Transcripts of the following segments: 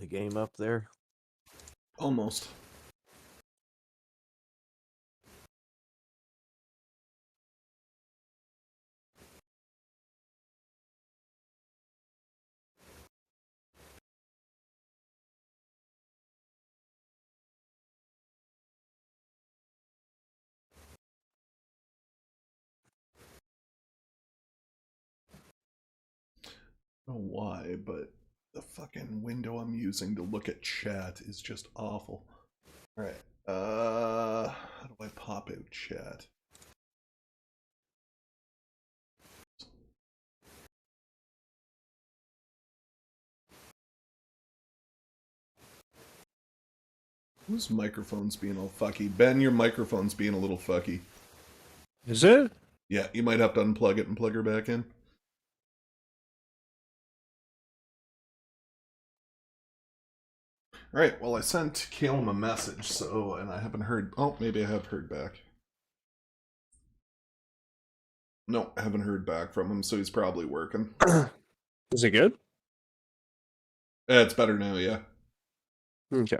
the game up there? Almost. I don't know why, but the fucking window I'm using to look at chat is just awful. Alright, how do I pop out chat? Whose microphone's being all fucky? Ben, your microphone's being a little fucky. Is it? Yeah, you might have to unplug it and plug her back in. Alright, well I sent Calum a message, so, and I haven't heard, oh, maybe I have heard back. No, I haven't heard back from him, so he's probably working. Is it good? Yeah, it's better now, yeah. Okay.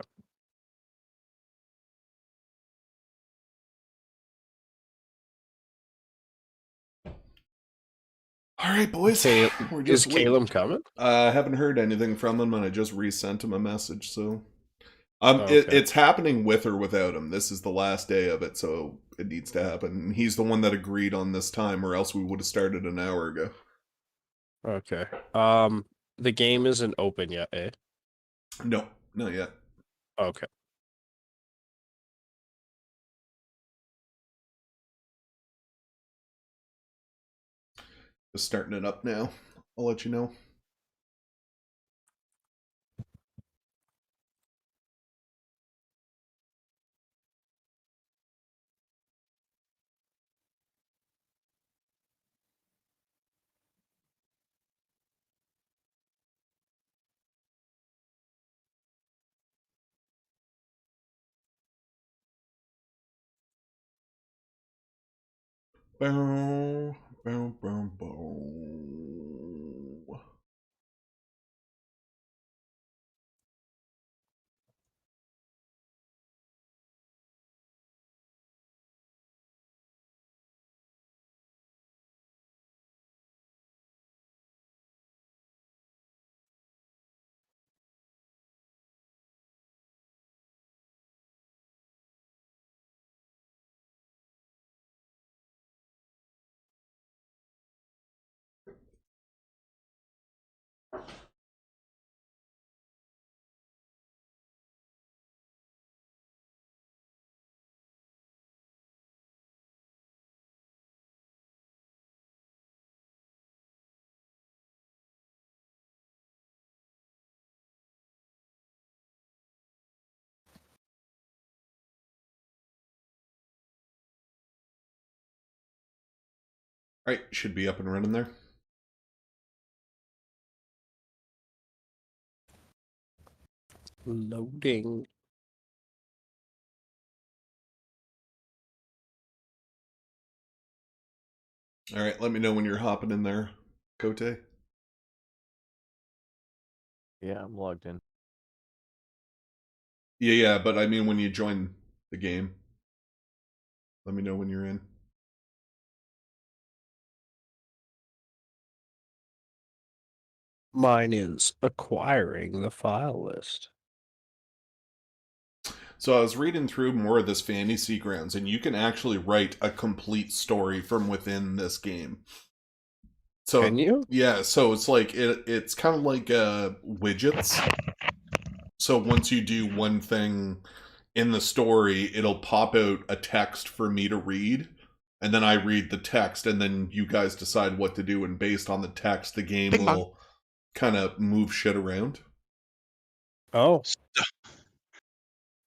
Alright, boys. We're just Is Calum coming? I haven't heard anything from him, and I just resent him a message, so... Okay. It's happening with or without him. This is the last day of it, so it needs to happen. He's the one that agreed on this time, or else we would have started an hour ago. Okay. The game isn't open yet, eh? No, not yet. Okay. Just starting it up now. I'll let you know. Bow, bow, bow, bow. Alright, should be up and running there. Loading. Alright, let me know when you're hopping in there, Kote. Yeah, I'm logged in. Yeah, but I mean when you join the game. Let me know when you're in. Mine is acquiring the file list. So I was reading through more of this Fantasy Grounds, and you can actually write a complete story from within this game. So, Can you? Yeah, so it's like it's kind of like widgets. So once you do one thing in the story, it'll pop out a text for me to read, and then I read the text, and then you guys decide what to do, and based on the text, the game will kind of move shit around. Oh.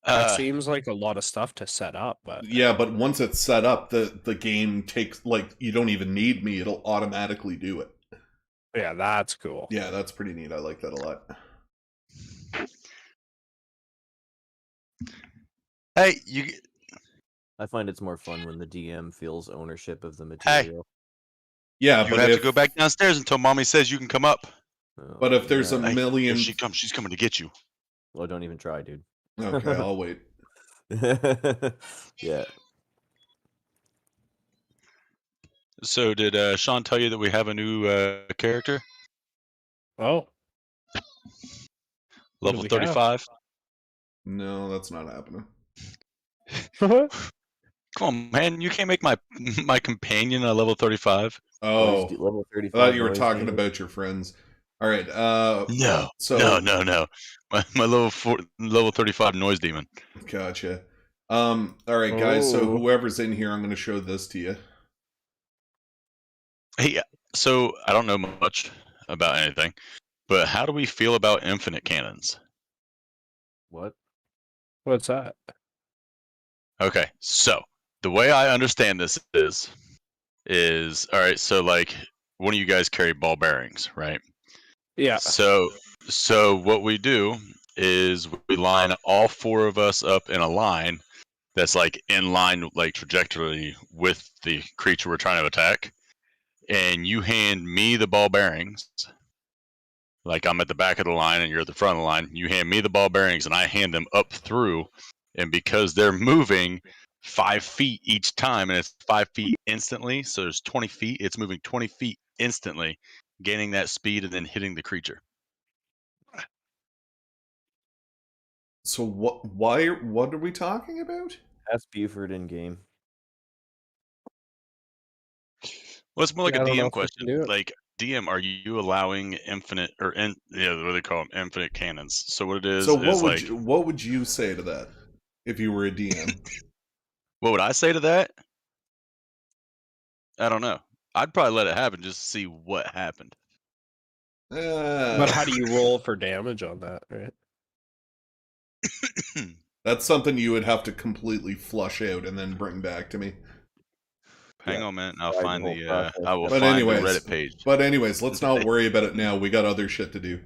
That seems like a lot of stuff to set up, but yeah, but once it's set up, the game takes, like, you don't even need me, it'll automatically do it. Yeah, that's cool. Yeah, that's pretty neat. I like that a lot. Hey, I find it's more fun when the DM feels ownership of the material. Yeah, you but have to go back downstairs until mommy says you can come up. But if there's a million... Here she comes. She's coming to get you. Well, don't even try, dude. Okay, I'll wait. Yeah. So did Sean tell you that we have a new character? Oh. What do Level we 35? No, that's not happening. have? Come on, man. You can't make my companion a level 35. Oh, Level I 35. thought you were noise talking demon. about your friends. All right. No. So No. My level 35 noise demon. gotcha. All right, guys. So Oh. whoever's in here, I'm going to show this to you. Hey, so I don't know much about anything, but how do we feel about infinite cannons? What? What's that? Okay, so the way I understand this is all right. So like, one of you guys carry ball bearings, right? Yeah. So what we do is we line all four of us up in a line that's like in line, like trajectory with the creature we're trying to attack, and you hand me the ball bearings. Like I'm at the back of the line and you're at the front of the line. You hand me the ball bearings and I hand them up through, and because they're moving 5 feet each time, and it's 5 feet instantly, so there's 20 feet. It's moving 20 feet instantly, gaining that speed and then hitting the creature. So what are we talking about? That's Buford in game. Well, it's more like Yeah, a I don't know DM if we question. can do it. Like, DM, are you allowing infinite or what do they call them? Infinite cannons. So what it is So is like, what would you say to that if you were a DM? what would I say to that? I don't know. I'd probably let it happen just to see what happened. But how do you roll for damage on that, right? That's something you would have to completely flush out and then bring back to me. Hang on, man. I'll Tried the find whole the. process, I will But find anyways, the Reddit page. But anyways, let's not worry about it now. We got other shit to do.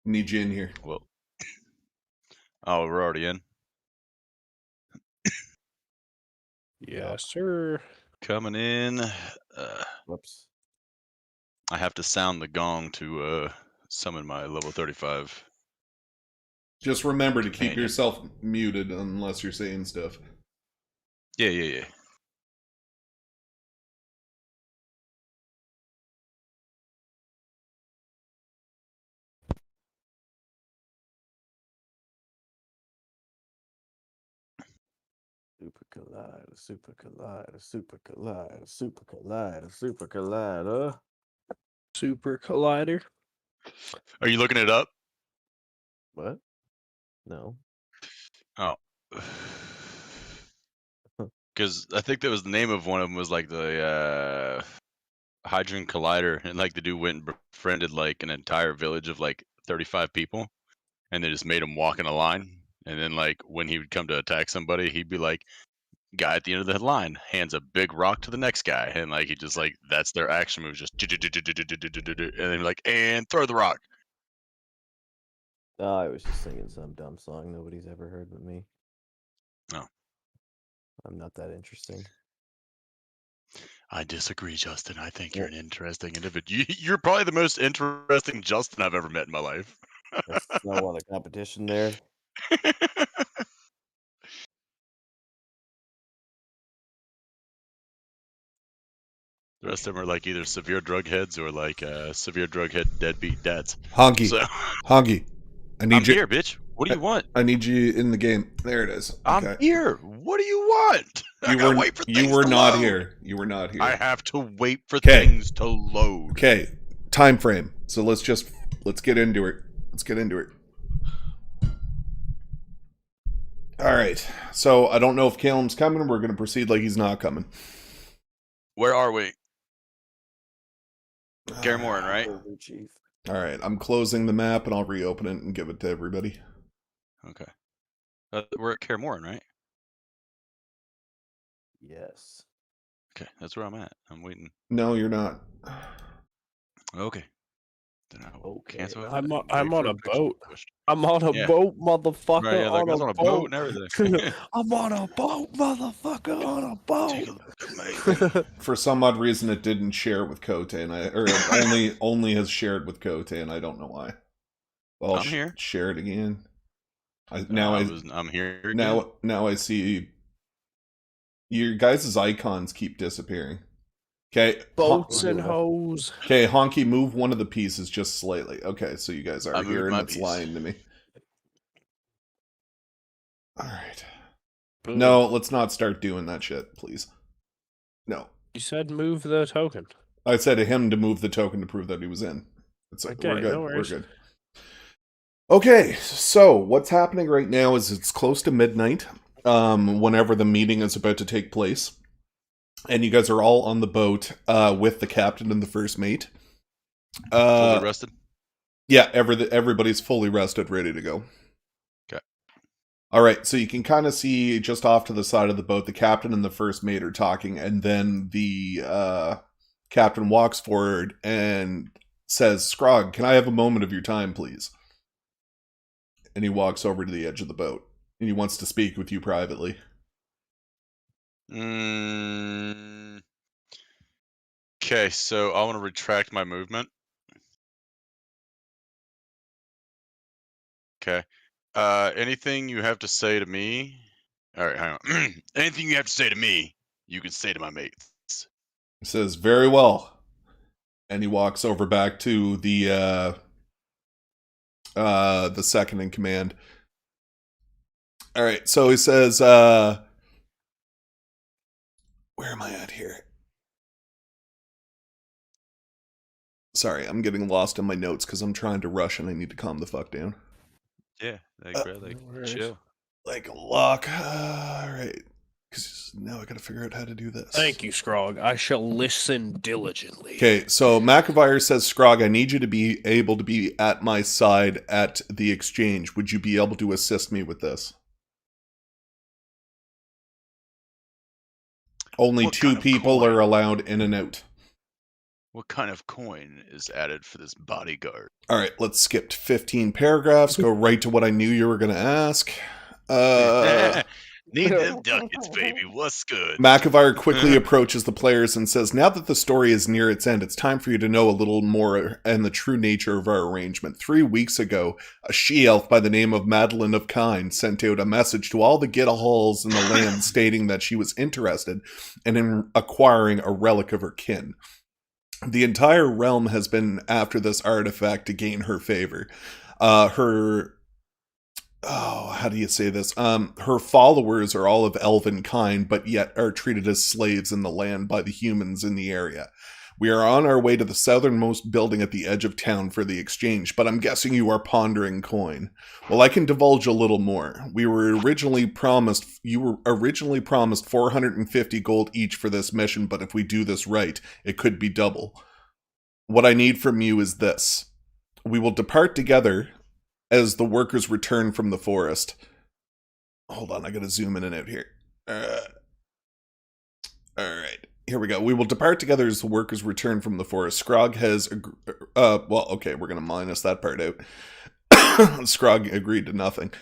Need you in here. Well, oh, we're already in. Yes, sir. Coming in. Whoops. I have to sound the gong to summon my level 35. Just remember to keep Companion. yourself muted unless you're saying stuff. Yeah. Super collider, super collider, super collider, super collider, super collider. Super collider. Are you looking it up? What? No. Oh. Because I think that was the name of one of them was like the Hydrogen Collider, and like the dude went and befriended like an entire village of like 35 people, and they just made him walk in a line. And then like when he would come to attack somebody, he'd be like, guy at the end of the line hands a big rock to the next guy, and like he just like that's their action move, just and then like and throw the rock. I was just singing some dumb song nobody's ever heard but me. No. I'm not that interesting. I disagree, Justin. I think you're an interesting individual. You're probably the most interesting Justin I've ever met in my life. There's not a lot of competition there. The rest of them are like either severe drug heads or like severe drug head deadbeat dads. Honky. So, Honky. I need I'm you here, bitch. What do you want? I need you in the game. There it is. Okay. I'm here. What do you want? I gotta wait for things You were to not load. here. You were not here. I have to wait for 'Kay. things to load. Okay. Time frame. So let's get into it. Let's get into it. All right. So I don't know if Calum's coming. We're going to proceed like he's not coming. Where are we? Gary Morin, right? Chief. All right. I'm closing the map and I'll reopen it and give it to everybody. Okay. We're at Cairmoran, right? Yes. Okay, that's where I'm at. I'm waiting. No, you're not. Okay. Then I will Okay. cancel it. I'm and on- wait I'm for on a picture to boat. push. I'm on a Yeah. boat, motherfucker. Right, yeah, like I was on a boat and everything. I'm on a boat, motherfucker. On a Take a boat. look, mate. For some odd reason, it didn't share with Kote, and only has shared with Kote, and I don't know why. Well, I'm here. Share it again. I'm here again. Now I see your guys' icons keep disappearing. Okay. Boats and hoes. Okay, Honky, move one of the pieces just slightly. Okay, so you guys are I here moved and my it's piece. lying to me. Alright. Boom. No, let's not start doing that shit, please. No. You said move the token. I said to him to move the token to prove that he was in. Okay, we're good. no worries. We're good. Okay, so what's happening right now is it's close to midnight, whenever the meeting is about to take place. And you guys are all on the boat with the captain and the first mate. Fully rested? Yeah, everybody's fully rested, ready to go. Okay. Alright, so you can kind of see just off to the side of the boat, the captain and the first mate are talking, and then the captain walks forward and says, Scrog, can I have a moment of your time, please? And he walks over to the edge of the boat, and he wants to speak with you privately. Okay, so I want to retract my movement. Okay. Anything you have to say to me? All right, hang on. Anything you have to say to me, you can say to my mates. He says, very well. And he walks over back to the second in command. All right, so he says, where am I at here? Sorry, I'm getting lost in my notes because I'm trying to rush and I need to calm the fuck down. Yeah, chill. Like lock. All right. Because now I gotta figure out how to do this. Thank you, Scrog. I shall listen diligently. Okay, so McIntyre says, Scrog, I need you to be able to be at my side at the exchange. Would you be able to assist me with this? Only What 2 kind of people coin? are allowed in and out. What kind of coin is added for this bodyguard? All right, let's skip 15 paragraphs. Go right to what I knew you were going to ask. Need them ducats, baby. What's good? McIntyre quickly approaches the players and says, now that the story is near its end, it's time for you to know a little more and the true nature of our arrangement. 3 weeks ago, a she-elf by the name of Madeline of Kind sent out a message to all the Gittahals in the land stating that she was interested in acquiring a relic of her kin. The entire realm has been after this artifact to gain her favor. How do you say this? Her followers are all of elven kind, but yet are treated as slaves in the land by the humans in the area. We are on our way to the southernmost building at the edge of town for the exchange, but I'm guessing you are pondering coin. Well, I can divulge a little more. You were originally promised 450 gold each for this mission, but if we do this right, it could be double. What I need from you is this. We will depart together as the workers return from the forest. Hold on, I gotta zoom in and out here. Alright, here we go. We will depart together as the workers return from the forest. Scrog has... well, okay, we're gonna minus that part out. Scrog agreed to nothing.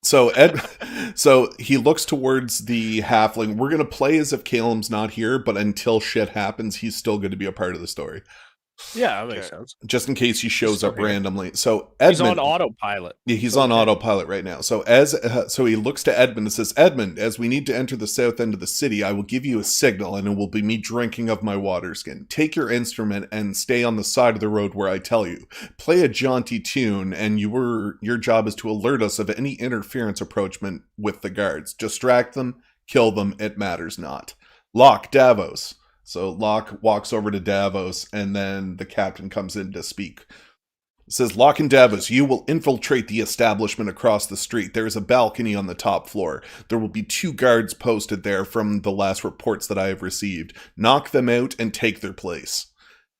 So he looks towards the halfling. We're gonna play as if Caleb's not here, but until shit happens, he's still going to be a part of the story. Yeah, that makes sense. Just in case he shows up here. randomly. So Edmund, he's on autopilot. Yeah, he's on autopilot right now. So so he looks to Edmund and says, Edmund, as we need to enter the south end of the city, I will give you a signal and it will be me drinking of my water skin. Take your instrument and stay on the side of the road where I tell you. Play a jaunty tune and your job is to alert us of any interference approachment with the guards. Distract them, kill them, it matters not. Locke, Davos. So Locke walks over to Davos, and then the captain comes in to speak. It says, Locke and Davos, you will infiltrate the establishment across the street. There is a balcony on the top floor. There will be 2 guards posted there from the last reports that I have received. Knock them out and take their place.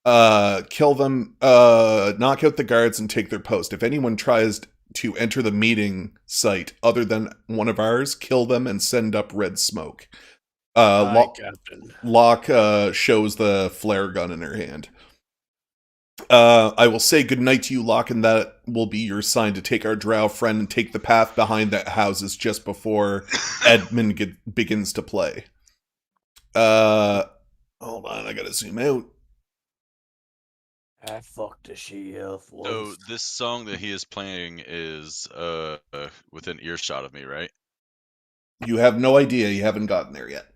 Kill them, knock out the guards and take their post. If anyone tries to enter the meeting site other than one of ours, kill them and send up red smoke. Locke shows the flare gun in her hand. I will say goodnight to you, Locke, and that will be your sign to take our drow friend and take the path behind the houses just before Edmund begins to play. Hold on, I gotta zoom out. I fucked a she-elf So once. this song that he is playing is within earshot of me, right? You have no idea. You haven't gotten there yet.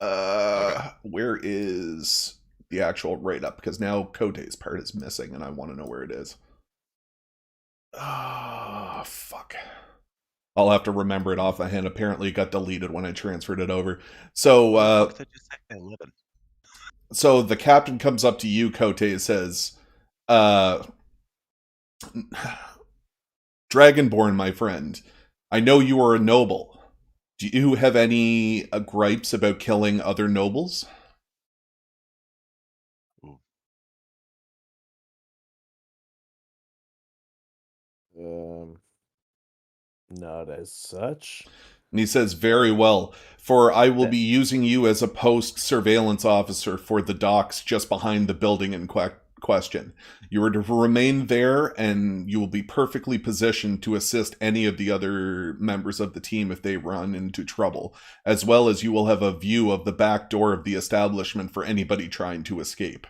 Okay. Where is the actual write-up? Because now Kote's part is missing, and I want to know where it is. Ah, fuck. I'll have to remember it off my hand. Apparently it got deleted when I transferred it over. So, Fuck, that just said 11. so the captain comes up to you, Kote, and says, Dragonborn, my friend, I know you are a noble. Do you have any gripes about killing other nobles? Not as such. And he says, very well, for I will be using you as a post-surveillance officer for the docks just behind the building in question. You are to remain there, and you will be perfectly positioned to assist any of the other members of the team if they run into trouble, as well as you will have a view of the back door of the establishment for anybody trying to escape.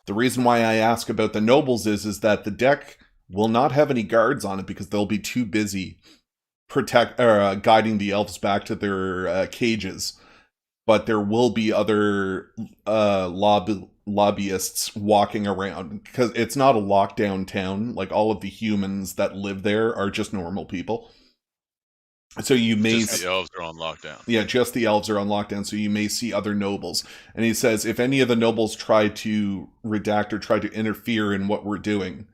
The reason why I ask about the nobles is that the deck will not have any guards on it because they'll be too busy guiding the elves back to their cages, but there will be other lobbyists walking around because it's not a lockdown town. Like, all of the humans that live there are just normal people. So you may Just the elves are on lockdown. Yeah, just the elves are on lockdown, so you may see other nobles. And he says, if any of the nobles try to redact or try to interfere in what we're doing,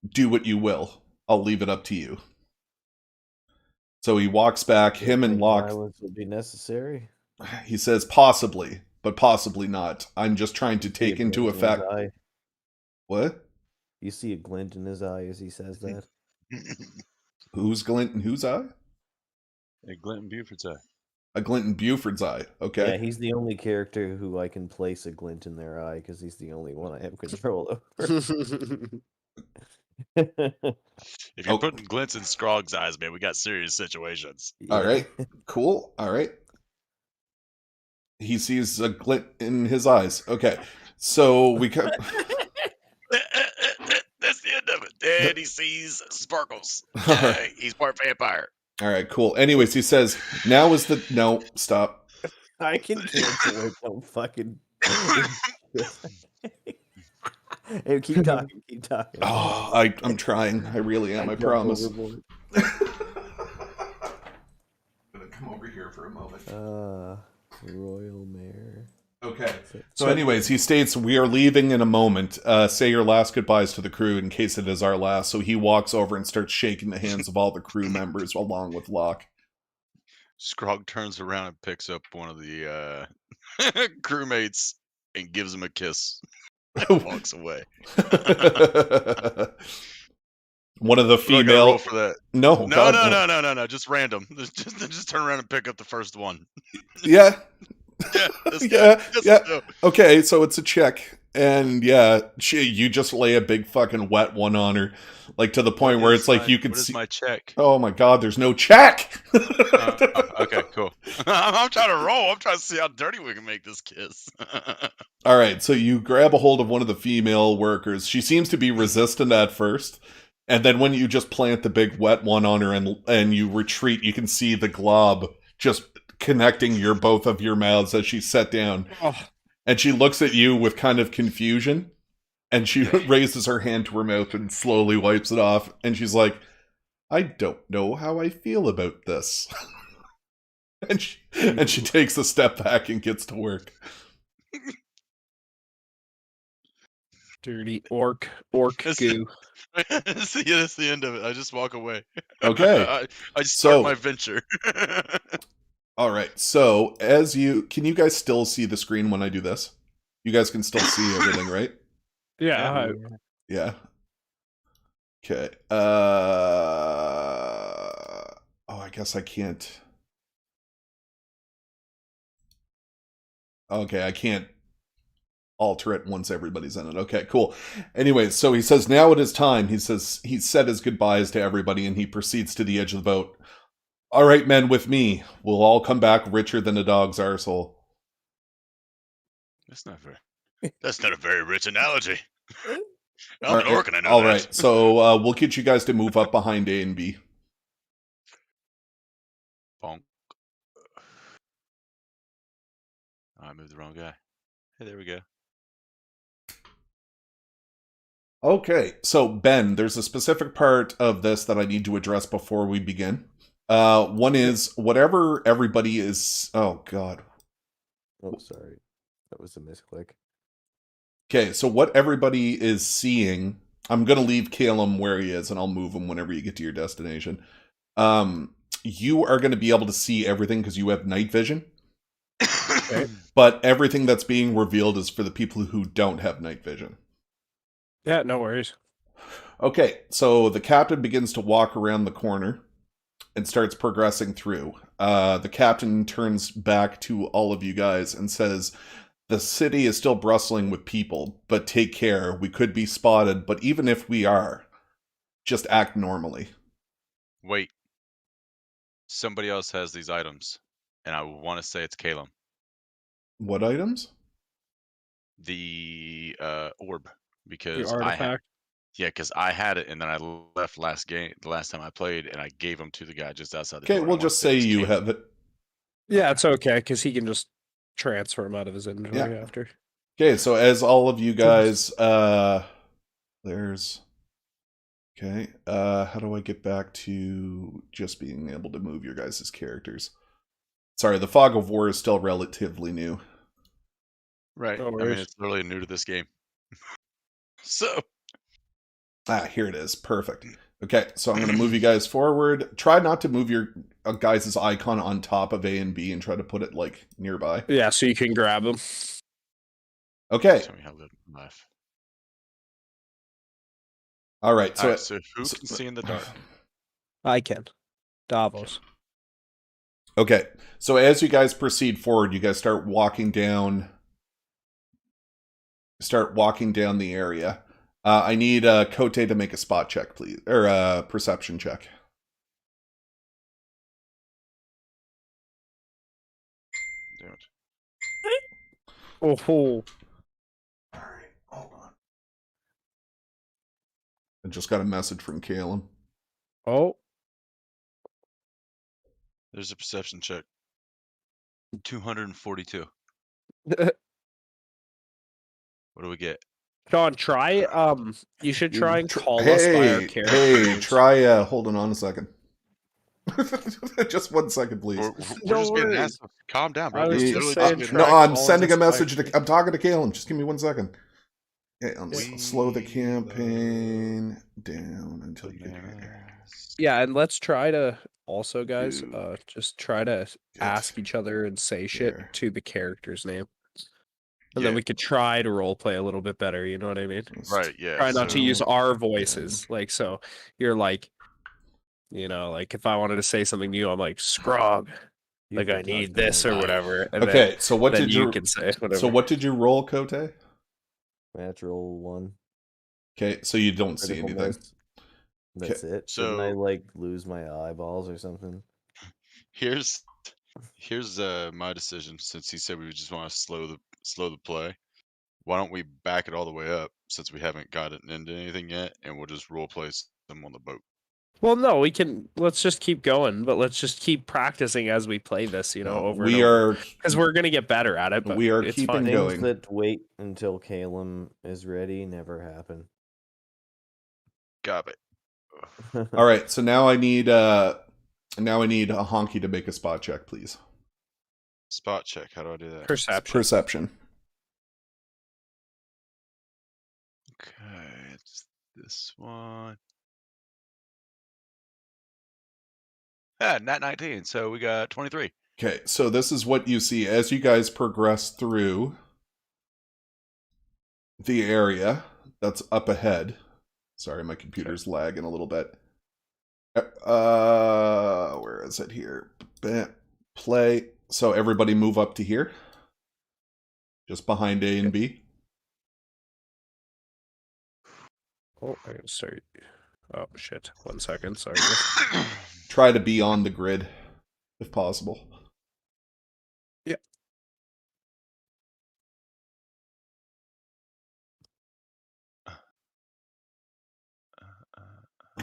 do what you will. I'll leave it up to you. So he walks back, him and Locke. Violence would be necessary. He says, possibly, but possibly not. I'm just trying to take into effect. What? You see a glint in his eye as he says that. Who's glint in whose eye? A glint in Buford's eye. A glint in Buford's eye. Okay. Yeah, he's the only character who I can place a glint in their eye because he's the only one I have control over. If you're putting glints in Scrog's eyes, man, we got serious situations. Yeah. All right. Cool. All right. He sees a glint in his eyes. Okay. So we can. That's the end of it. And he sees sparkles. He's part vampire. All right, cool. Anyways, he says, now is the... No, stop. I can cancel it. Don't fucking... Hey, keep talking. Oh, I'm trying. I really am, I promise. I'm going to come over here for a moment. Royal Mare. Okay. So anyways, he states, we are leaving in a moment. Say your last goodbyes to the crew in case it is our last. So he walks over and starts shaking the hands of all the crew members along with Locke. Scrog turns around and picks up one of the crewmates and gives him a kiss and walks away. One of the female... roll for that. No. No. Just random. Just turn around and pick up the first one. Yeah. Yeah. Okay, so it's a check, and yeah, you just lay a big fucking wet one on her, like to the point where it's like you can see. What is my check? Oh my god, there's no check. Okay, cool. I'm trying to roll. I'm trying to see how dirty we can make this kiss. All right, so you grab a hold of one of the female workers. She seems to be resistant at first, and then when you just plant the big wet one on her and you retreat, you can see the glob just connecting both of your mouths as she sat down. And she looks at you with kind of confusion, and she raises her hand to her mouth and slowly wipes it off, and she's like, I don't know how I feel about this. and she takes a step back and gets to work. Dirty orc goo. That's the end of it. I just walk away. Okay. I start my venture. All right, so can you guys still see the screen when I do this? You guys can still see everything, right? Yeah. Yeah. Okay. I guess I can't. Okay, I can't alter it once everybody's in it. Okay, cool. Anyway, so he says, now it is time. He says he said his goodbyes to everybody, and he proceeds to the edge of the boat. All right, men, with me. We'll all come back richer than a dog's arsehole. That's not a very rich analogy. I'm an orc and I know All that. right, so we'll get you guys to move up behind A and B. Bonk. Oh, I moved the wrong guy. Hey, there we go. Okay, so Ben, there's a specific part of this that I need to address before we begin. One is whatever everybody is. Oh God. Oh, sorry. That was a misclick. Okay, so what everybody is seeing, I'm gonna leave Calum where he is, and I'll move him whenever you get to your destination. You are going to be able to see everything because you have night vision. Okay. But everything that's being revealed is for the people who don't have night vision. Yeah, no worries. Okay, so the captain begins to walk around the corner and starts progressing through. The captain turns back to all of you guys and says, "The city is still bristling with people, but take care. We could be spotted, but even if we are, just act normally." Wait. Somebody else has these items, and I want to say it's Calum. What items? The orb, The because artifact. because I had it, and then I left the last time I played, and I gave them to the guy just outside the Okay, door. we'll just say you have it. Yeah, it's okay because he can just transfer them out of his inventory after. Okay, so as all of you guys, there's... Okay, how do I get back to just being able to move your guys' characters? Sorry, the Fog of War is still relatively new. Right. No I mean, worries. it's literally new to this game. So. Here it is. Perfect. Okay, so I'm going to move you guys forward. Try not to move your guys' icon on top of A and B and try to put it, like, nearby. Yeah, so you can grab them. Okay. Tell me how to life. All right, so, so who can see in the dark? I can. Davos. Okay, so as you guys proceed forward, you guys start walking down the area. I need Kote to make a spot check, please, or a perception check. Damn it. Oh, All right, hold on. I just got a message from Calum. oh. There's a perception check. 242. What do we get? Sean, try. You should try and call us by our Hey, character hey, names. try. Holding on a second. Just 1 second, please. We're No just being worries. assholes. Calm down, bro. I was We're just literally saying, being try No, I'm calling sending a us by message our- to. I'm talking to Calum. Just give me 1 second. Okay, We slow the campaign down until you get here. Yeah, and let's try to also, guys, Dude. just try to ask each other and say shit Here. to the character's name. And Yeah. then we could try to role play a little bit better, you know what I mean? Right, yeah. Try not to so- use our voices. Like, so you're like, you know, like if I wanted to say something to you, I'm like, Scrog, You've like I been need talking this or about whatever. And Okay, so what then did you you? can say whatever. So what did you roll, Kote? natural one. Okay, so you don't see Critical anything. miss. That's it. Shouldn't I So- like lose my eyeballs or something? Here's my decision. Since he said we just want to slow the play, why don't we back it all the way up since we haven't gotten into anything yet, and we'll just role play them on the boat. Well, no, let's just keep going, but let's just keep practicing as we play this, you know, No, over we and over. are Because we're going to get better at it, but we are it's keeping fine. Things going. that wait until Calum is ready never happen. Got it. All right, so now I need a honky to make a spot check, please. Spot check. How do I do that? Perception. Perception. Okay, it's this one. Nat 19. So we got 23. Okay, so this is what you see as you guys progress through the area that's up ahead. Sorry, my computer's lagging a little bit. Where is it here? Play. So everybody move up to here. Just behind A and B. Oh, I gotta start. Oh, shit. 1 second. Sorry. Try to be on the grid, if possible. Yeah.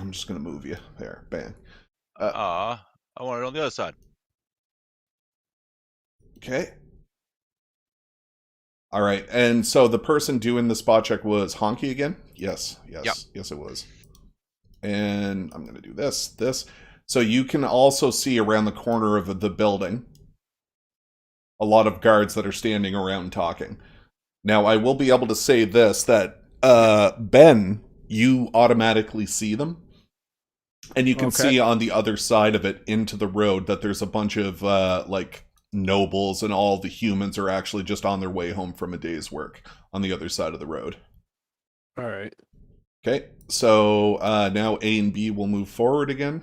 I'm just going to move you. There, bang. I want it on the other side. Okay. All right, and so the person doing the spot check was Honky again? Yes, yes, it was. And I'm going to do this. So you can also see around the corner of the building a lot of guards that are standing around talking. Now, I will be able to say this, that Ben, you automatically see them. And you can see on the other side of it into the road that there's a bunch of like nobles, and all the humans are actually just on their way home from a day's work on the other side of the road. All right. Okay, so now A and B will move forward again,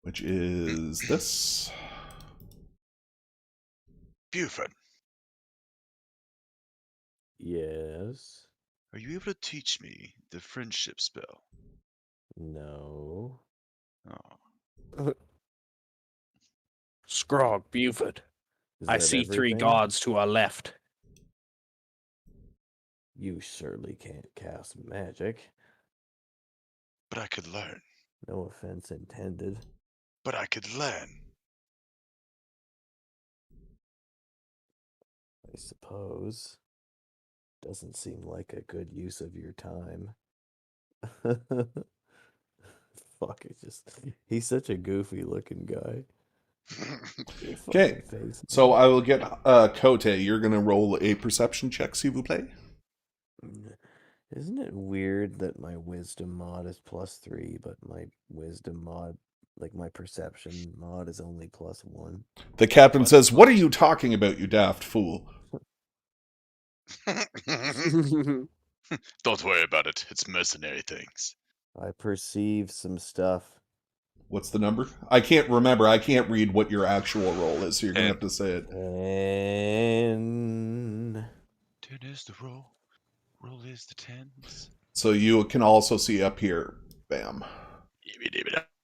which is this. Buford, Yes. are you able to teach me the friendship spell? No. Oh. Scrog, Buford. Is I that see three everything? gods to our left. You surely can't cast magic. But I could learn. No offense intended. But I could learn. I suppose. Doesn't seem like a good use of your time. Fuck, he's such a goofy looking guy. Okay, so I will get Kote. You're going to roll a perception check, s'il vous plaît. Isn't it weird that my wisdom mod is +3, but my wisdom mod, like my perception mod, is only +1? The captain says, "What are you talking about, you daft fool?" Don't worry about it. It's mercenary things. I perceive some stuff. What's the number? I can't remember. I can't read what your actual roll is, so you're going to have to say it. And 10 is the roll. Roll is the tens. So you can also see up here, bam.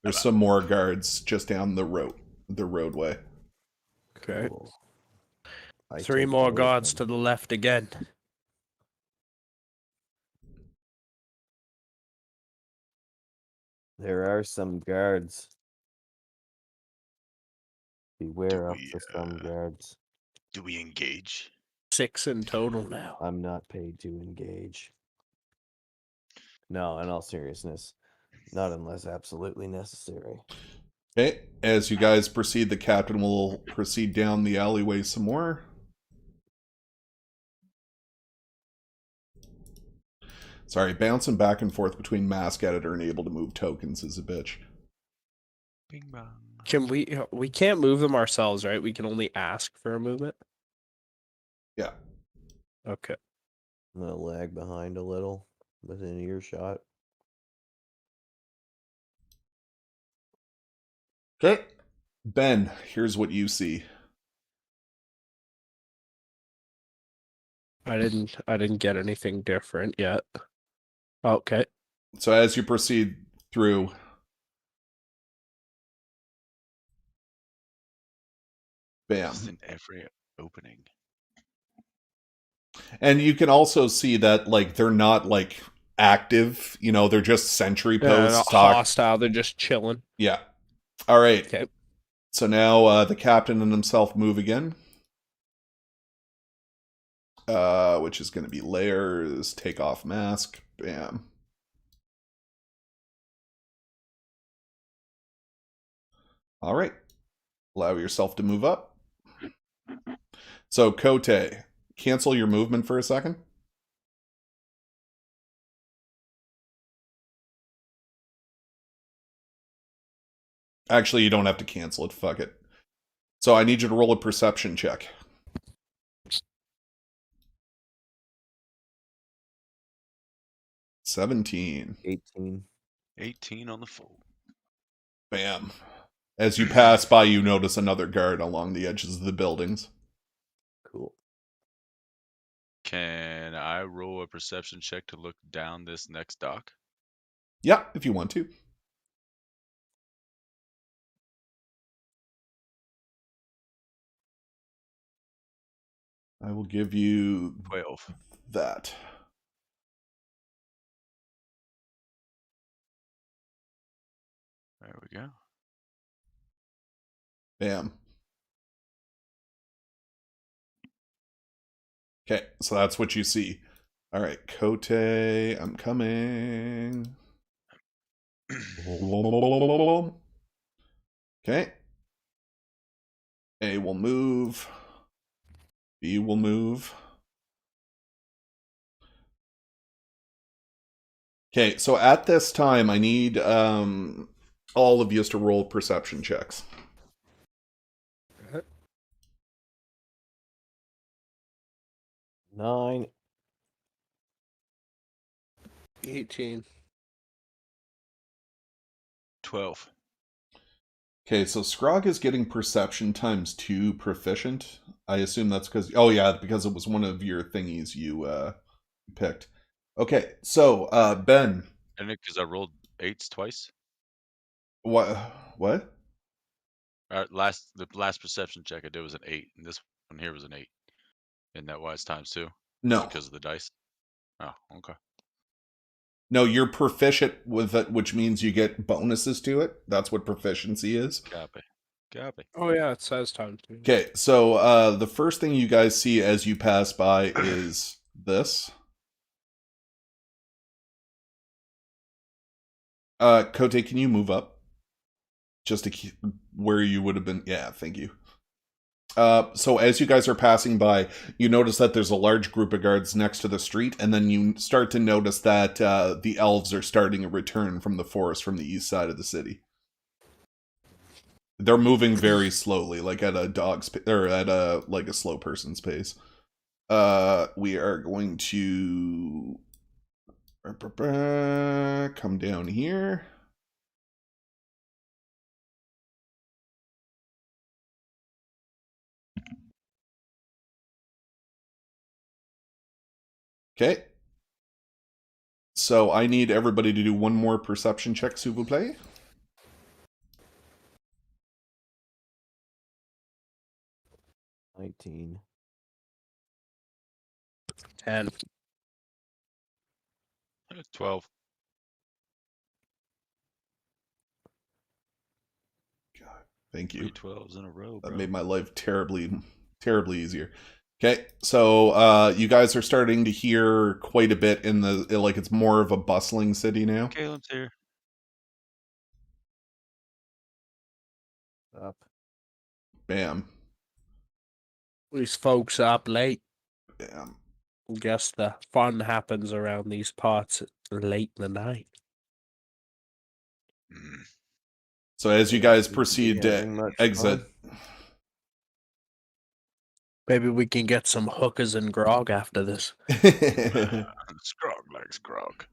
There's some more guards just down the roadway. Okay. Cool. Three more gods to the left again. There are some guards. Beware of some guards. Do we engage? 6 in total now. I'm not paid to engage. No, in all seriousness. Not unless absolutely necessary. Okay, as you guys proceed, the captain will proceed down the alleyway some more. Sorry, bouncing back and forth between mask editor and able to move tokens is a bitch. Bing bong. Can we can't move them ourselves, right? We can only ask for a movement? Yeah. Okay. I'm gonna lag behind a little within earshot. Okay. Ben, here's what you see. I didn't get anything different yet. Okay. So as you proceed through, bam. Just in every opening. And you can also see that, like, they're not, like, active. You know, they're just sentry posts. Not hostile, they're just chilling. Yeah. All right. Okay. So now the captain and himself move again. Which is going to be layers, take off mask, bam. All right. Allow yourself to move up. So, Kote, cancel your movement for a second. Actually, you don't have to cancel it. Fuck it. So I need you to roll a perception check. $17. 18. 18 on the full. Bam. As you pass by, you notice another guard along the edges of the buildings. Cool. Can I roll a perception check to look down this next dock? Yeah, if you want to. I will give you 12. that. There we go. Bam. Okay, so that's what you see. All right, Kote, I'm coming. Okay. A will move. B will move. Okay, so at this time, I need all of you to roll perception checks. Nine. 18. 12. Okay, so Scrog is getting perception times 2 proficient. I assume that's because... Oh, yeah, because it was one of your thingies you picked. Okay, so, Ben. And it because I rolled 8s twice. What? The last perception check I did was an 8, and this one here was an 8. Isn't that why it's times 2? No. Because of the dice. Oh, okay. No, you're proficient with it, which means you get bonuses to it. That's what proficiency is. Copy. Oh yeah, it says time to. Okay, so the first thing you guys see as you pass by is this. Kote, can you move up? Just to keep where you would have been. Yeah, thank you. So as you guys are passing by, you notice that there's a large group of guards next to the street, and then you start to notice that the elves are starting a return from the forest from the east side of the city. They're moving very slowly, like at a dog's or at a like a slow person's pace. We are going to come down here. Okay. So I need everybody to do one more perception check, s'il vous plaît. 19. 10. 12. God, thank you. 3 12s in a row, bro. That made my life terribly easier. Okay, so you guys are starting to hear quite a bit in the like it's more of a bustling city now. Caleb's here. Up. Bam. These folks up late. Bam. Guess the fun happens around these parts late in the night. So as you guys Did you proceed be having to much exit, Maybe we can get some hookers and grog after this. Scrog likes grog.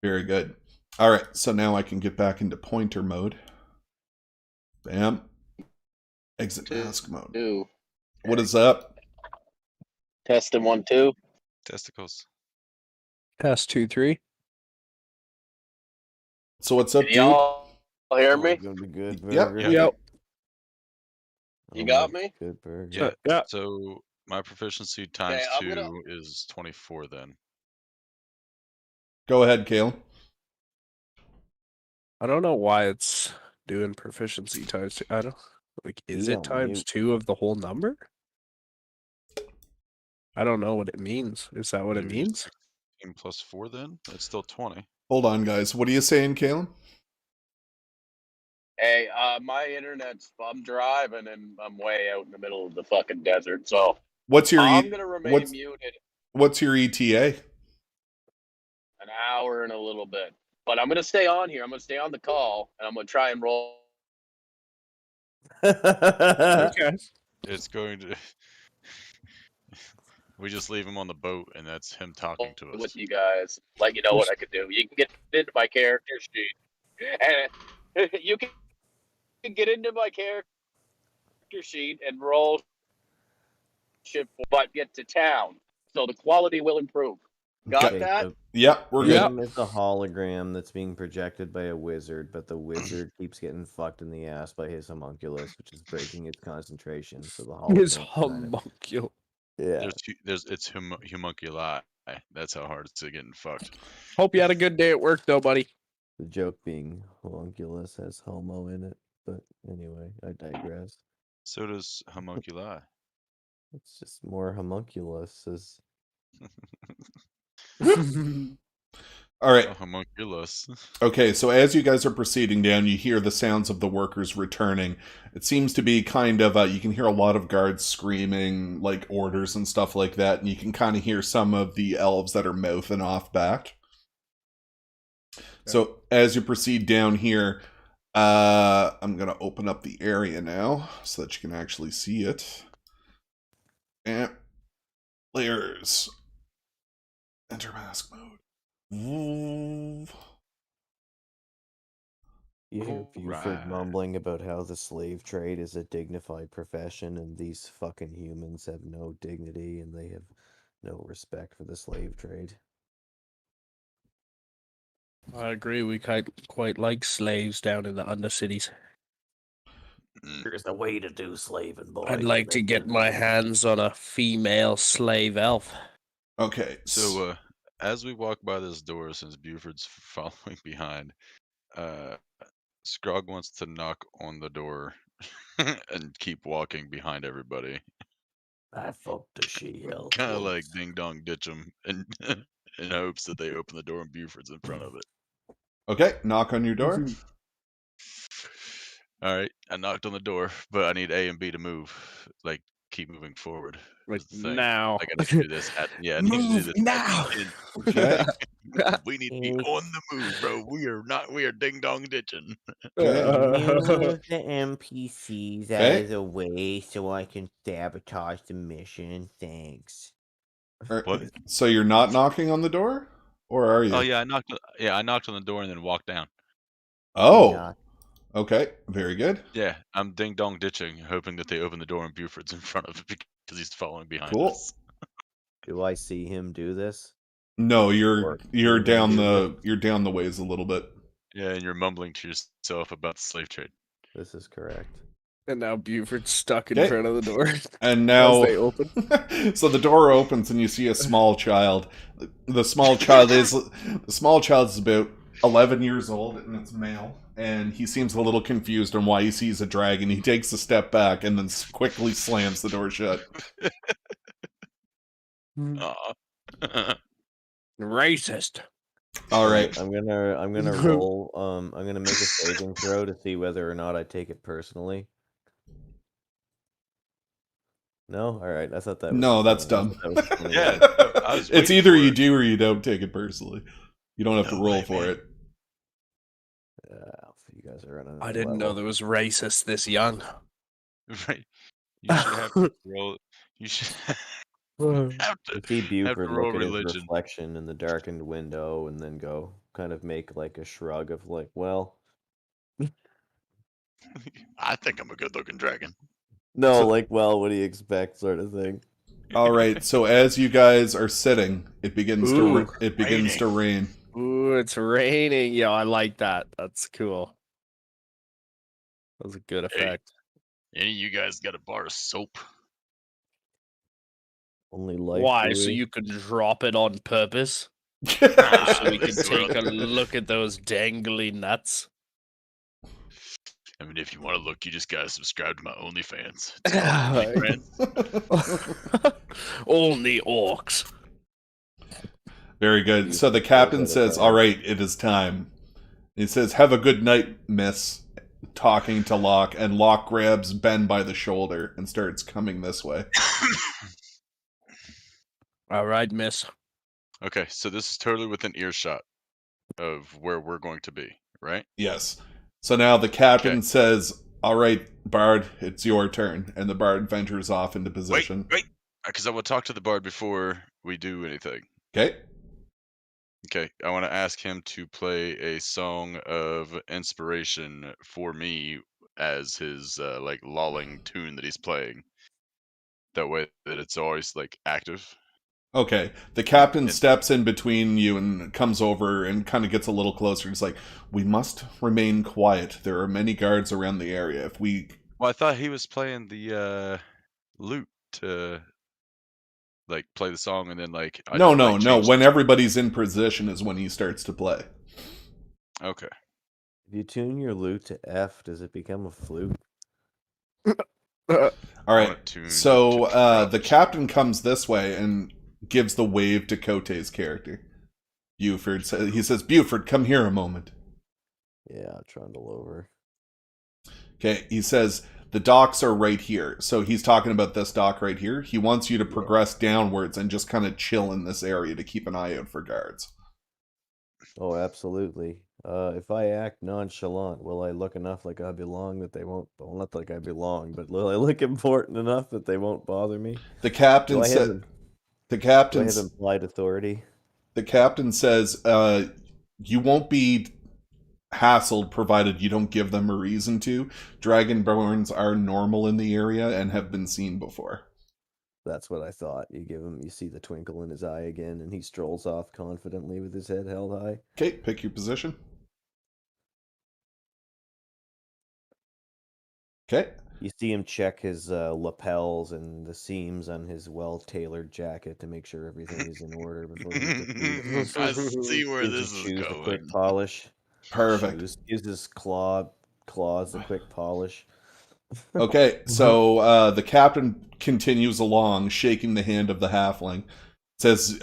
very good. All right, so now I can get back into pointer mode. Bam. Exit mask mode. 2. What is up? Testing 1 2. Testicles. Test 2 3. So what's up, Can dude? y'all hear me? Gonna be good, Yep. burger. Yeah. Yep. You got me? Good burger. Yeah. Yeah. So my proficiency times Okay, I'm 2 gonna- is 24 then. Go ahead, Kale. I don't know why it's doing proficiency times 2. I don't like. Is Be it on times mute. 2 of the whole number? I don't know what it means. Is that what it Maybe means? 16 plus 4 then? It's still 20. Hold on, guys. What are you saying, Kale? Hey, my internet's. I'm driving and I'm way out in the middle of the fucking desert, so What's your I'm gonna remain what's muted what's your ETA? an hour and a little bit. But I'm gonna stay on here. I'm gonna stay on the call, and I'm gonna try and roll Okay. It's going to. We just leave him on the boat, and that's him talking to us. with you guys. Let you know what I could do. You can get into my character sheet, and you can get into my character sheet and roll ship, but get to town, so the quality will improve. Got Okay. that? Yep, we're good. Game is a hologram that's being projected by a wizard, but the wizard keeps getting fucked in the ass by his homunculus, which is breaking its concentration. So the hologram His kind of- homunculus. yeah. It's homunculi. That's how hard it's getting fucked. Hope you had a good day at work, though, buddy. The joke being homunculus has homo in it, but anyway, I digress. So does homunculi. It's just more homunculus. All right. Oh, homunculus. Okay, so as you guys are proceeding down, you hear the sounds of the workers returning. It seems to be kind of, you can hear a lot of guards screaming, like, orders and stuff like that, and you can kind of hear some of the elves that are mouthing off back. So as you proceed down here, I'm going to open up the area now so that you can actually see it. And layers. Enter mask mode. You hear Buford Right. mumbling about how the slave trade is a dignified profession and these fucking humans have no dignity and they have no respect for the slave trade. I agree. We quite like slaves down in the Undercities. Here's the way to do slaving, boy. I'd like to get my hands on a female slave elf. Okay. So, as we walk by this door, since Buford's following behind, Scrog wants to knock on the door and keep walking behind everybody. I fucked the she-elf. Kind of like ding dong ditch them in, in hopes that they open the door and Buford's in front of it. Okay, knock on your door. All right, I knocked on the door, but I need A and B to move. Like, keep moving forward. Like is the thing. now. I gotta do this. I need to do Move this now. Okay. We need to be on the move, bro. We are ding dong ditching. Remove the NPCs Okay. out of the way so I can sabotage the mission. Thanks. What? So you're not knocking on the door? Or are you? Oh yeah, I knocked on the door and then walked down. Oh. Yeah. Okay, very good. Yeah, I'm ding dong ditching, hoping that they open the door and Buford's in front of it because he's following behind Cool. us. Do I see him do this? No, Or you're do I down do you're down the ways a little bit. Yeah, and you're mumbling to yourself about the slave trade. This is correct. And now Buford's stuck in Okay. front of the door. And now As they open. so the door opens and you see a small child. The small child is about 11 years old and it's male. And he seems a little confused on why he sees a dragon. He takes a step back and then quickly slams the door shut. Aw. Racist. All right. I'm gonna roll. I'm gonna make a saving throw to see whether or not I take it personally. No, all right. I thought that was No, just that's funny. dumb. I thought that was funny. Yeah. I was It's waiting either for you it. do or you don't take it personally. You don't have to No roll way, for man. it. You guys are running. I didn't know there was racist this young. Right. You should have to roll. You should have You to, see have to Buford roll look at his religion. reflection in the darkened window and then go kind of make like a shrug of like, well, I think I'm a good looking dragon. no, So- like, well, what do you expect, sort of thing. All right. So as you guys are sitting, it begins Ooh, to rain. Ooh, it's raining. Yo, I like that. That's cool. That was a good effect. Any of you guys got a bar of soap? Only life. Why? So buoy. you could drop it on purpose? So we could This take a world. look at those dangly nuts? I mean, if you want to look, you just gotta subscribe to my OnlyFans. It's called OnlyFans. Only orcs. Very good. So the captain says, "All right, it is time." He says, "Have a good night, miss." Talking to Locke, and Locke grabs Ben by the shoulder and starts coming this way. All right, miss. Okay, so this is totally within earshot of where we're going to be, right? Yes. So now the captain Okay. says, "All right, Bard, it's your turn," and the Bard ventures off into position. Wait, because I will talk to the bard before we do anything. Okay. Okay, I want to ask him to play a song of inspiration for me as his like lulling tune that he's playing. That way that it's always like active. Okay. The captain It- steps in between you and comes over and kind of gets a little closer. He's like, "We must remain quiet. There are many guards around the area. If we..." Well, I thought he was playing the lute to like play the song and then like No. change When everybody's in position is when he starts to play. Okay. If you tune your lute to F, does it become a flute? All right. wanna tune So to the captain comes this way and gives the wave to Kote's character. Buford says, he says, "Buford, come here a moment." Yeah, I'll trundle over. Okay, he says, "The docks are right here." So he's talking about this dock right here. He wants you to progress downwards and just kind of chill in this area to keep an eye out for guards. Oh, absolutely. If I act nonchalant, will I look enough like I belong that they won't? Well, not like I belong, but will I look important enough that they won't bother me? The captain Do I have, said, "The do I have captain's implied authority? the captain says, you won't be hassled provided you don't give them a reason to. Dragonborns are normal in the area and have been seen before." That's what I thought. You see the twinkle in his eye again, and he strolls off confidently with his head held high. Okay, pick your position. Okay. You see him check his lapels and the seams on his well-tailored jacket to make sure everything is in order before he gets I see where gives this his is shoes a quick going. polish. Perfect. Gives his claws a quick polish. Okay, so the captain continues along, shaking the hand of the halfling. Says,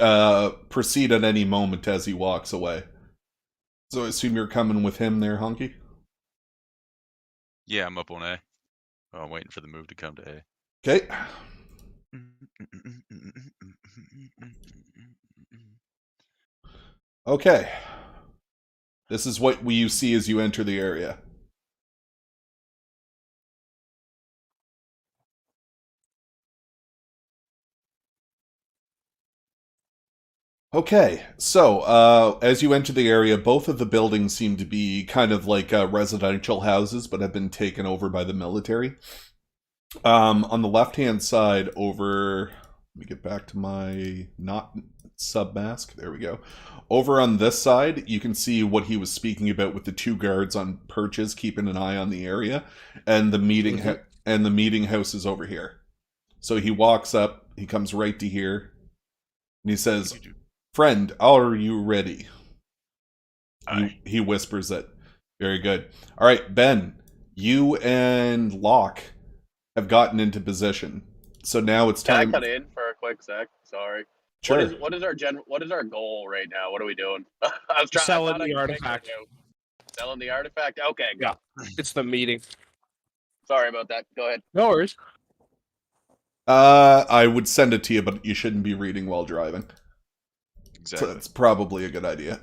proceed at any moment as he walks away. So I assume you're coming with him there, Honky? Yeah, I'm up on A. Oh, I'm waiting for the move to come to A. Okay. Okay. This is what you see as you enter the area. Okay, so as you enter the area, both of the buildings seem to be kind of like residential houses, but have been taken over by the military. On the left-hand side, over... Let me get back to my not sub-mask. There we go. Over on this side, you can see what he was speaking about with the two guards on perches, keeping an eye on the area, and the meeting house is over here. So he walks up, he comes right to here, and he says, "Friend, are you ready?" He whispers it. Very good. All right, Ben, you and Locke have gotten into position. So now it's Can I time. cut in for a quick sec? Sorry. Sure. What is our goal right now? What are we doing? I was trying. Selling the artifact. Selling the artifact. Okay. Yeah, it's the meeting. Sorry about that. Go ahead. No worries. I would send it to you, but you shouldn't be reading while driving. Exactly. So that's probably a good idea.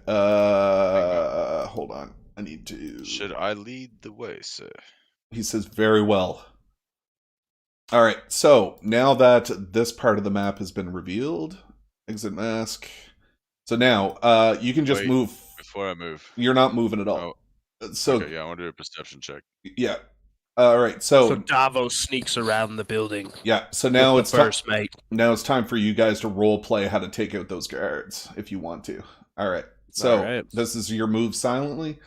Hold on. I need to... Should I lead the way, sir? He says, "Very well." All right, so now that this part of the map has been revealed, exit mask. So now, you can just Wait, move. Before I move. You're not moving at all. So Okay, yeah, I want to do a perception check. yeah. All right, So so Davos sneaks around the building. yeah, so now with it's the first mate. now it's time for you guys to role play how to take out those guards if you want to. All right, so All right. this is your move silently.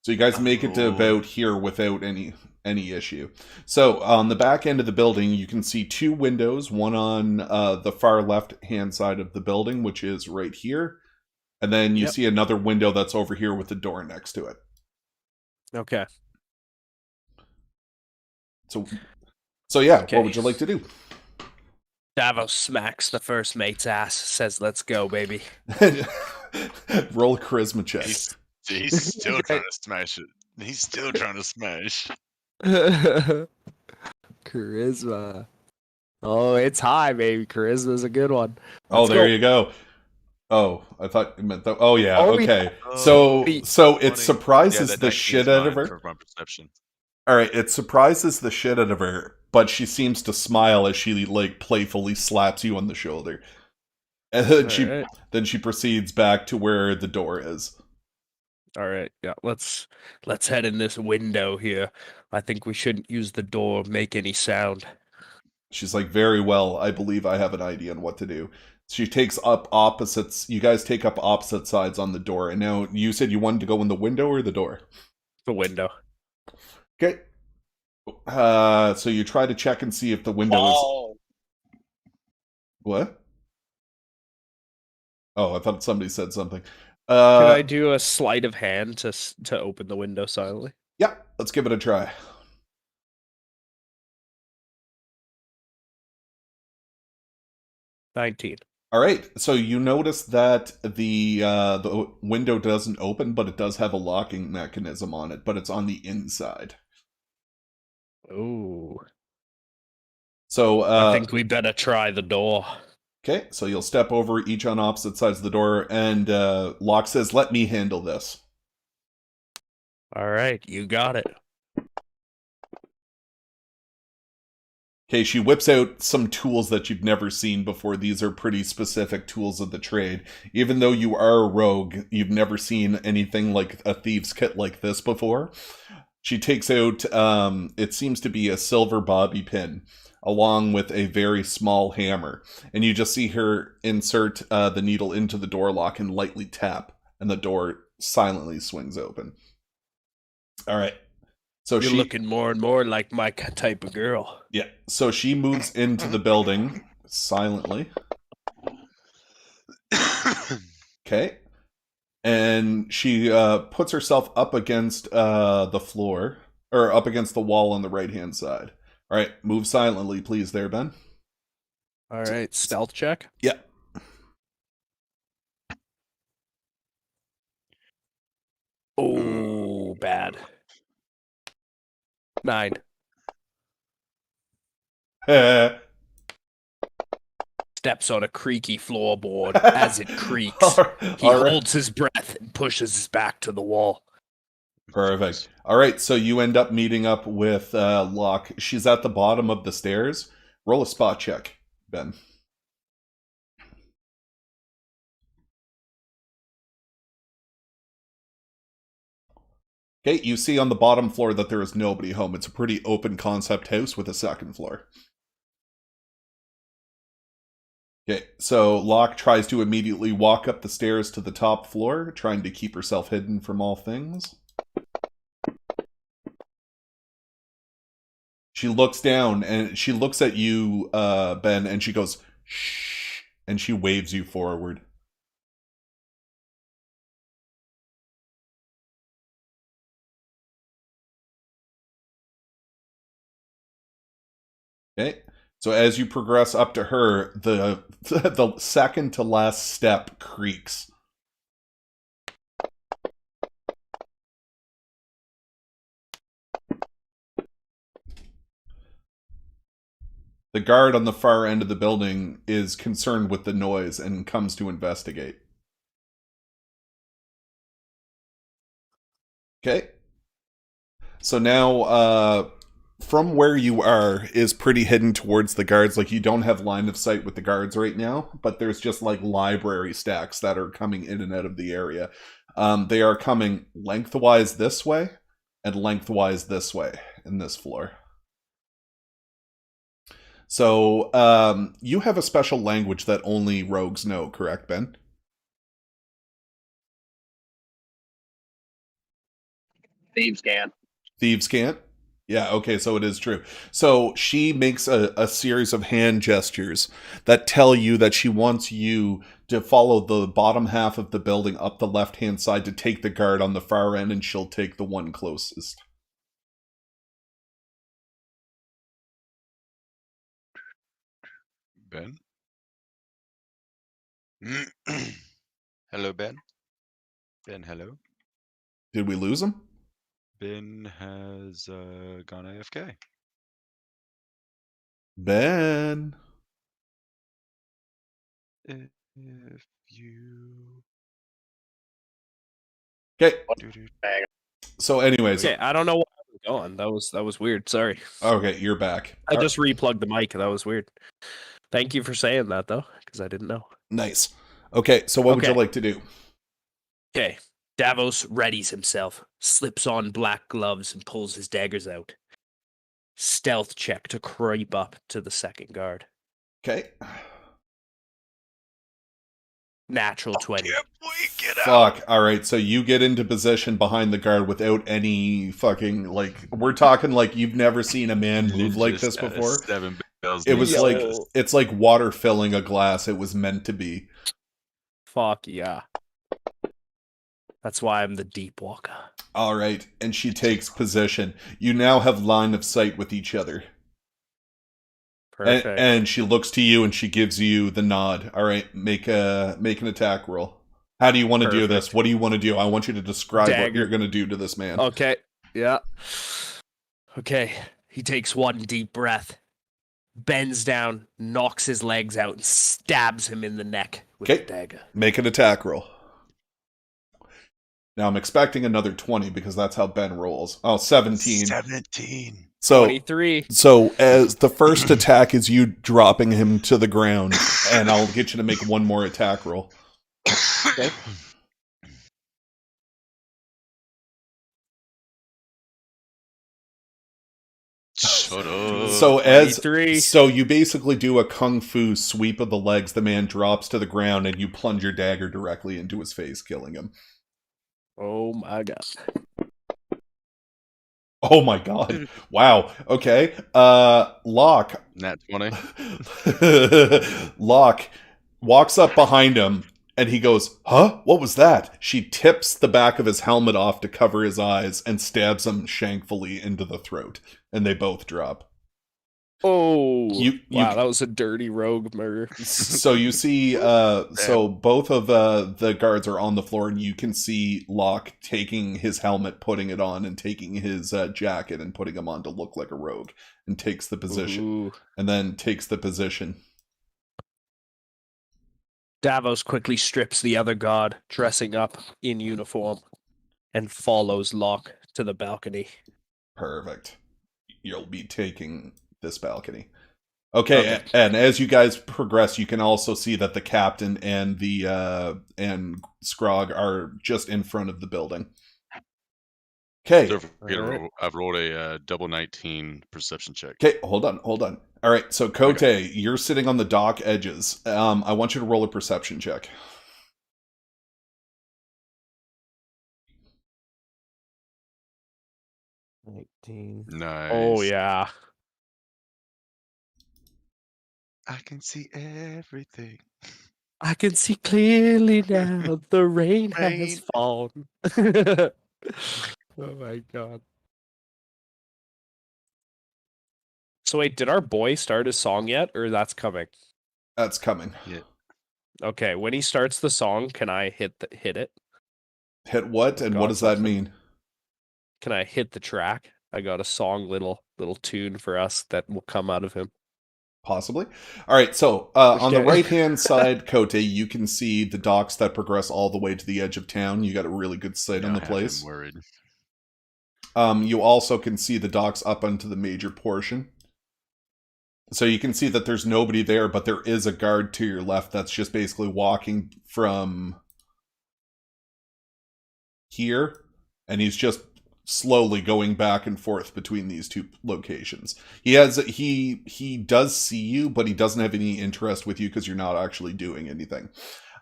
So you guys make it to about here without any issue. So on the back end of the building, you can see two windows, one on the far left-hand side of the building, which is right here. And then you see another window that's over here with the door next to it. Okay. So yeah, Okay. what would you like to do? Davos smacks the first mate's ass, says, "Let's go, baby." Roll a charisma check. He's still trying to smash it. He's still trying to smash. Charisma. Oh, it's high, baby. Charisma's a good one. Oh, Let's there go. you go. Oh, I thought you meant that. Oh yeah, Oh, okay. yeah. So it 20. surprises Yeah, the shit out of her. For my perception. All right, it surprises the shit out of her, but she seems to smile as she like playfully slaps you on the shoulder, and then she proceeds back to where the door is. All right, yeah. Let's head in this window here. I think we shouldn't use the door, make any sound. She's like, "Very well. I believe I have an idea on what to do." She takes up opposites. You guys take up opposite sides on the door, and now you said you wanted to go in the window or the door. The window. Okay. So you try to check and see if the window is... What? Oh, I thought somebody said something. Can I do a sleight of hand to open the window silently? Yeah, let's give it a try. $19. All right, so you notice that the window doesn't open, but it does have a locking mechanism on it, but it's on the inside. Ooh. So I think we better try the door. okay, so you'll step over each on opposite sides of the door, and Locke says, "Let me handle this." All right, you got it. Okay, she whips out some tools that you've never seen before. These are pretty specific tools of the trade. Even though you are a rogue, you've never seen anything like a thieves' kit like this before. She takes out, it seems to be a silver bobby pin, along with a very small hammer. And you just see her insert the needle into the door lock and lightly tap, and the door silently swings open. All right. So You're looking more and more like my type of girl. Yeah, so she moves into the building silently. Okay. And she puts herself up against the floor, or up against the wall on the right-hand side. All right, move silently, please, there, Ben. All right, stealth check? Yeah. Oh, bad. 9. Steps on a creaky floorboard. As it creaks, he holds his breath and pushes his back to the wall. Perfect. All right, so you end up meeting up with Locke. She's at the bottom of the stairs. Roll a spot check, Ben. Okay, you see on the bottom floor that there is nobody home. It's a pretty open concept house with a second floor. Okay, so Locke tries to immediately walk up the stairs to the top floor, trying to keep herself hidden from all things. She looks down, and she looks at you, Ben, and she goes, "Shh," and she waves you forward. Okay, so as you progress up to her, the second to last step creaks. The guard on the far end of the building is concerned with the noise and comes to investigate. Okay. So now, from where you are is pretty hidden towards the guards. Like, you don't have line of sight with the guards right now, but there's just like library stacks that are coming in and out of the area. They are coming lengthwise this way and lengthwise this way in this floor. So, you have a special language that only rogues know, correct, Ben? Thieves can't. Thieves can't? Yeah, okay, so it is true. So she makes a series of hand gestures that tell you that she wants you to follow the bottom half of the building up the left-hand side to take the guard on the far end, and she'll take the one closest. Ben? Hello, Ben? Ben, hello? Did we lose him? Ben has gone AFK. Ben. If you... Okay. Doo-doo. So anyways. Okay, I don't know where I was going. That was weird. Sorry. Okay, you're back. I just replugged the mic. That was weird. Thank you for saying that, though, because I didn't know. Nice. Okay, so what would you like to do? Okay. Davos readies himself, slips on black gloves, and pulls his daggers out. Stealth check to creep up to the second guard. Okay. Natural 20. Fuck. All right, so you get into position behind the guard without any fucking, like, we're talking like you've never seen a man move like this before. It was like, it's like water filling a glass. It was meant to be. Fuck yeah. That's why I'm the deep walker. All right, and she takes position. You now have line of sight with each other. Perfect. And she looks to you and she gives you the nod. All right, make an attack roll. How do you want to do this? Perfect. What do you want to do? I want you to describe what Dagger. you're going to do to this man. Okay. Yeah. Okay. He takes one deep breath, bends down, knocks his legs out, and stabs him in the neck with the dagger. Make an attack roll. Now I'm expecting another 20 because that's how Ben rolls. Oh, 17. 17. So 23. So as the first attack is you dropping him to the ground, and I'll get you to make one more attack roll. Okay. Shut up. So you basically do a kung fu sweep of the legs. The man drops to the ground, and you plunge your dagger directly into his face, killing him. Oh my god. Oh my god. Wow. Okay. Locke. Nat 20. Locke walks up behind him and he goes, "Huh? What was that?" She tips the back of his helmet off to cover his eyes and stabs him shankfully into the throat. And they both drop. Oh, wow, that was a dirty rogue murder. So you see, so both of the guards are on the floor, and you can see Locke taking his helmet, putting it on, and taking his jacket and putting him on to look like a rogue, and takes the position. Ooh. And then takes the position. Davos quickly strips the other guard, dressing up in uniform, and follows Locke to the balcony. Perfect. You'll be taking this balcony. Okay, and as you guys progress, you can also see that the captain and the and Scrog are just in front of the building. Okay. So I've rolled a double 19 perception check. Okay, hold on. All right, so Kote, you're sitting on the dock edges. I want you to roll a perception check. 19. Nice. Oh yeah. I can see everything. I can see clearly now. The rain has fallen. Oh my god. So wait, did our boy start his song yet, or that's coming? That's coming. Yeah. Okay, when he starts the song, can I hit it? Hit what, and what does that mean? Can I hit the track? I got a song, little tune for us that will come out of him. Possibly. All right, so on the right-hand side, Kote, you can see the docks that progress all the way to the edge of town. You got a really good sight on the place. I'm worried. You also can see the docks up onto the major portion. So you can see that there's nobody there, but there is a guard to your left that's just basically walking from here, and he's just slowly going back and forth between these two locations. He does see you, but he doesn't have any interest with you because you're not actually doing anything.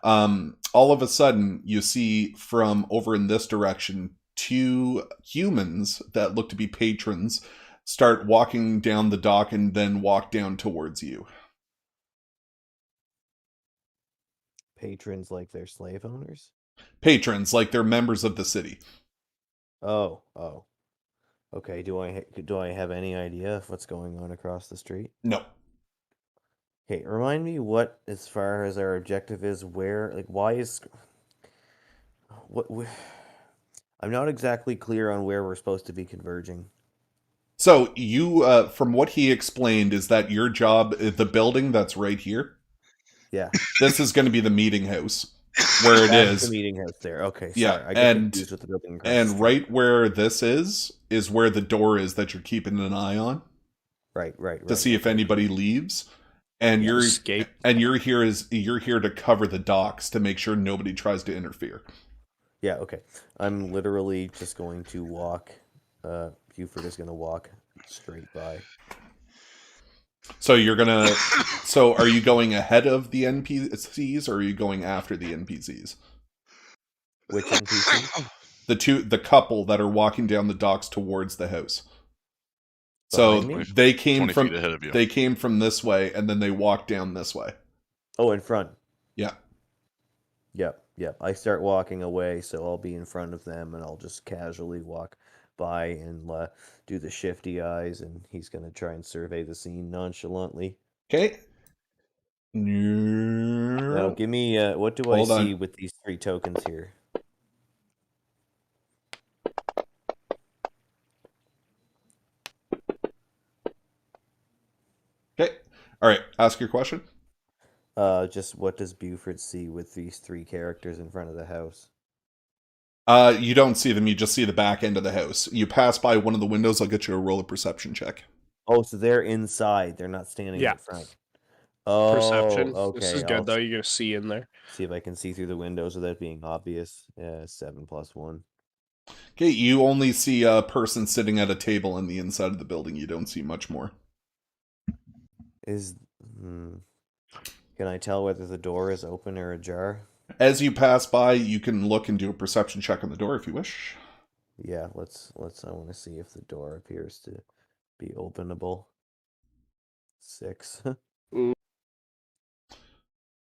All of a sudden, you see from over in this direction, two humans that look to be patrons start walking down the dock and then walk down towards you. Patrons like they're slave owners? Patrons like they're members of the city. Oh. Okay, do I have any idea of what's going on across the street? No. Okay, remind me what, as far as our objective is, why is... I'm not exactly clear on where we're supposed to be converging. So you, from what he explained, is that your job, the building that's right here? Yeah. This is going to be the meeting house. Where it is. The meeting house there. Okay, yeah, sorry. I get confused with the building. And right where this is where the door is that you're keeping an eye on. Right. To see if anybody leaves. And you're here to cover the docks to make sure nobody tries to interfere. Yeah, okay. I'm literally just going to walk. Buford is going to walk straight by. So you're gonna. So are you going ahead of the NPCs or are you going after the NPCs? Which NPC? The couple that are walking down the docks towards the house. So they came from this way and then they walked down this way. Oh, in front. Yeah. Yep. Yep, I start walking away, so I'll be in front of them, and I'll just casually walk by and do the shifty eyes, and he's going to try and survey the scene nonchalantly. Okay. Now, give me, what do I Hold on. see with these 3 tokens here? Okay. All right. Ask your question. Just what does Buford see with these 3 characters in front of the house? You don't see them. You just see the back end of the house. You pass by one of the windows. I'll get you a roll of perception check. Oh, so they're inside. They're not standing Yeah. in front. Oh, Perception. okay. This is good, though. You're going to see in there. See if I can see through the windows without being obvious. 7 + 1. Okay, you only see a person sitting at a table on the inside of the building. You don't see much more. Can I tell whether the door is open or ajar? As you pass by, you can look and do a perception check on the door if you wish. Yeah, let's I want to see if the door appears to be openable. 6.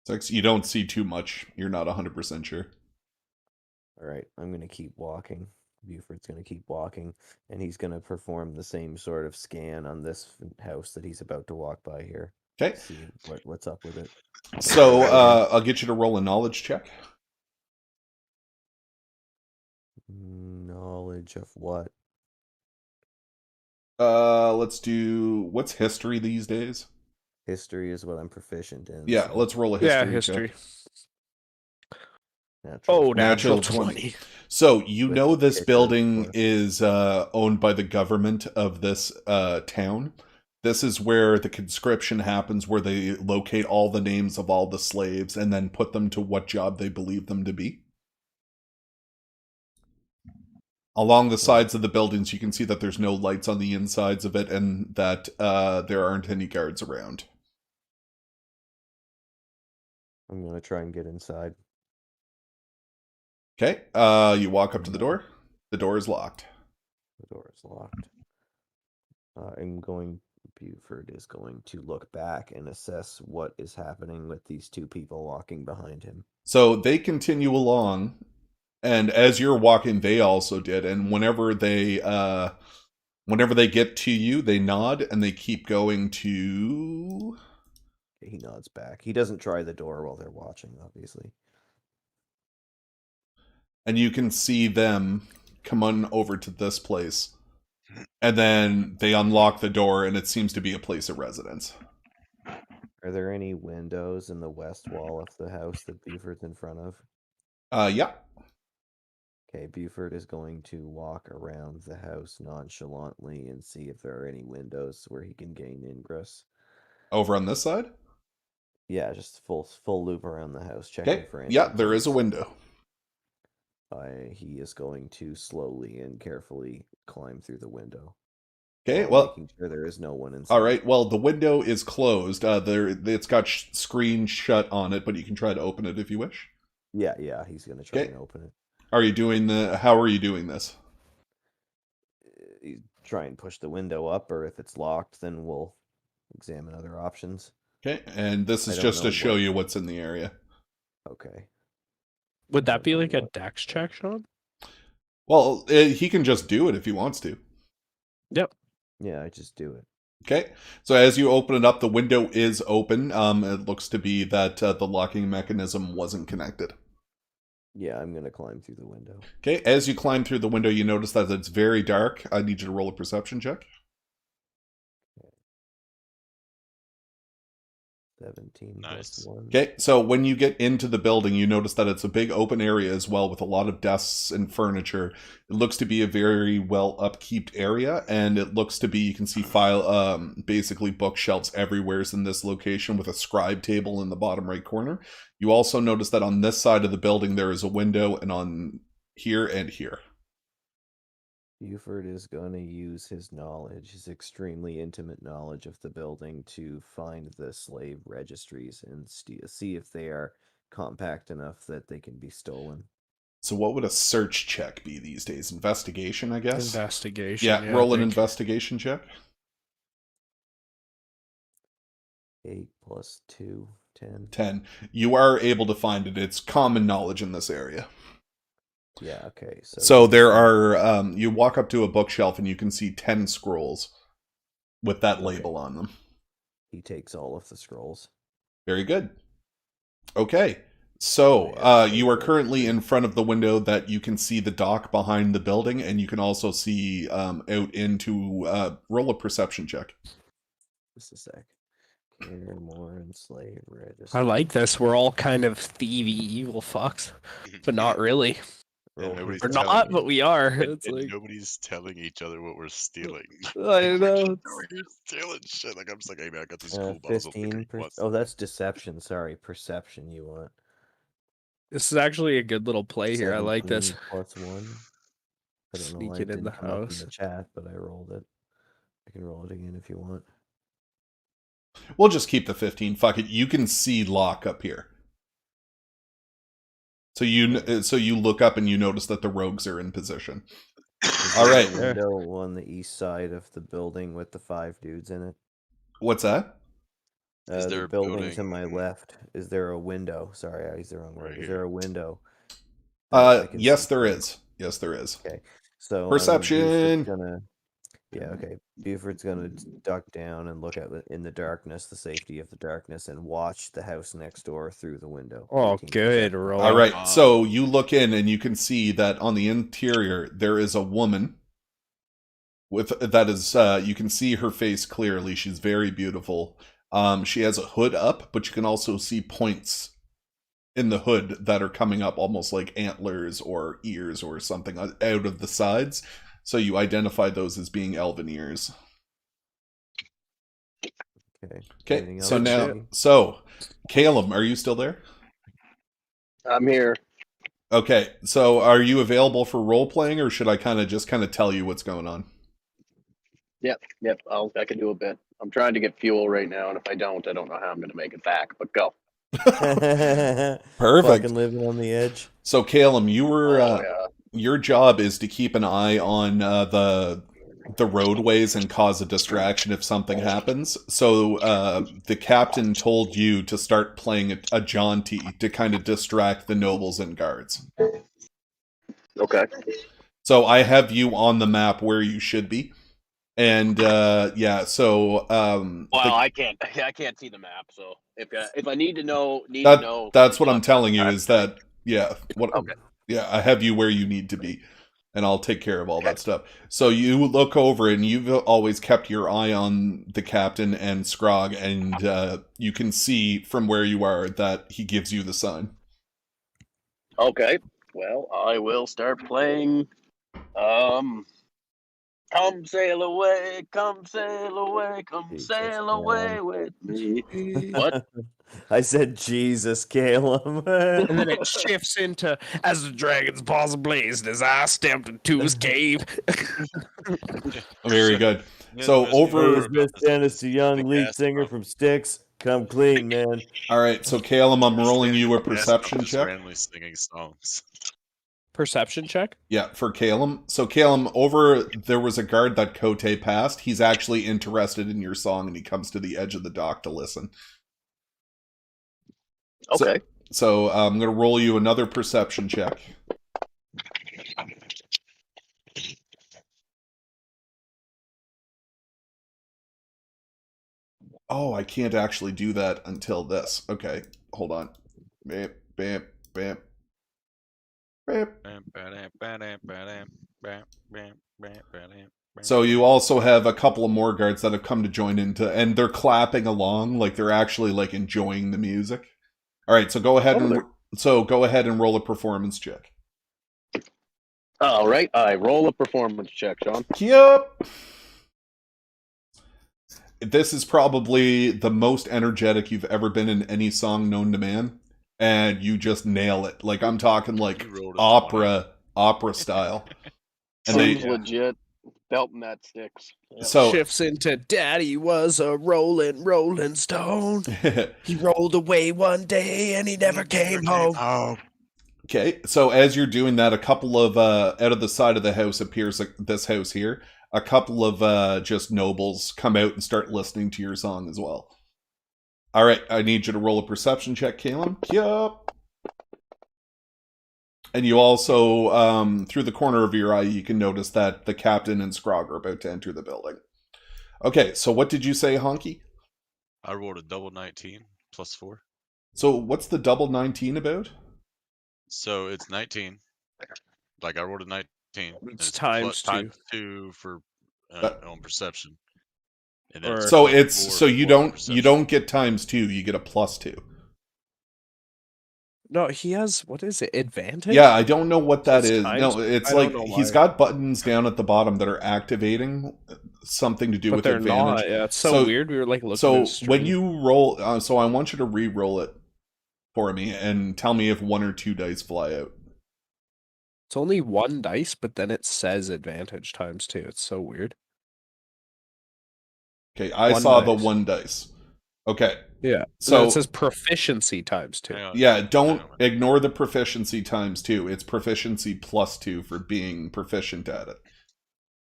6. You don't see too much. You're not 100% sure. All right, I'm going to keep walking. Buford's going to keep walking, and he's going to perform the same sort of scan on this house that he's about to walk by here. Okay. See what's up with it. So, I'll get you to roll a knowledge check. Knowledge of what? Let's do... What's history these days? History is what I'm proficient in. Yeah, so let's roll a history check. history. natural Natural 20. So, you With know this kicker, building of course. is owned by the government of this town. This is where the conscription happens, where they locate all the names of all the slaves and then put them to what job they believe them to be. Along the sides of the buildings, you can see that there's no lights on the insides of it and that there aren't any guards around. I'm going to try and get inside. Okay, you walk up to the door. The door is locked. The door is locked. Buford is going to look back and assess what is happening with these 2 people walking behind him. So they continue along, and as you're walking, they also did. And whenever they get to you, they nod and they keep going to. He nods back. He doesn't try the door while they're watching, obviously. And you can see them come on over to this place. And then they unlock the door, and it seems to be a place of residence. Are there any windows in the west wall of the house that Buford's in front of? Yeah. Okay, Buford is going to walk around the house nonchalantly and see if there are any windows where he can gain ingress. Over on this side? Yeah, just full loop around the house, checking Okay. for entry Yeah, there is a points. window. He is going to slowly and carefully climb through the window. Okay, while well, making sure there is no one inside. all right. Well, the window is closed. It's got screen shut on it, but you can try to open it if you wish. Yeah, he's going to try Okay. and open it. How are you doing this? You try and push the window up, or if it's locked, then we'll examine other options. Okay, and this I is don't just know to show what- you what's in the area. Okay. Would that be like a What- dex check, Sean? Well, he can just do it if he wants to. Yep. Yeah, I just do it. Okay, so as you open it up, the window is open. It looks to be that the locking mechanism wasn't connected. Yeah, I'm going to climb through the window. Okay, as you climb through the window, you notice that it's very dark. I need you to roll a perception check. 17 Nice. plus 1. Okay, so when you get into the building, you notice that it's a big open area as well with a lot of desks and furniture. It looks to be a very well upkept area, and it looks to be, you can see basically bookshelves everywhere in this location with a scribe table in the bottom right corner. You also notice that on this side of the building there is a window, and on here and here. Buford is going to use his knowledge, his extremely intimate knowledge of the building, to find the slave registries and see if they are compact enough that they can be stolen. So what would a search check be these days? Investigation, I guess? Investigation. Yeah, roll an investigation check. 8 plus 2, 10. 10. You are able to find it. It's common knowledge in this area. Yeah, okay. So there are, you walk up to a bookshelf and you can see 10 scrolls with that label on them. He takes all of the scrolls. Very good. Okay. So, you are currently in front of the window that you can see the dock behind the building, and you can also see out into, roll a perception check. Just a sec. Care more and slave register. I like this. We're all kind of thievy, evil fucks, but not really. Roll nobody's We're perception. not, but we are. And, It's and like, nobody's telling each other what we're stealing. I know. We're stealing shit. Like I'm just like, hey man, I got these Uh, cool bottles of 15. liquor. You want Oh, that's deception. Sorry, perception you want. This is actually a good little play here. I like this. 17 plus 1. I don't know why Sneak it it in didn't the come up in house. the chat, but I rolled it. I can roll it again if you want. We'll just keep the 15. Fuck it. You can see Locke up here. So you look up and you notice that the rogues are in position. All Is right. there a window on the east side of the building with the 5 dudes in it. What's that? Is there The a building to my building- left. Is there a window? Sorry, I used the wrong word. Right Is here. there a window? that I can Yes, see there through? is. Yes, there is. Okay. So Perception. Buford's gonna duck down and look at in the darkness, the safety of the darkness, and watch the house next door through the window. Oh, 18%. good, roll. All right. So you look in and you can see that on the interior there is a woman with that is you can see her face clearly. She's very beautiful. She has a hood up, but you can also see points in the hood that are coming up almost like antlers or ears or something out of the sides. So you identify those as being elven ears. Okay. Okay. Anything So else? now, so Caleb, are you still there? I'm here. Okay. So are you available for role playing, or should I kind of tell you what's going on? Yep. I can do a bit. I'm trying to get fuel right now, and if I don't know how I'm going to make it back. But go. Perfect. Fucking living on the edge. So Caleb, you were Yeah. your job is to keep an eye on the roadways and cause a distraction if something happens. So the captain told you to start playing a jaunty to kind of distract the nobles and guards. Okay. So I have you on the map where you should be. And so I can't see the map, so if I need to know, that's what I'm telling you is that Okay. I have you where you need to be, and I'll take care of all that stuff. So you look over, and you've always kept your eye on the captain and Scrog, and you can see from where you are that he gives you the sign. Okay. Well, I will start playing. Come sail away, come sail away, come Jesus, sail away with me. What? I said Jesus, Caleb. And then it shifts into as the dragon's paws blazed as I stepped into his cave. Very good. Yeah, So the best over- part Hey, is about Miss this Dennis, the young the lead gas singer pump. from Styx? Come clean, man. All right, so Caleb, I'm rolling you a Gas pump perception just check. randomly singing songs. Perception check. Yeah, for Caleb. So Caleb, there was a guard that Kote passed. He's actually interested in your song, and he comes to the edge of the dock to listen. Okay. So I'm going to roll you another perception check. Oh, I can't actually do that until this. Okay, hold on. Bam, bam, bam. Bam. So you also have a couple of more guards that have come to join into, and they're clapping along, like they're actually like enjoying the music. All right, so go ahead and roll a performance check. All right. I roll a performance check, Sean. Yep. This is probably the most energetic you've ever been in any song known to man, and you just nail it. Like I'm talking like You rolled a opera style. And Seems they legit. Belting that sticks. Yeah. so Shifts into Daddy was a rolling stone. He rolled away one day and he never came home. okay. So as you're doing that, a couple of out of the side of the house appears like this house here. A couple of just nobles come out and start listening to your song as well. All right, I need you to roll a perception check, Caleb. Yup. And you also, through the corner of your eye, you can notice that the captain and Scrog are about to enter the building. Okay, so what did you say, Honky? I rolled a double 19 plus 4. So what's the double 19 about? So it's 19. Like I rolled a 19. It's times 2. Times 2 for on perception. And then Or- So plus it's 4 so you for don't perception. get times 2, you get a +2. No, he has, what is it, advantage? Yeah, I don't know what that It's is. times- No, it's I like don't know he's why. got buttons down at the bottom that are activating something to do But with they're advantage. not. Yeah, it's so So- weird. We were like looking So at his when stream. you roll, so I want you to re-roll it for me and tell me if 1 or 2 dice fly out. It's only 1 dice, but then it says advantage times 2. It's so weird. Okay, I 1 saw dice. the 1 dice. Okay, Yeah. so it says proficiency times 2. Hang on. yeah, don't Hang on. ignore the proficiency times 2. It's proficiency +2 for being proficient at it.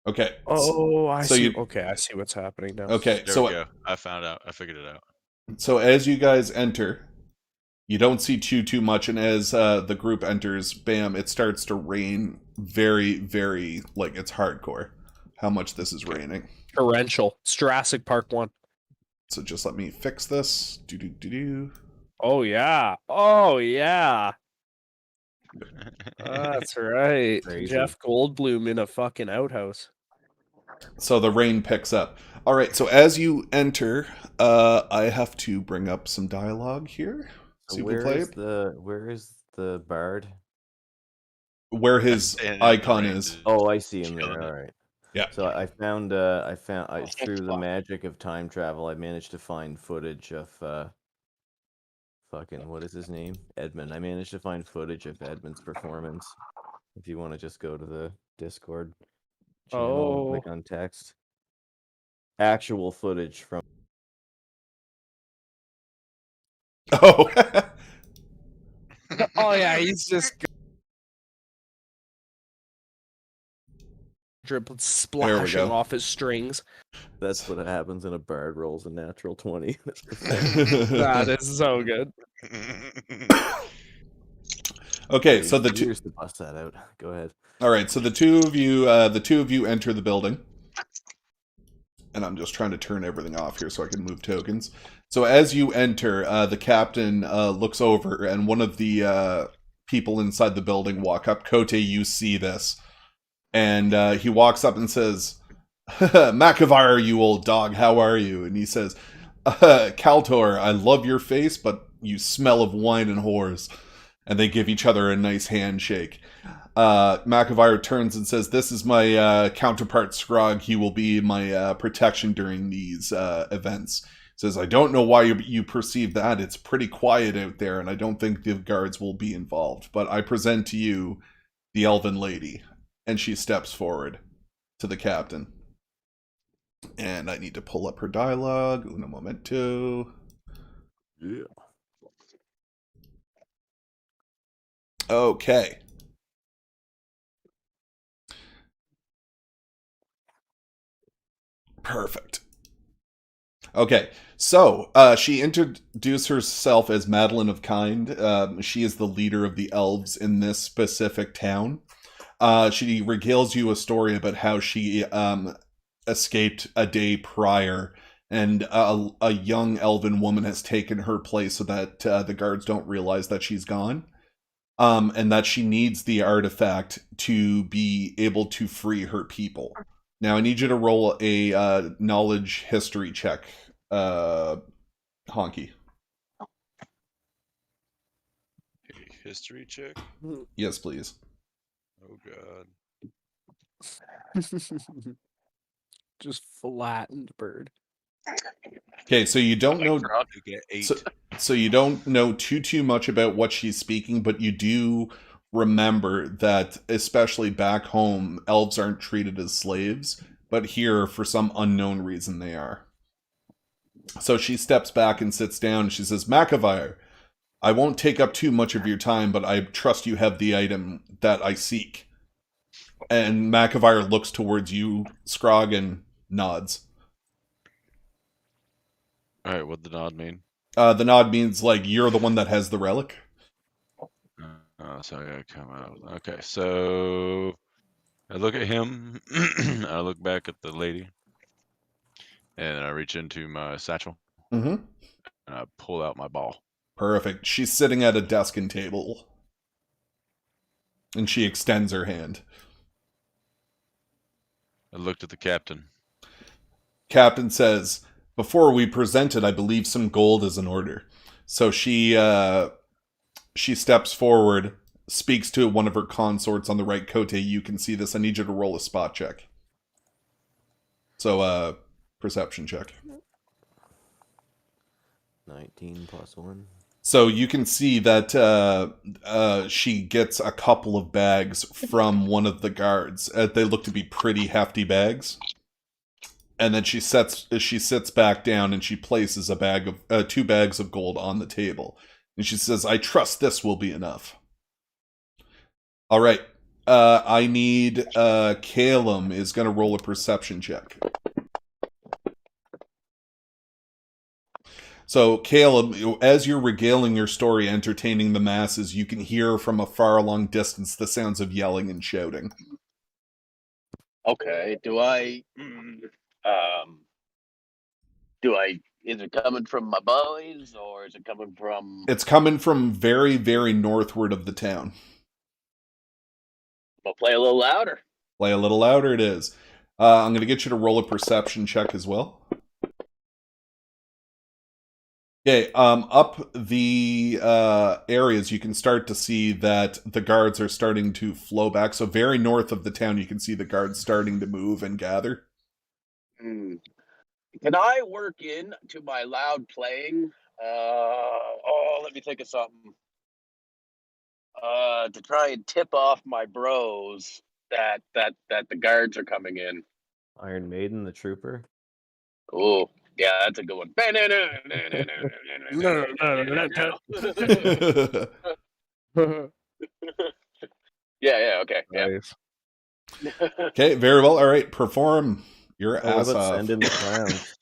Okay. Oh, I so see. you- Okay, I see what's happening now. Okay, There so we go. I found out. I figured it out. So as you guys enter, you don't see too much, and as the group enters, bam, it starts to rain very, very, like, it's hardcore how much this is raining. Torrential. It's Jurassic Park 1. So just let me fix this. Do. Oh, yeah. Oh, yeah. That's right. Crazy. Jeff Goldblum in a fucking outhouse. So the rain picks up. All right, so as you enter, I have to bring up some dialogue here. So S'il vous where plaît. is the bard? Where his Standing in the icon rain, is. just Oh, I see him chilling there. it. All right. Yeah. So I through the magic of time travel, I managed to find footage of fucking, what is his name? Edmund. I managed to find footage of Edmund's performance. If you want to just go to the Discord channel and click Oh. on text. Actual footage from Oh. Oh, yeah, he's just dribble splashing go. off his strings. that's what happens when a bard rolls a natural 20. That is so good. Okay, so the two. Years to bust that out. Go ahead. All right, so the two of you enter the building, and I'm just trying to turn everything off here so I can move tokens. So as you enter, the captain looks over, and one of the people inside the building walk up. Kote, you see this, and he walks up and says, "Macavire, you old dog, how are you?" And he says, "Kaltor, I love your face, but you smell of wine and whores." And they give each other a nice handshake. Macavire turns and says, "This is my counterpart Scrog. He will be my protection during these events." Says, "I don't know why you perceive that. It's pretty quiet out there, and I don't think the guards will be involved. But I present to you the Elven Lady." And she steps forward to the captain. And I need to pull up her dialogue. Uno momento. Yeah. Okay. Perfect. Okay, so she introduced herself as Madeline of Kind. She is the leader of the elves in this specific town. She regales you a story about how she escaped a day prior, and a young elven woman has taken her place so that the guards don't realize that she's gone. And that she needs the artifact to be able to free her people. Now, I need you to roll a knowledge history check, Honky. History check? Yes, please. Oh, God. Just flattened bird. Okay, so you don't know. You get 8. So you don't know too much about what she's speaking, but you do remember that, especially back home, elves aren't treated as slaves, but here, for some unknown reason, they are. So she steps back and sits down, and she says, "Macavire, I won't take up too much of your time, but I trust you have the item that I seek." And Macavire looks towards you, Scrog, and nods. Alright, what'd the nod mean? The nod means like you're the one that has the relic. So I gotta come out. Okay, so I look at him. I look back at the lady, and I reach into my satchel Mm-hmm. and I pull out my ball. Perfect. She's sitting at a desk and table, and she extends her hand. I looked at the captain. Captain says, "Before we present it, I believe some gold is in order." So she steps forward, speaks to one of her consorts on the right. Kote, you can see this. I need you to roll a spot check. So, perception check. 19 plus 1. So you can see that she gets a couple of bags from one of the guards. They look to be pretty hefty bags. And then she sits back down and she places a bag of 2 bags of gold on the table. And she says, "I trust this will be enough." All right. I need Calum is going to roll a perception check. So, Caleb, as you're regaling your story, entertaining the masses, you can hear from a far long distance the sounds of yelling and shouting. Okay. Is it coming from my boys or is it coming from? It's coming from very, very northward of the town. I'll play a little louder. Play a little louder, it is. I'm going to get you to roll a perception check as well. Okay, up the areas, you can start to see that the guards are starting to flow back. So very north of the town, you can see the guards starting to move and gather. Can I work in to my loud playing? Let me think of something. To try and tip off my bros that the guards are coming in. Iron Maiden, the trooper. Oh, yeah, that's a good one. Yeah, okay. Yeah. Nice. Okay, very well. All right, perform your Oh, what ass about off. send in the clowns?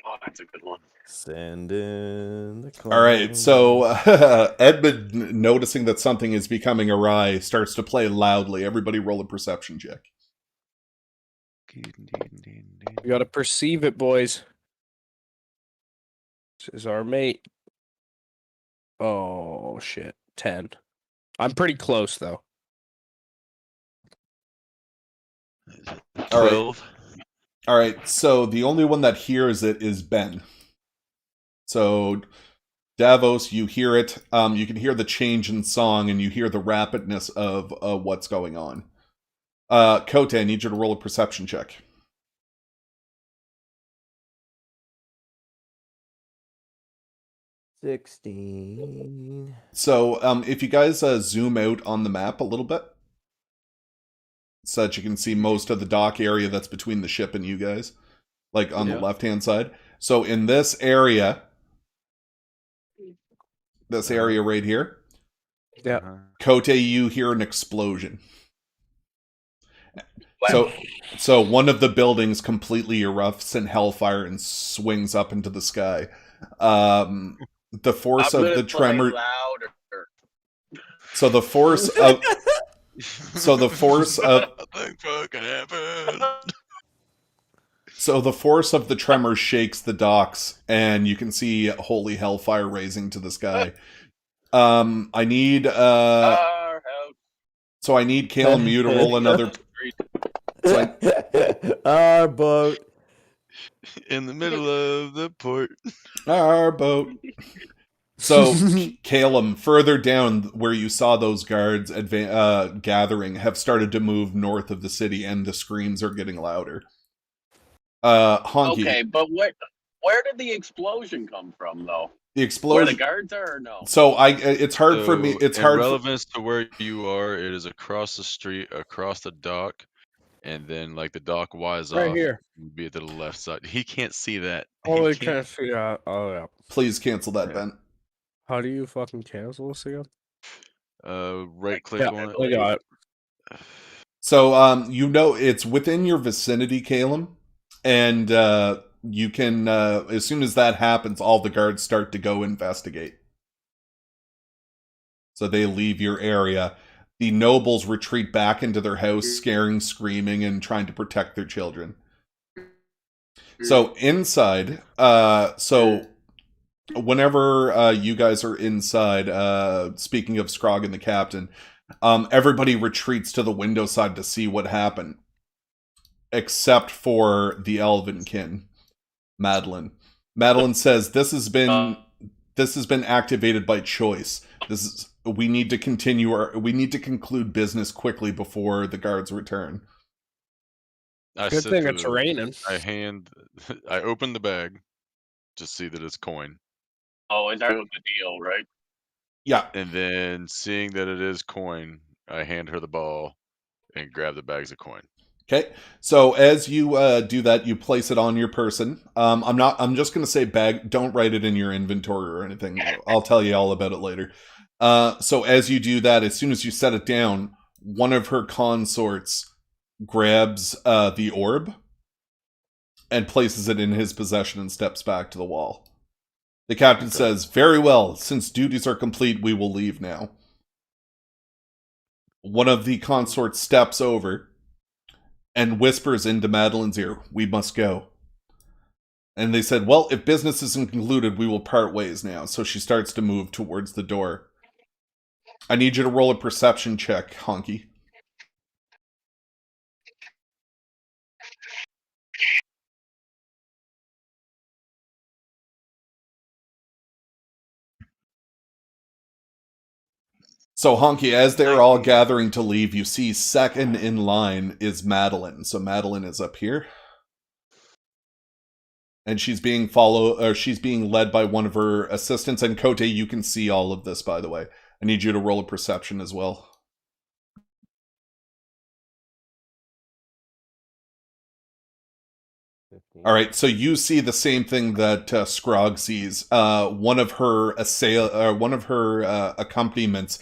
Oh, that's a good one. Send in the clowns. All right, so Edmund, noticing that something is becoming awry, starts to play loudly. Everybody roll a perception check. We gotta perceive it, boys. This is our mate. Oh shit. 10. I'm pretty close though. All right. 12. All right, so the only one that hears it is Ben. So, Davos, you hear it. You can hear the change in song, and you hear the rapidness of what's going on. Kote, I need you to roll a perception check. 16. So, if you guys zoom out on the map a little bit, so that you can see most of the dock area that's between the ship and you guys, like on the left-hand side. So, in this area right here, Yeah. Kote, you hear an explosion. So one of the buildings completely erupts in hellfire and swings up into the sky. The force of the tremor. So the force of. So the force of. Nothing fucking happened. So the force of the tremor shakes the docks, and you can see holy hellfire raising to the sky. I need. So I need Calum, you to roll another. Our boat. In the middle of the port. Our boat. So, Calum, further down where you saw those guards gathering, have started to move north of the city, and the screams are getting louder. Honky. Okay, but where did the explosion come from, though? The Where explosion. the guards are, or no? So it's hard for me. It's in hard. relevance to where you are, it is across the street, across the dock, and then like the dock wise Right off, here. you'd be to the left side. He can't see that. Oh, He I can't figure out. Oh yeah. Please cancel that, Yeah. Ben. How do you fucking cancel this again? Right click on I it. got it. So it's within your vicinity, Calum, and you can, as soon as that happens, all the guards start to go investigate. So they leave your area. The nobles retreat back into their house, scaring, screaming, and trying to protect their children. So inside, whenever you guys are inside, speaking of Scrog and the captain, everybody retreats to the window side to see what happened. Except for the Elvenkin, Madeline. Madeline says this has been activated by choice. We need to conclude business quickly before the guards return. Good thing it's raining. I open the bag to see that it's coin. Oh, is that the deal, right? Yeah. And then seeing that it is coin, I hand her the ball and grab the bags of coin. Okay. So as you do that, you place it on your person. I'm just going to say bag. Don't write it in your inventory or anything. I'll tell you all about it later. So as you do that, as soon as you set it down, one of her consorts grabs the orb and places it in his possession and steps back to the wall. The captain says, "Very well. Since duties are complete, we will leave now." One of the consorts steps over and whispers into Madeline's ear, "We must go." And they said, "Well, if business isn't concluded, we will part ways now." So she starts to move towards the door. I need you to roll a perception check, Honky. So, Honky, as they're all gathering to leave, you see second in line is Madeline. So Madeline is up here. And she's being led by one of her assistants. And Kote, you can see all of this, by the way. I need you to roll a perception as well. All right, so you see the same thing that Scrog sees. One of her accompaniments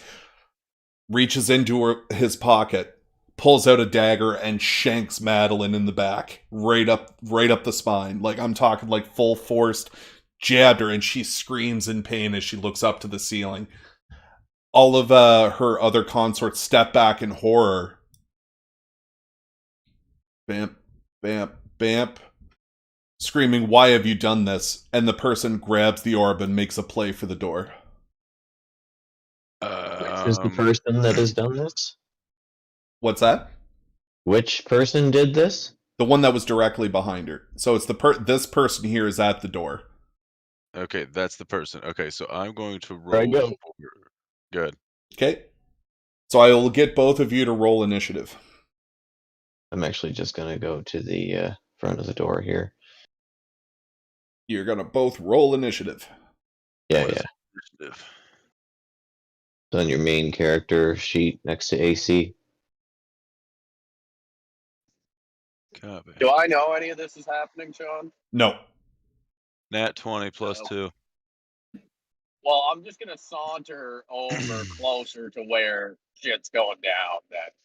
reaches into his pocket, pulls out a dagger, and shanks Madeline in the back, right up the spine. Like, I'm talking like full forced, jabbed her, and she screams in pain as she looks up to the ceiling. All of her other consorts step back in horror. Bamp, bamp, bamp. Screaming, "Why have you done this?" And the person grabs the orb and makes a play for the door. Which is the person that has done this? What's that? Which person did this? The one that was directly behind her. So it's this person here is at the door. Okay, that's the person. Okay, so I'm going to roll. Go. Good. Okay. So I will get both of you to roll initiative. I'm actually just going to go to the front of the door here. You're going to both roll initiative. Yeah. Initiative? It's on your main character sheet next to AC. Copy. Do I know any of this is happening, Sean? No. Nat 20 plus 2. Well, I'm just going to saunter over closer to where shit's going down,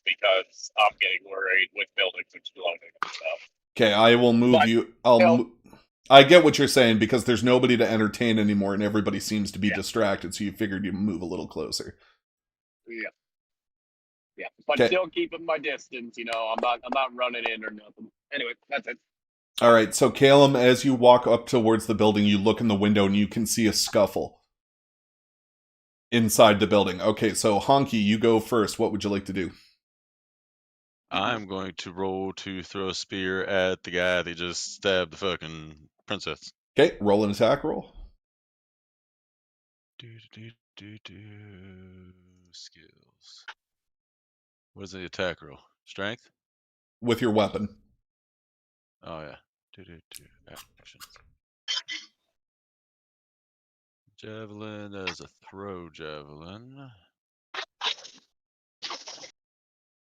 because I'm getting worried with buildings exploding and stuff. Okay, I will move you. I get what you're saying, because there's nobody to entertain anymore and everybody seems to be distracted, so you figured you'd move a little closer. Yeah, but still keeping my distance, I'm not running in or nothing. Anyway, that's it. All right, so Calum, as you walk up towards the building, you look in the window and you can see a scuffle inside the building. Okay, so Honky, you go first. What would you like to do? I'm going to roll to throw a spear at the guy that just stabbed the fucking princess. Okay, roll an attack roll. Skills. What is the attack roll? Strength? With your weapon. Oh, yeah. Actions. Javelin as a throw javelin.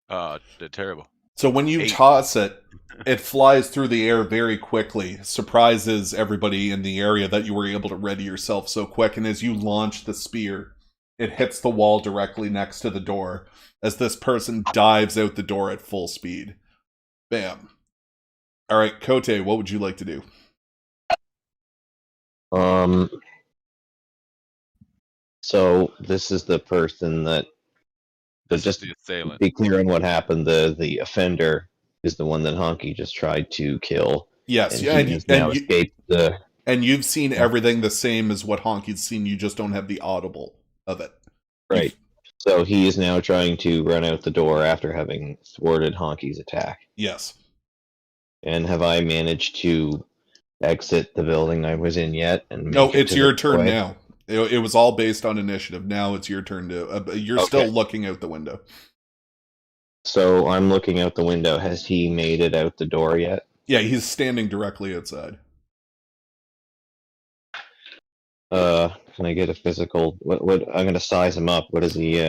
They're terrible. So when you toss it, it flies through the air very quickly, surprises everybody in the area that you were able to ready yourself so quick, and as you launch the spear, it hits the wall directly next to the door, as this person dives out the door at full speed. Bam. Alright, Kote, what would you like to do? So this is the person that. But This is just the to assailant. be clear on what happened, the offender is the one that Honky just tried to kill. Yes, and yeah, he has now escaped the. and you've seen everything the same as what Honky's seen. You just don't have the audible of it. Right. So he is now trying to run out the door after having thwarted Honky's attack. Yes. And have I managed to exit the building I was in yet? And No, make it it's to your the turn doorway? now. It was all based on initiative. Now it's your turn to. You're Okay. still looking out the window. So I'm looking out the window. Has he made it out the door yet? Yeah, he's standing directly outside. Can I get a physical? What? I'm gonna size him up. What is he?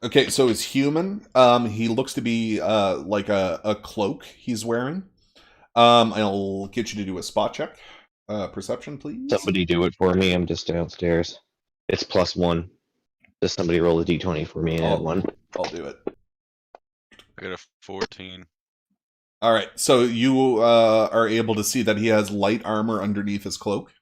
Okay, so he's human. He looks to be like a cloak he's wearing. I'll get you to do a spot check. Perception, please. Somebody do it for me. I'm just downstairs. It's +1. Does somebody roll a d20 for me and add 1? I'll do it. I got a 14. All right, so you are able to see that he has light armor underneath his cloak.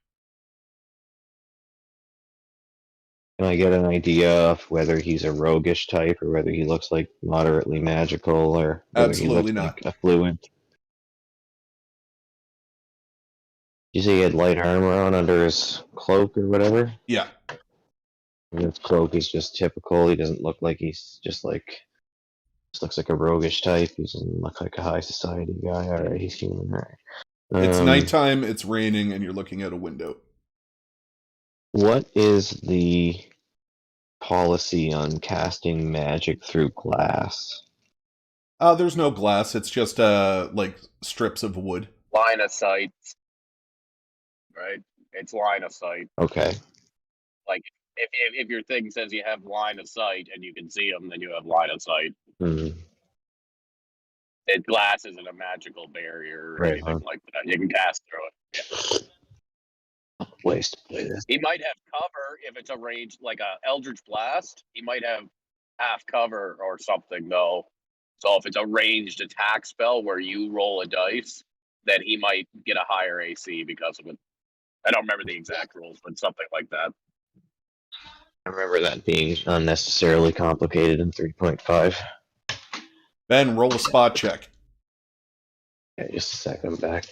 Can I get an idea of whether he's a roguish type or whether he looks like moderately magical or whether Absolutely he looks not. like a fluid? You say he had light armor on under his cloak or whatever? Yeah. And his cloak is just typical. He doesn't look like he's just looks like a roguish type. He doesn't look like a high society guy. Alright, he's human. Alright. It's nighttime, it's raining, and you're looking out a window. What is the policy on casting magic through glass? There's no glass, it's just like strips of wood. Line of sight. Right? It's line of sight. Okay. Like, if your thing says you have line of sight and you can see them, then you have line of sight. Glass isn't a magical barrier or anything like that. You can cast through it. Place to play this. He might have cover if it's a range, like a Eldritch Blast. He might have half cover or something, though. So if it's a ranged attack spell where you roll a dice, then he might get a higher AC because of it. I don't remember the exact rules, but something like that. I remember that being unnecessarily complicated in 3.5. Ben, roll a spot check. Yeah, just a second, I'm back.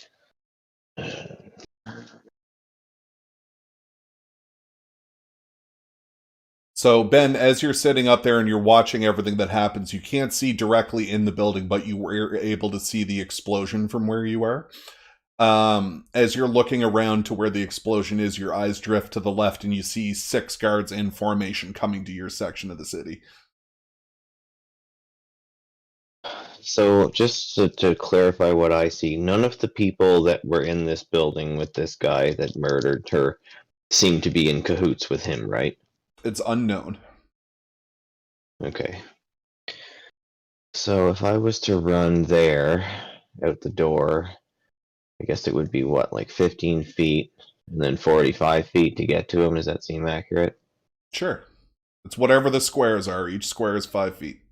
So, Ben, as you're sitting up there and you're watching everything that happens, you can't see directly in the building, but you were able to see the explosion from where you are. As you're looking around to where the explosion is, your eyes drift to the left and you see 6 guards in formation coming to your section of the city. So, just to clarify what I see, none of the people that were in this building with this guy that murdered her seem to be in cahoots with him, right? It's unknown. Okay. So, if I was to run there, out the door, I guess it would be, what, like 15 feet, and then 45 feet to get to him? Does that seem accurate? Sure. It's whatever the squares are. Each square is 5 feet.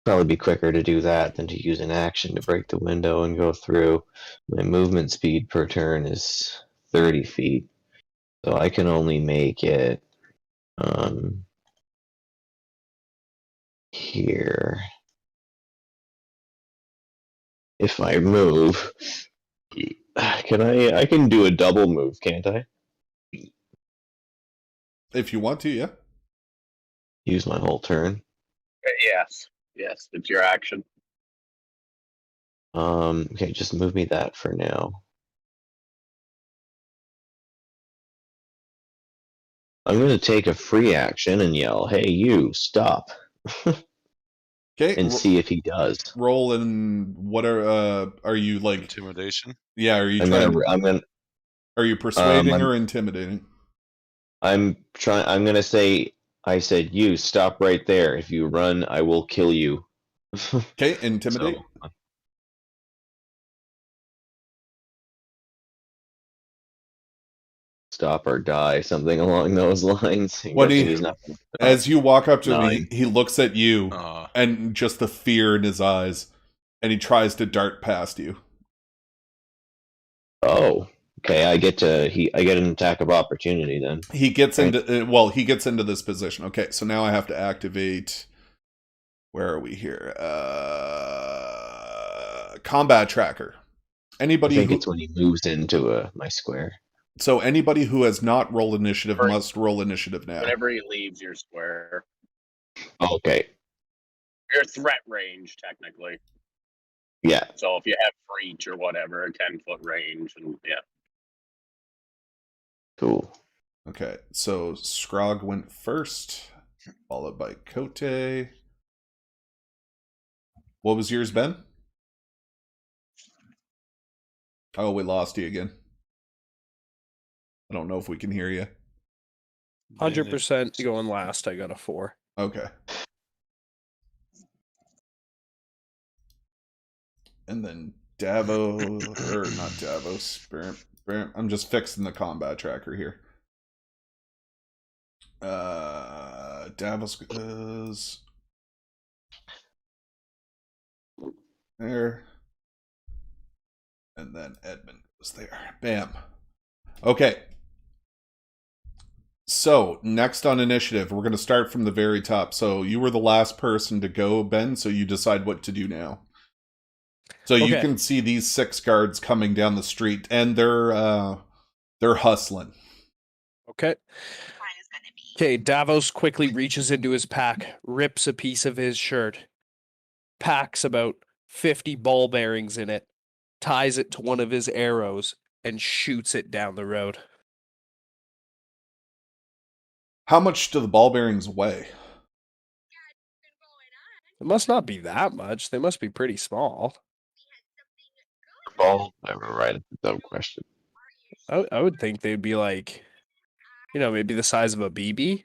Probably be quicker to do that than to use an action to break the window and go through. My movement speed per turn is 30 feet, so I can only make it here. If I move, I can do a double move, can't I? If you want to, yeah. Use my whole turn. Yes, it's your action. Okay, just move me that for now. I'm going to take a free action and yell, "Hey, you, stop." Okay. And see if he does. Roll and what are you like? Intimidation? Yeah, are you are you persuading or intimidating? I'm gonna say, I said, "You, stop right there. If you run, I will kill you." Okay, intimidate. So, stop or die, something along those lines. As you walk up to him, he looks at you and just the fear in his eyes, and he tries to dart past you. Oh, Okay, I get an attack of opportunity then. He gets Right. he gets into this position. Okay, so now I have to activate. Where are we here? Combat tracker. I Anybody think who it's when he moves into my square. so anybody who has not rolled initiative Right. must roll initiative now. Whenever he leaves your square, Okay. your threat range technically. Yeah. So if you have reach or whatever, a 10-foot range, and yeah. Cool. Okay, so Scrog went first, followed by Cote. What was yours, Ben? Oh, we lost you again. I don't know if we can hear you. 100% going last. I got a 4. Okay. And then Davos, or not Davos, I'm just fixing the combat tracker here. Davos goes there. And then Edmund goes there. Bam. Okay. So, next on initiative, we're going to start from the very top. So, you were the last person to go, Ben, so you decide what to do now. So, you Okay. can see these 6 guards coming down the street, and they're hustling. Okay. Okay, Davos quickly reaches into his pack, rips a piece of his shirt, packs about 50 ball bearings in it, ties it to one of his arrows, and shoots it down the road. How much do the ball bearings weigh? It must not be that much. They must be pretty small. Ball. I were right. That's a dumb question. I would think they'd be like, maybe the size of a BB.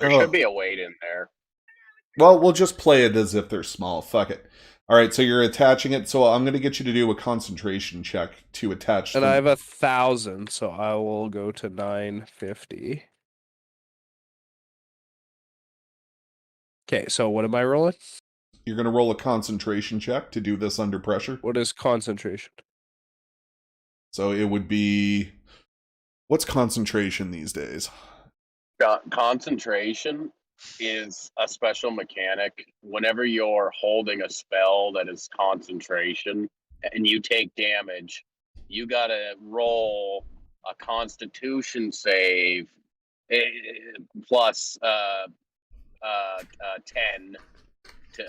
There should be a weight in there. Well, we'll just play it as if they're small. Fuck it. All right, so you're attaching it. So I'm going to get you to do a concentration check to attach And them. I have 1,000, so I will go to 950. Okay, so what am I rolling? You're going to roll a concentration check to do this under pressure. What is concentration? So it would be... What's concentration these days? Concentration is a special mechanic. Whenever you're holding a spell that is concentration and you take damage, you gotta roll a Constitution save plus 10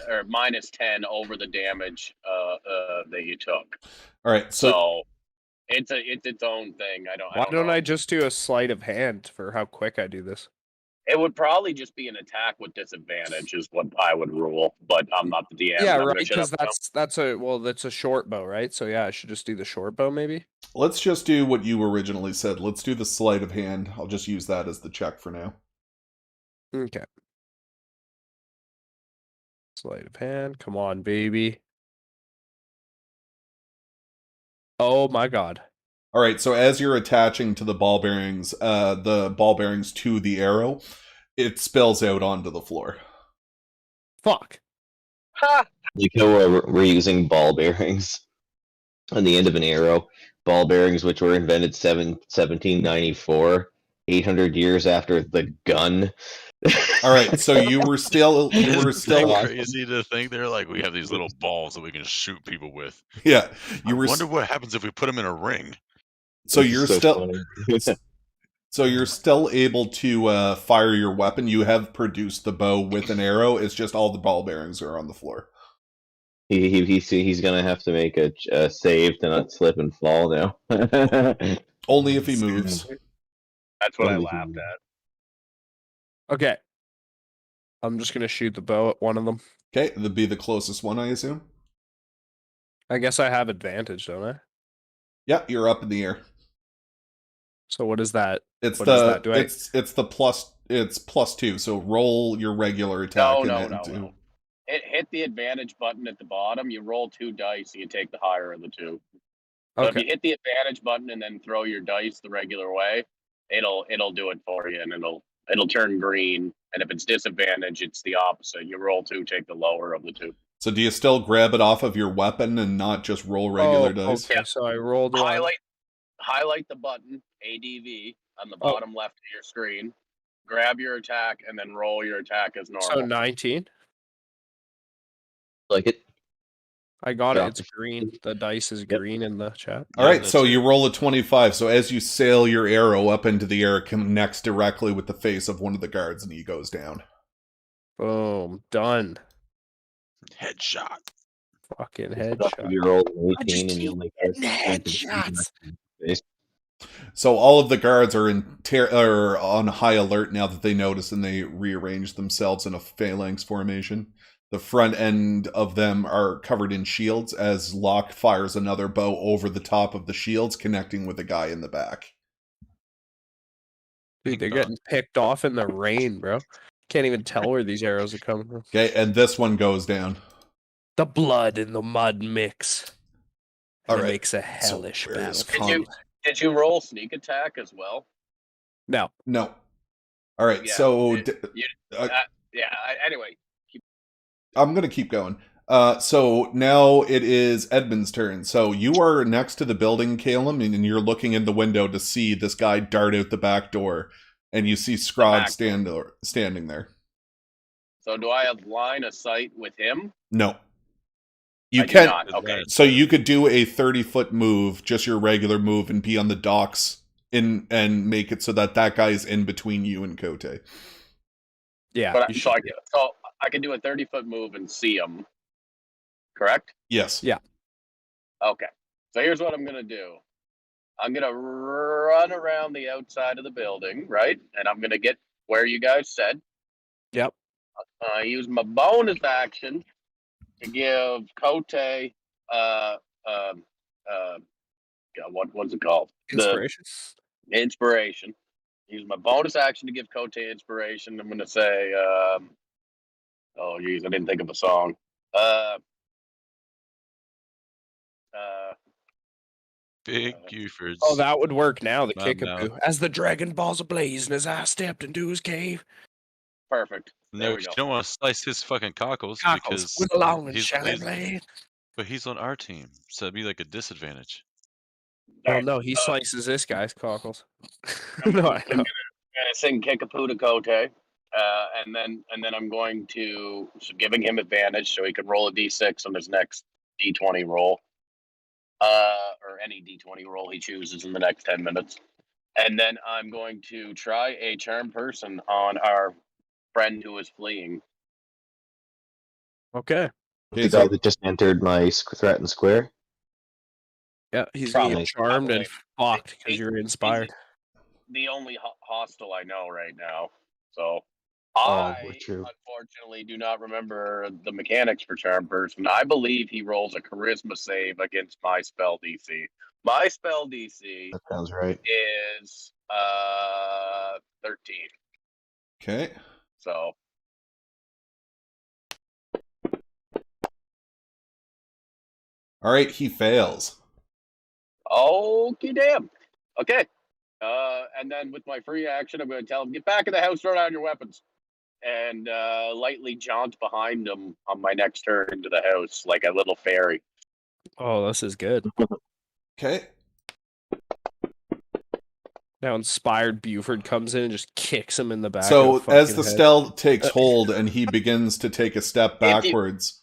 or minus 10 over the damage that you took. All right, So it's its own thing. Why don't know. I just do a sleight of hand for how quick I do this? It would probably just be an attack with disadvantage is what I would rule, but I'm not the DM. Yeah, I'm right. gonna shut Because up now. that's a short bow, right? So yeah, I should just do the short bow, maybe. let's just do what you originally said. Let's do the sleight of hand. I'll just use that as the check for now. Okay. Sleight of hand. Come on, baby. Oh my god. All right, so as you're attaching to the ball bearings to the arrow, it spills out onto the floor. Fuck. Like how we're using ball bearings on the end of an arrow. Ball bearings, which were invented 1794, 800 years after the gun. All right, so you were still Isn't that crazy to think they're like, we have these little balls that we can shoot people with. Yeah, I wonder what happens if we put them in a ring. So This you're is still funny. so you're still able to fire your weapon. You have produced the bow with an arrow. It's just all the ball bearings are on the floor. He's gonna have to make a save to not slip and fall now. Only if he moves. That's what I Only laughed human. at. Okay. I'm just gonna shoot the bow at one of them. Okay, that'd be the closest one, I assume. I guess I have advantage, don't I? Yeah, you're up in the air. So what is that? It's What the is that? Do I- it's the plus it's +2. So roll your regular attack. No. Hit the advantage button at the bottom. You roll 2 dice and you take the higher of the 2. So if Okay. you hit the advantage button and then throw your dice the regular way, it'll do it for you, and it'll turn green. And if it's disadvantage, it's the opposite. You roll 2, take the lower of the 2. So do you still grab it off of your weapon and not just roll regular dice? Okay. So I rolled one. highlight the button ADV on the bottom left of your screen, grab your attack, and then roll your attack as normal. So 19. Like it. I got Drop it. It's the- green. The dice is Yep. green in the chat. All Yeah, right, so that's you it. roll a 25. So as you sail your arrow up into the air, it connects directly with the face of one of the guards, and he goes down. Boom. Done. Headshot. Fucking If headshot. you roll an I just 18 and you keep only getting press headshots. So all of the guards are are on high alert now that they notice, and they rearrange themselves in a phalanx formation. The front end of them are covered in shields as Locke fires another bow over the top of the shields, connecting with the guy in the back. Dude, they're Ding dong. getting picked off in the rain, bro. Can't even tell where these arrows are coming from. Okay, and this one goes down. The blood and the mud mix. And All it right. makes a hellish where is battlefield. Did you roll sneak attack as well? No. No. All right, Yeah, so anyway, I'm going to keep going. So now it is Edmund's turn. So you are next to the building, Calum, and you're looking in the window to see this guy dart out the back door, and you see Scrod standing there. so do I have line of sight with him? No. You I do can't. not. Okay. So you could do a 30-foot move, just your regular move, and be on the docks and make it so that guy is in between you and Kote. Yeah. But you so should. I can do a 30-foot move and see him. Correct? Yes. Yeah. Okay. So here's what I'm gonna do. I'm gonna run around the outside of the building, right? And I'm gonna get where you guys said. Yep. I use my bonus action to give Kote what's it called? Inspiration. The inspiration. Use my bonus action to give Kote inspiration. I'm gonna say oh geez, I didn't think of a song. Big Bufords. Oh, that would work now. The Mouth. kickapoo. As the dragon balls ablaze and as I stepped into his cave. Perfect. There No, we you go. don't want to slice his fucking cockles Cockles because with a long and he's, shiny he's, blade. but he's on our team, so it'd be like a disadvantage. Well, no, he slices this guy's cockles. I'm No, I know. gonna sing Kickapoo to Kote, and then I'm going to giving him advantage so he can roll a d6 on his next d20 roll, or any d20 roll he chooses in the next 10 minutes, and then I'm going to try a charm person on our friend who is fleeing. Okay. The guy that just entered my threatened square. Yeah, he's gonna get Probably. charmed and fucked because you're inspired. The only hostile I know right now, so. Oh, I true. unfortunately do not remember the mechanics for charm person. I believe he rolls a charisma save against my spell DC. My spell DC That sounds right. is 13. Okay. So All right, he fails. okay, damn. Okay. And then with my free action, I'm going to tell him, get back in the house, throw down your weapons. And lightly jaunt behind him on my next turn into the house like a little fairy. Oh, this is good. Okay. Now inspired Buford comes in and just kicks him in the back. So of the as fucking the head. spell takes hold and he begins to take a step backwards,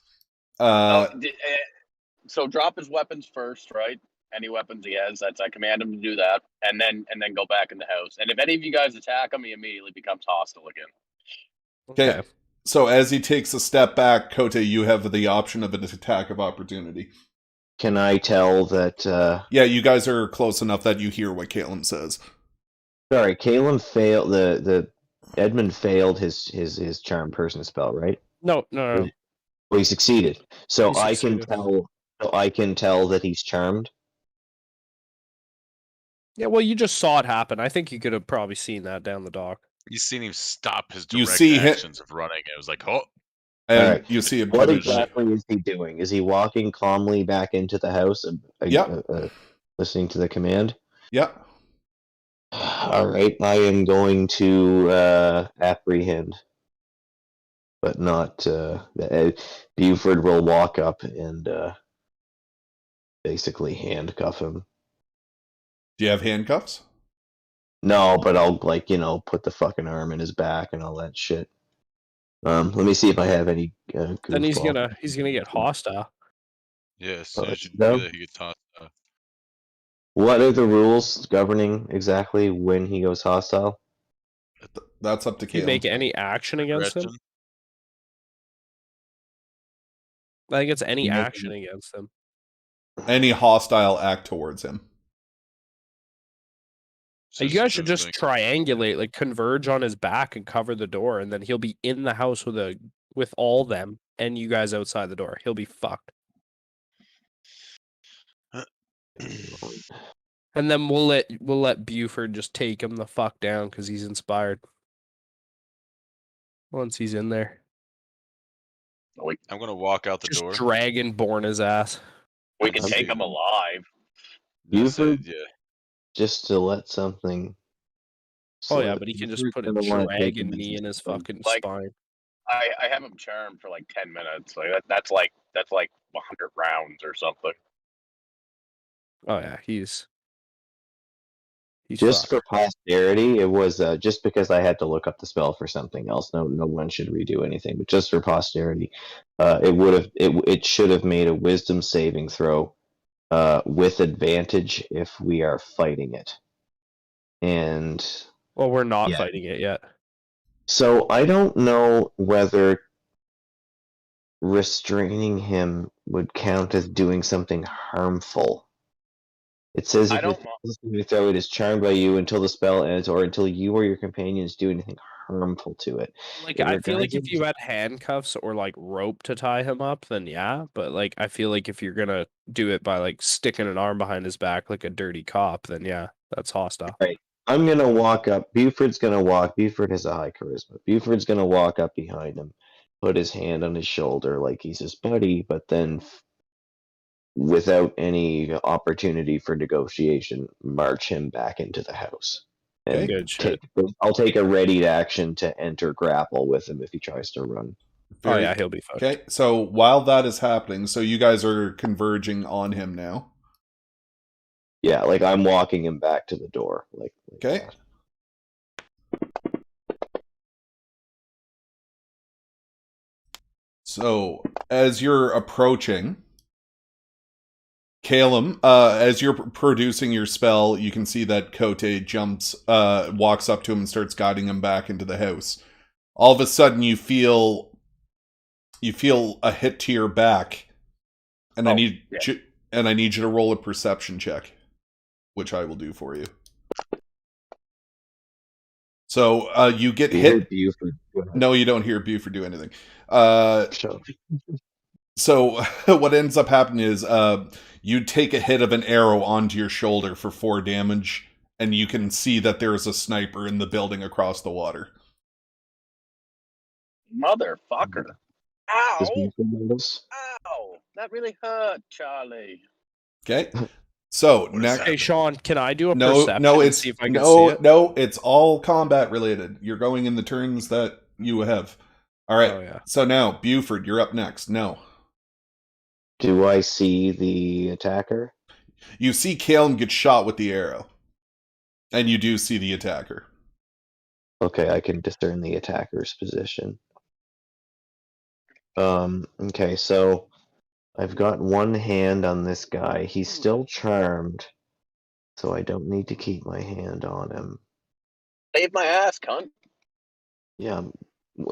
So drop his weapons first, right? Any weapons he has, I command him to do that, and then go back in the house. And if any of you guys attack him, he immediately becomes hostile again. Okay. So as he takes a step back, Kote, you have the option of an attack of opportunity. Can I tell that? Yeah, you guys are close enough that you hear what Caitlin says. Sorry, Caleb failed. The Edmund failed his charm person spell, right? No. Well, he succeeded. So He succeeded. I can tell that he's charmed. Yeah, well, you just saw it happen. I think you could have probably seen that down the dock. You seen him stop his You direct see him- actions of running. It was like, oh, And All right. you see him What put his- exactly is he doing? Is he walking calmly back into the house, listening to the command? Yeah. All right, I am going to apprehend, but not. Buford will walk up and basically handcuff him. Do you have handcuffs? No, but I'll put the fucking arm in his back and all that shit. Let me see if I have any Then he's goofball. gonna get hostile. Yeah, as soon as you do No? that, he gets hostile. What are the rules governing exactly when he goes hostile? That's up to If you Caleb. make any action against him, Aggression. I think it's any You make action against him. Any hostile act towards him. So You it's guys should just thing. triangulate, like converge on his back and cover the door, and then he'll be in the house with all them, and you guys outside the door. He'll be fucked. And then we'll let Buford just take him the fuck down because he's inspired. Once he's in there, I'm gonna walk out the just door. dragonborn his ass. We can take him alive. That's it, Buford? yeah. Just to let something. Oh yeah, slip. but he can just Buford's put a gonna wanna take dragon him knee in into his the- fucking Like- spine. I have him charmed for like 10 minutes. Like that's like 100 rounds or something. Oh yeah, he's Just fucked. for posterity, it was just because I had to look up the spell for something else. No one should redo anything, but just for posterity, it should have made a wisdom saving throw with advantage if we are fighting it. And Well, we're not Yeah. fighting it yet. so I don't know whether restraining him would count as doing something harmful. It says I if don't know. you throw it is charmed by you until the spell ends or until you or your companions do anything harmful to it. Like, It I feel like if regards you had handcuffs or like rope to tie him up, then yeah. But like, I feel like if you're gonna do it by like sticking an arm behind his back like a dirty cop, then yeah, that's hostile. I'm gonna walk up. Buford's gonna walk. Buford has a high charisma. Buford's gonna walk up behind him, put his hand on his shoulder like he's his buddy, but then, without any opportunity for negotiation, march him back into the house. And Okay. Good shit. I'll take a ready action to enter grapple with him if he tries to run. Oh yeah, he'll be fucked. Okay, so while that is happening, so you guys are converging on him now. Yeah, like I'm walking him back to the door. Like Okay. that. So as you're approaching, Calum, as you're producing your spell, you can see that Kote walks up to him and starts guiding him back into the house. All of a sudden, you feel a hit to your back, and I need you to roll a perception check, which I will do for you. So you get You hit. heard Buford. Go ahead. No, you don't hear Buford do anything. Sure. So what ends up happening is you take a hit of an arrow onto your shoulder for 4 damage, and you can see that there is a sniper in the building across the water. Motherfucker. Does Ow! Buford notice? Ow! That really hurt, Charlie. Okay, so What is next. Hey Sean, can I do a No, perception no, and it's see if I can see no, it? no. It's all combat related. You're going in the turns that you have. All right. Oh yeah. So now, Buford, you're up next. No, Do I see the attacker? you see Calum get shot with the arrow, and you do see the attacker. Okay, I can discern the attacker's position. Okay, so I've got one hand on this guy. He's still charmed, so I don't need to keep my hand on him. Save my ass, cunt. Yeah,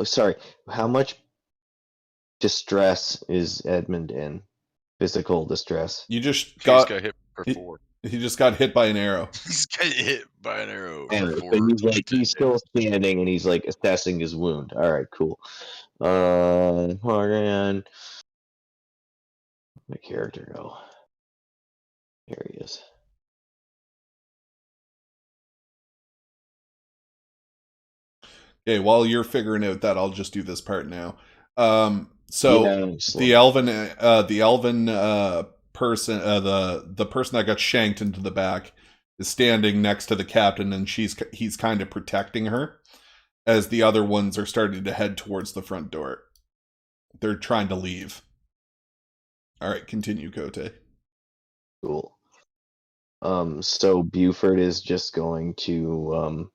sorry. How much distress is Edmund in? Physical distress. You just He's got got hit for he- 4. he just got hit by an arrow. He's got hit by an arrow And for so 4. he's still standing and he's like assessing his wound. All right, cool. Morgan. My character go. Here he is. Okay, while you're figuring out that, I'll just do this part now. So Yeah, the elven person, the person that got shanked into the back, is standing next to the captain, and he's kind of protecting her, as the other ones are starting to head towards the front door. They're trying to leave. All right, continue, Kote. Cool. So Buford is just going to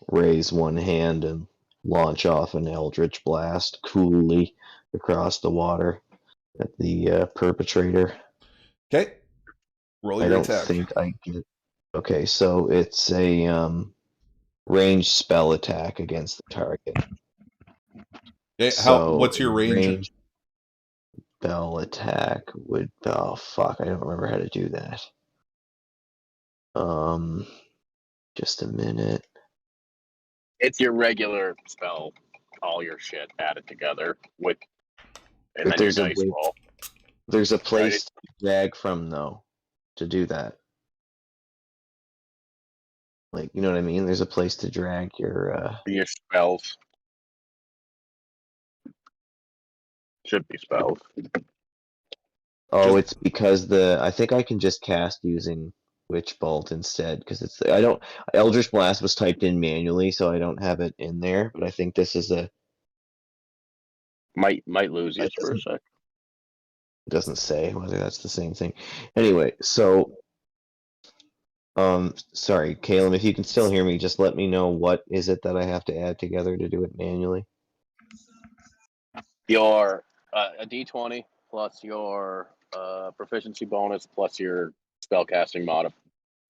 raise one hand and launch off an Eldritch Blast coolly across the water at the perpetrator. Okay. Roll I your don't attack. think I get. Okay, so it's a ranged spell attack against the target. Okay, So what's your range? Ranged spell attack would. Oh fuck! I don't remember how to do that. Just a minute. It's your regular spell, all your shit added together with, and But then your dice roll. There's a place to drag from though, to do that. Like, you know what I mean? There's a place to drag your spells. Should be spells. Oh, it's because I think I can just cast using Witch Bolt instead, because Eldritch Blast was typed in manually, so I don't have it in there, but I think this is Might lose you for a sec. It doesn't say whether that's the same thing. Anyway, so sorry, Caleb, if you can still hear me, just let me know what is it that I have to add together to do it manually. Your a d20 plus your proficiency bonus plus your spellcasting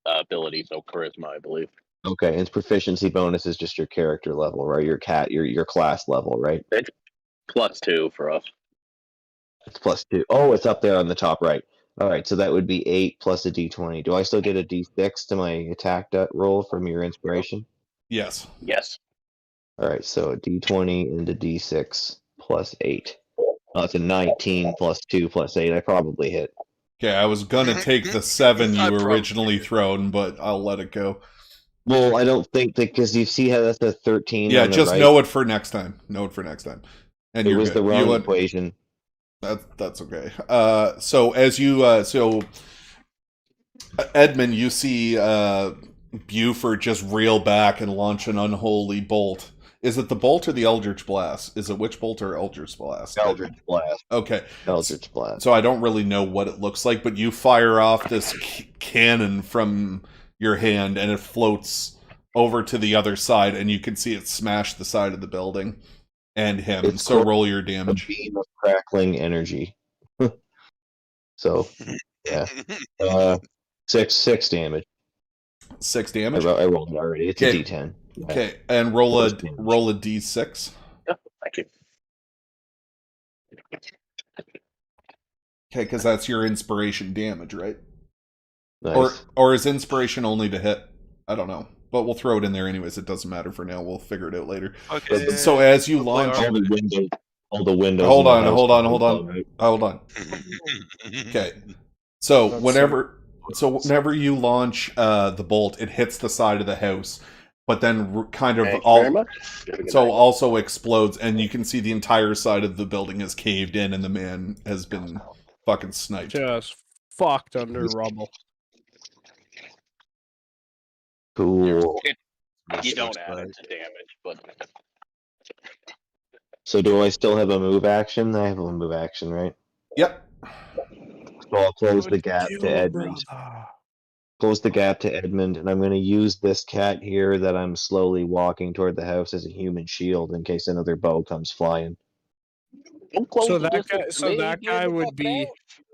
ability, so charisma, I believe. Okay, and proficiency bonus is just your character level, right? Your class level, right? It's +2 for us. It's +2. Oh, it's up there on the top right. All right, so that would be 8 plus a d20. Do I still get a d6 to my attack roll from your inspiration? Yes. Yes. All right, so a d20 and a d6 plus 8. Oh, it's a 19 plus 2 plus 8. I probably hit. Okay, I was gonna take the 7 you originally thrown, but I'll let it go. Well, I don't think that, because you see how that's a 13. Yeah, on the just right? know it for next time. Know it for next time. And It you're was good. the wrong equation. That's okay. So as you Edmund, you see Buford just reel back and launch an unholy bolt. Is it the bolt or the Eldritch Blast? Is it Witch Bolt or Eldritch Blast? Eldritch Blast. Okay. Eldritch Blast. So I don't really know what it looks like, but you fire off this cannon from your hand, and it floats over to the other side, and you can see it smash the side of the building and him. So roll your damage. A beam of crackling energy. So, yeah. 6 damage. 6 damage? I rolled it already. It's a d10. Okay, and roll a d6. Yeah, thank you. Okay, because that's your inspiration damage, right? Nice. Or is inspiration only to hit? I don't know. But we'll throw it in there anyways. It doesn't matter for now. We'll figure it out later. Okay. So as you launch... All the windows. Hold on. Okay. So whenever you launch the bolt, it hits the side of the house, but then kind of also explodes, and you can see the entire side of the building is caved in, and the man has been fucking sniped. Just fucked under rubble. Cool. You don't add it to damage, but... So do I still have a move action? I have a move action, right? Yep. So I'll close the gap to Edmund. Close the gap to Edmund, and I'm going to use this cat here that I'm slowly walking toward the house as a human shield in case another bow comes flying. So that guy would be...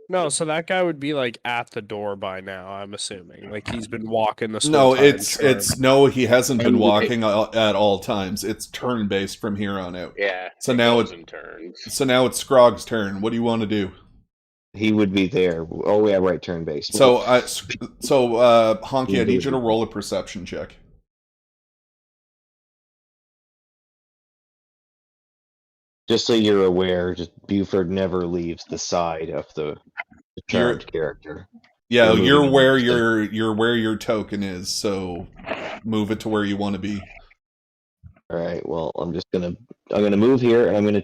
No, so that guy would be like at the door by now, I'm assuming. Like he's been walking this whole time. No, he hasn't been walking at all times. It's turn based from here on out. Yeah. So now it's Scrog's turn. What do you want to do? He would be there. Oh yeah, right, turn based. So Honky, I need you to roll a perception check. Just so you're aware, just Buford never leaves the side of the charmed character. Yeah, you're where your token is, so move it to where you want to be. All right. Well, I'm gonna move here, and I'm gonna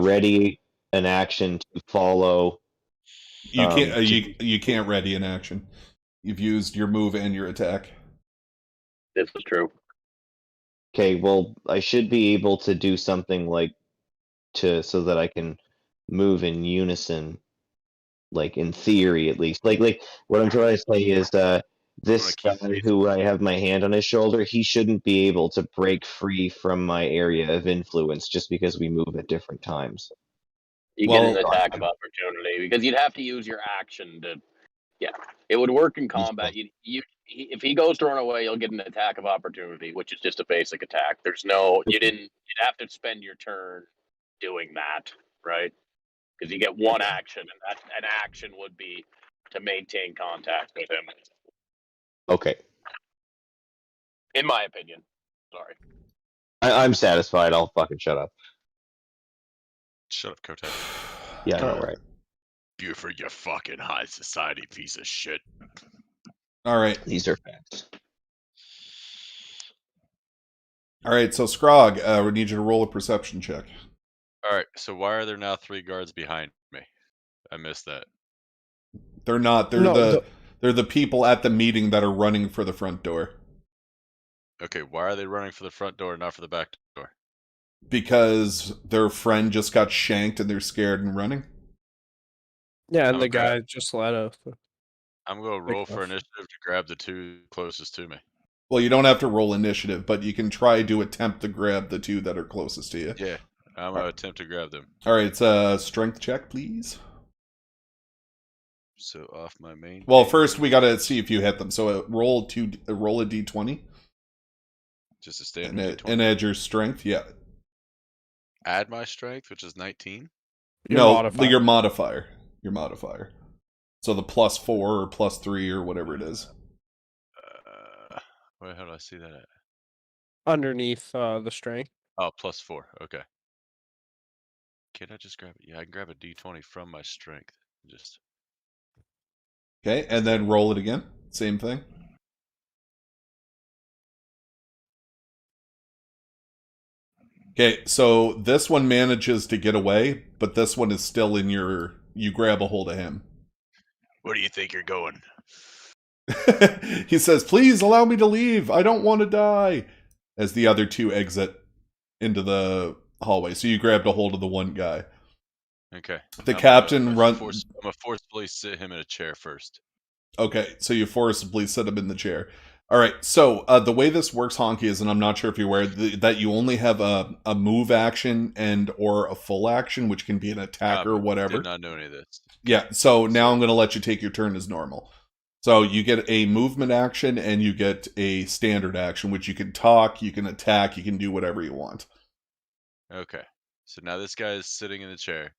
ready an action to follow. You can't you can't ready an action. You've used your move and your attack. This is true. Okay. Well, I should be able to do something like so that I can move in unison like in theory at least. Like what I'm trying to say is this guy who I have my hand on his shoulder, he shouldn't be able to break free from my area of influence just because we move at different times. You get an attack of opportunity because you'd have to use your action to. Yeah, it would work in combat. If he goes to run away, you'll get an attack of opportunity, which is just a basic attack. There's no, you'd have to spend your turn doing that, right? Because you get one action, and that an action would be to maintain contact with him. Okay. In my opinion. Sorry. I'm satisfied. I'll fucking shut up. Shut up, Kotek. Yeah, I know, right? Buford, you fucking high society piece of shit. All right. These are facts. All right, so Scrog, we need you to roll a perception check. All right, so why are there now 3 guards behind me? I missed that. They're not. They're the people at the meeting that are running for the front door. Okay, why are they running for the front door, not for the back door? Because their friend just got shanked and they're scared and running. Yeah, and the guy just let us. I'm going to roll for initiative to grab the 2 closest to me. Well, you don't have to roll initiative, but you can try to attempt to grab the 2 that are closest to you. Yeah, I'm going to attempt to grab them. All right, it's a strength check, please. So off my main. Well, first we got to see if you hit them. So roll a d20. Just a standard D20. And add your strength, yeah. Add my strength, which is 19? Your modifier. Your modifier. So the +4 or +3 or whatever it is. Wait, how do I see that at? Underneath the strength. Oh, +4. Okay. Can I just grab it? Yeah, I can grab a d20 from my strength. Just. Okay, and then roll it again. Same thing. Okay, so this one manages to get away, but this one is still in your... You grab a hold of him. Where do you think you're going? He says, "Please allow me to leave. I don't want to die." As the other 2 exit into the hallway. So you grabbed a hold of the one guy. Okay. The captain runs... I'm going to forcibly sit him in a chair first. Okay, so you forcibly sit him in the chair. All right, so the way this works, Honky, is, and I'm not sure if you're aware, that you only have a move action and or a full action, which can be an attack or whatever. Did not know any of this. Yeah, so now I'm going to let you take your turn as normal. So you get a movement action and you get a standard action, which you can talk, you can attack, you can do whatever you want. Okay, so now this guy is sitting in the chair.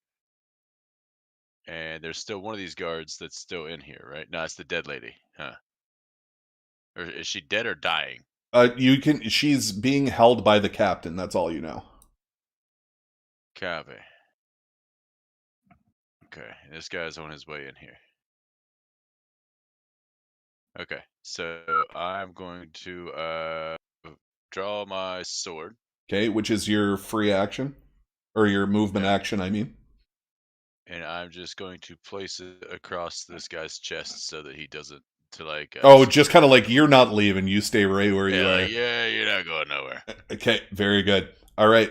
And there's still one of these guards that's still in here, right? No, it's the dead lady, huh? Or is she dead or dying? She's being held by the captain, that's all you know. Copy. Okay, this guy's on his way in here. Okay, so I'm going to draw my sword. Okay, which is your free action? Or your movement action, I mean. And I'm just going to place it across this guy's chest so that he doesn't just kind of like, you're not leaving, you stay right where you are. Yeah, you're not going nowhere. Okay, very good. All right,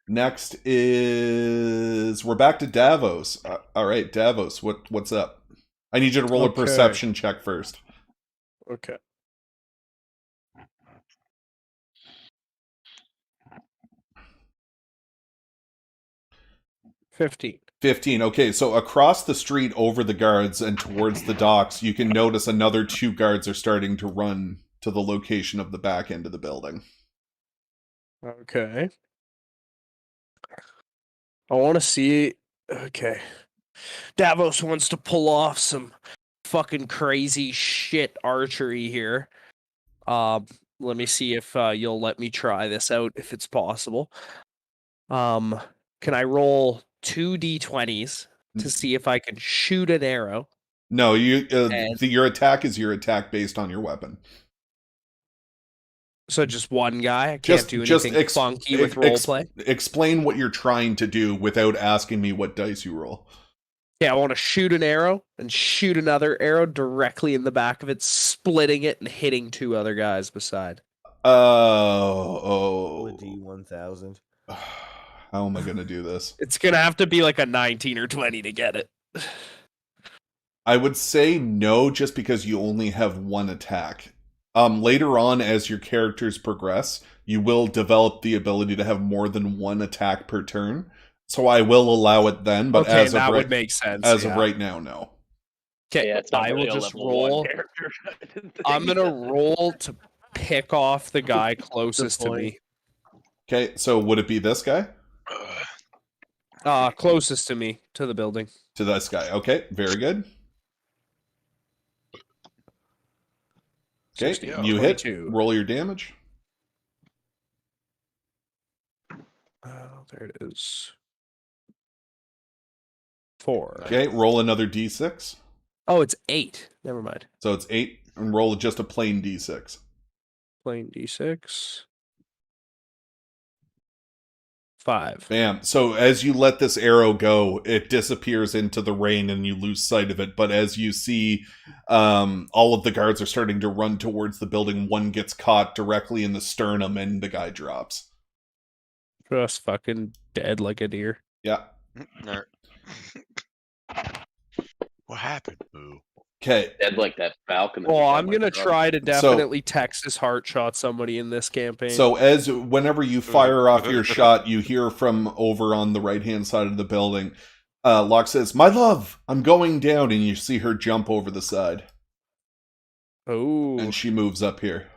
next is... We're back to Davos. All right, Davos, what's up? I need you to roll a perception check first. Okay. $15. 15. Okay, so across the street over the guards and towards the docks, you can notice another 2 guards are starting to run to the location of the back end of the building. Okay. I want to see... Okay. Davos wants to pull off some fucking crazy shit archery here. Let me see if you'll let me try this out, if it's possible. Can I roll 2 d20s to see if I can shoot an arrow? No, your attack is your attack based on your weapon. So just one guy? I can't do anything funky with roleplay? Explain what you're trying to do without asking me what dice you roll. Yeah, I want to shoot an arrow and shoot another arrow directly in the back of it, splitting it and hitting 2 other guys beside. Oh. A D1000. How am I going to do this? It's going to have to be like a 19 or 20 to get it. I would say no, just because you only have one attack. Later on, as your characters progress, you will develop the ability to have more than one attack per turn. So I will allow it then, but Okay, as that of would make sense. as of right now, no. Okay, Yeah, it's not I will really a just level roll. 1 character. I'm gonna roll to pick off the guy closest to me. Okay, so would it be this guy? Closest to me, to the building. To this guy. Okay, very good. Okay, 60, you 22. hit. Roll your damage. There it is. 4. Okay, roll another d6. Oh, it's 8. Never mind. So it's 8, and roll just a plain d6. Plain d6. 5. Bam. So as you let this arrow go, it disappears into the rain and you lose sight of it. But as you see, all of the guards are starting to run towards the building. One gets caught directly in the sternum and the guy drops. Just fucking dead like a deer. Yeah. What happened, Boo? Okay. Dead like that falcon. Well, I'm gonna try to definitely Texas heart shot somebody in this campaign. So whenever you fire off your shot, you hear from over on the right-hand side of the building, Locke says, "My love, I'm going down," and you see her jump over the side. Oh. And she moves up here.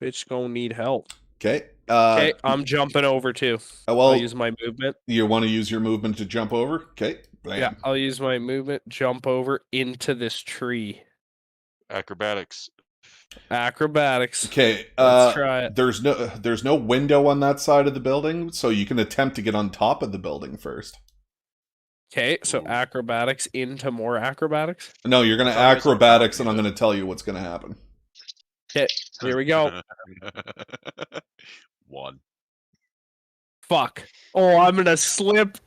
Bitch gonna need help. Okay. Okay, I'm jumping over too. Well, I'll use my movement. You want to use your movement to jump over? Okay. Bam. Yeah, I'll use my movement, jump over into this tree. Acrobatics. Acrobatics. Okay. Let's try it. There's no window on that side of the building, so you can attempt to get on top of the building first. Okay, so acrobatics into more acrobatics. No, you're gonna acrobatics, and I'm gonna tell you what's gonna happen. Okay, here we go. 1. Fuck. Oh, I'm gonna slip.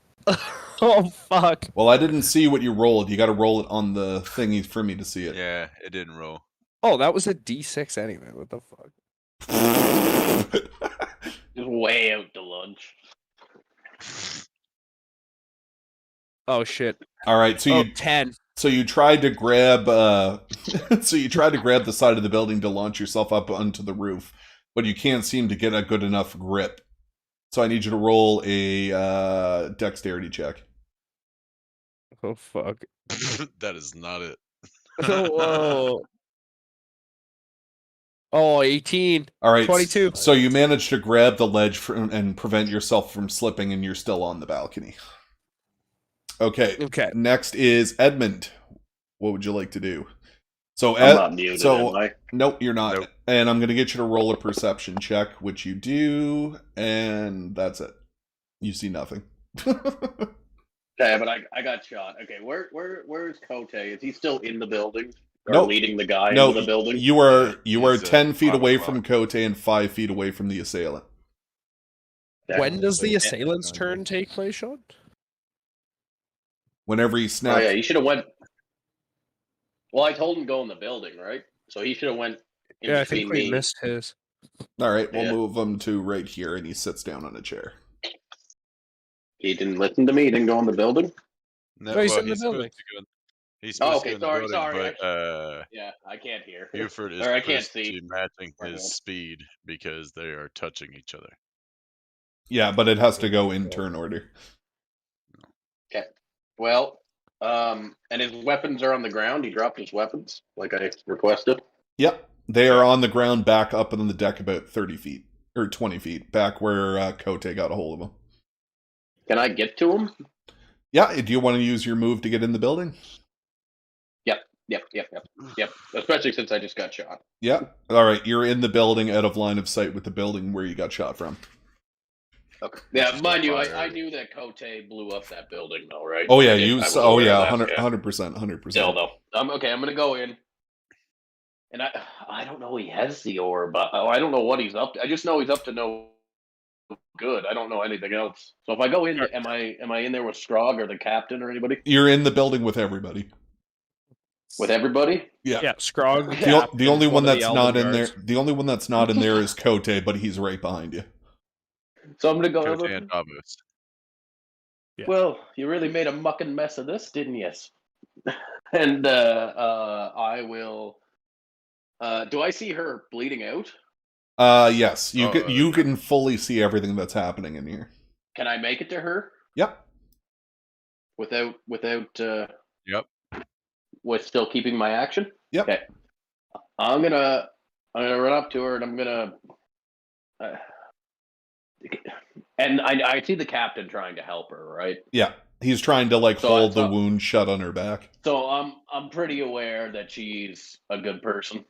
Oh, fuck. Well, I didn't see what you rolled. You got to roll it on the thingy for me to see it. Yeah, it didn't roll. Oh, that was a D6 anyway. What the fuck? Just way out to lunch. Oh shit. All right, so 10. So you tried to grab the side of the building to launch yourself up onto the roof, but you can't seem to get a good enough grip. So I need you to roll a dexterity check. Oh fuck. That is not it. Whoa. Oh, 18. All right, 22. So you managed to grab the ledge and prevent yourself from slipping, and you're still on the balcony. Okay. Next is Edmund. What would you like to do? So I'm not muted, am I? Nope, you're not. Nope. And I'm going to get you to roll a perception check, which you do, and that's it. You see nothing. Okay, but I got shot. Okay, where is Kote? Is he still in the building? Or Nope. leading the guy into the building? You are 10 feet away from Kote and 5 feet away from the assailant. When does the assailant's turn take place, Sean? Whenever he snaps. Oh yeah, he should have went. Well, I told him to go in the building, right? So he should have went. I think we missed his. All right, we'll move him to right here, and he sits down on a chair. He didn't listen to me. He didn't go in the building. No, he's in the building. He's supposed okay, to go in the sorry. building, but yeah, I can't hear. Buford is I can't supposed see. to matching his speed because they are touching each other. Yeah, but it has to go in turn order. Okay. Well, and his weapons are on the ground. He dropped his weapons like I requested. Yep, they are on the ground, back up on the deck about 30 feet or 20 feet, back where Kote got a hold of them. Can I get to him? Yeah. Do you want to use your move to get in the building? Yep. Especially since I just got shot. Yeah. All right. You're in the building, out of line of sight with the building where you got shot from. Okay. Yeah, mind you, I knew that Kote blew up that building, though, right? Oh yeah, 100%. Still though, I'm gonna go in, and I don't know he has the orb, but I don't know what he's up to. I just know he's up to no good. I don't know anything else. So if I go in, am I in there with Strog or the captain or anybody? You're in the building with everybody. With everybody? Yeah. Yeah, Scrog. The only one that's not in there. The only one that's not in there is Kote, but he's right behind you. So I'm gonna go Kote over. and Davos. Yeah. Well, you really made a mucking mess of this, didn't you? And I will. Do I see her bleeding out? Yes, you can fully see everything that's happening in here. Can I make it to her Yep. without Yep. with still keeping my action? Yep. Okay. I'm gonna run up to her and I'm gonna. And I see the captain trying to help her, right? Yeah. He's trying to like So hold the wound shut on her back. So I'm pretty aware that she's a good person,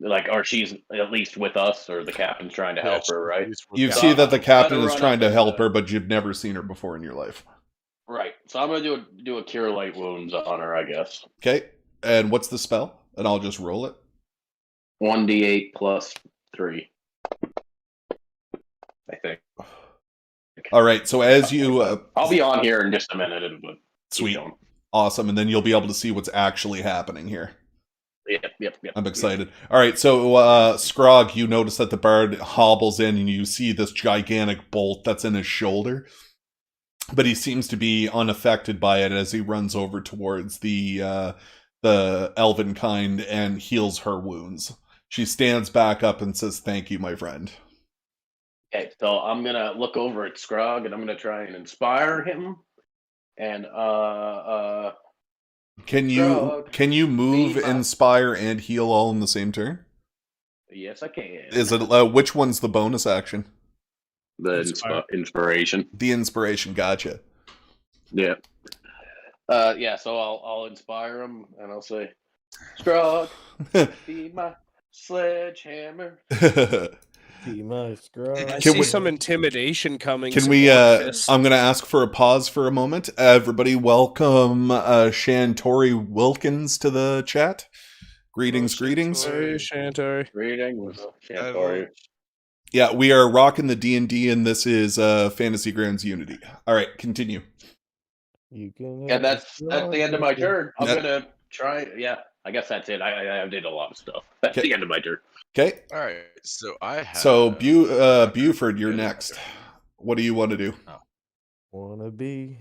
like, or she's at least with us, or the captain's trying to help her, right? You So see that the I'm captain gonna is run trying up to and, help her, but you've never seen her before in your life. Right. So I'm gonna do a cure light wounds on her, I guess. Okay. And what's the spell? And I'll just roll it. 1d8 plus 3. I think. All right. So as you, I'll be on here in just a minute. But sweet, awesome, and then you'll be able to see what's actually happening here. Yep. I'm excited. All right, so Scrog, you notice that the bard hobbles in, and you see this gigantic bolt that's in his shoulder, but he seems to be unaffected by it as he runs over towards the elven kind and heals her wounds. She stands back up and says, "Thank you, my friend." Okay, so I'm gonna look over at Scrog and I'm gonna try and inspire him. And Can Scrog, you move, inspire, and heal all in the same turn? Yes, I can. Is it which one's the bonus action? The inspiration. The inspiration, gotcha. Yeah. Yeah. So I'll inspire him and I'll say, "Scrog, be my sledgehammer." I see some intimidation coming. Can we? I'm going to ask for a pause for a moment. Everybody, welcome Shantori Wilkins to the chat. Greetings, greetings. Hey, Shantori. Greetings, Shantori. Yeah, we are rocking the D&D, and this is Fantasy Grounds Unity. All right, continue. Yeah, that's the end of my turn. I'm gonna try. Yeah, I guess that's it. I did a lot of stuff. That's the end of my turn. Okay. All right. So I have. So Buford, you're next. What do you want to do? Wanna be?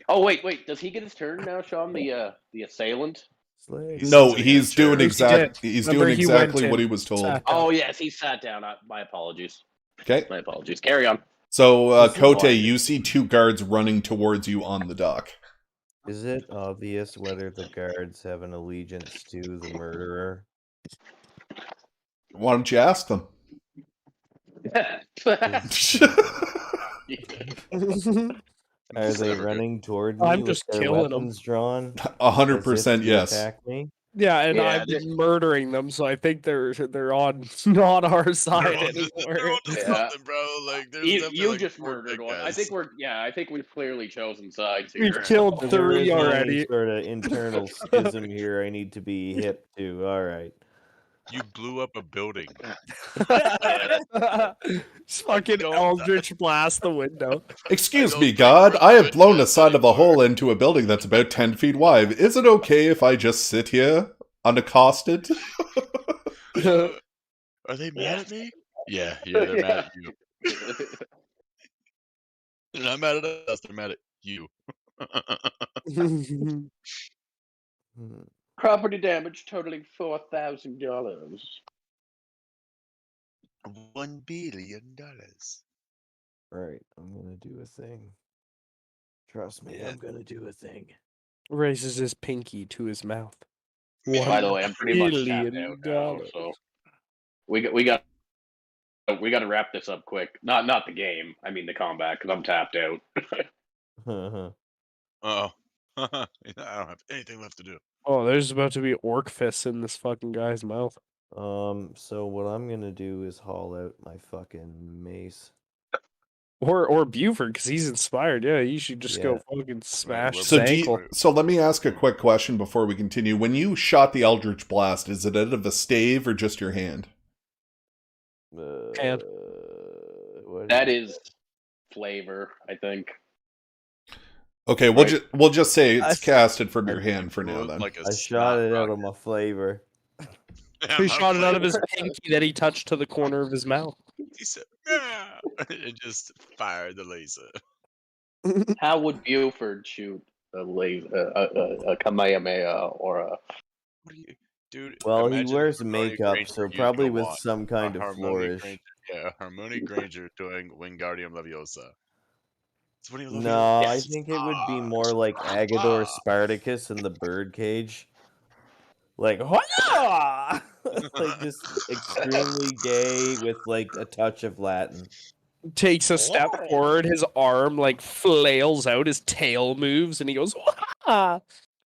Oh wait. Does he get his turn now, Sean? The assailant. No, he's doing exactly what he was told. Oh yes, he sat down. My apologies. Okay. My apologies. Carry on. So Kote, you see two guards running towards you on the dock. Is it obvious whether the guards have an allegiance to the murderer? Why don't you ask them? Are they running toward me? I'm just with their killing weapons drawn? 100% yes. Attack me? Yeah, and I've been murdering them, so I think they're on not our side anymore. Bro. Like you just murdered one. I think we've clearly chosen sides here. We've killed There 3 isn't already. any sort of internal schism here I need to be hip to. All right. You blew up a building. Just fucking Eldritch blast the window. Excuse me, God. I have blown a side of a hole into a building that's about 10 feet wide. Is it okay if I just sit here unaccosted? Are they mad at me? Yeah, they're mad at you. They're not mad at us, they're mad at you. Property damage totaling $4,000. $1 billion. Right. I'm gonna do a thing. Trust me, I'm gonna do a thing. Raises his pinky to his mouth. By the way, I'm pretty much tapped $1 out billion. now, so we got to wrap this up quick. Not the game. I mean the combat, because I'm tapped out. Uh-oh. I don't have anything left to do. Oh, there's about to be orc fists in this fucking guy's mouth. So what I'm gonna do is haul out my fucking mace. Or Buford, because he's inspired. Yeah, you should just go fucking smash his ankle. So let me ask a quick question before we continue. When you shot the Eldritch Blast, is it out of a stave or just your hand? Hand. That is flavor, I think. Okay, we'll just say it's casted from your hand for now. Then I shot it out of my flavor. He shot it out of his pinky that he touched to the corner of his mouth. He said, "Yeah," and just fired the laser. How would Buford shoot a Kamehameha or a? What do you, dude? Well, he Imagine wears Hermione makeup, Granger so using probably a with wand. some kind of Harmony flourish. Granger, yeah, Harmony Granger doing Wingardium Leviosa. It's Wingardium No, Leviosa. I Yes. think it would be more like Agador Spartacus in the birdcage. Like, hoya! Like just extremely gay with like a touch of Latin. Takes a step forward, his arm like flails out, his tail moves, and he goes, "Wah!"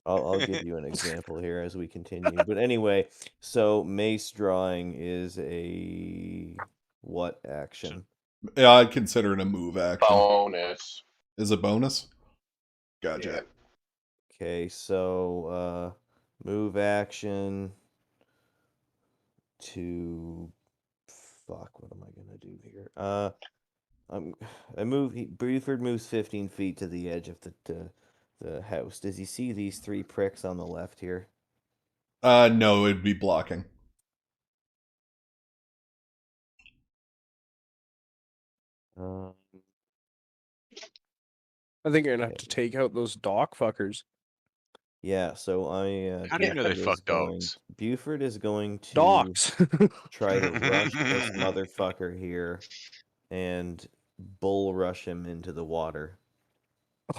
I'll give you an example here as we continue. But anyway, so mace drawing is a what action? Yeah, I'd consider it a move action. Bonus. Is a bonus? Gotcha. Yeah. Okay, so move action to fuck, what am I gonna do here? Buford moves 15 feet to the edge of the house. Does he see these three pricks on the left here? No, it'd be blocking. Um, I think you're gonna have to take out those dock fuckers. yeah, so How do you know they fuck dogs? Buford is going to Docks. try to rush this motherfucker here and bull rush him into the water.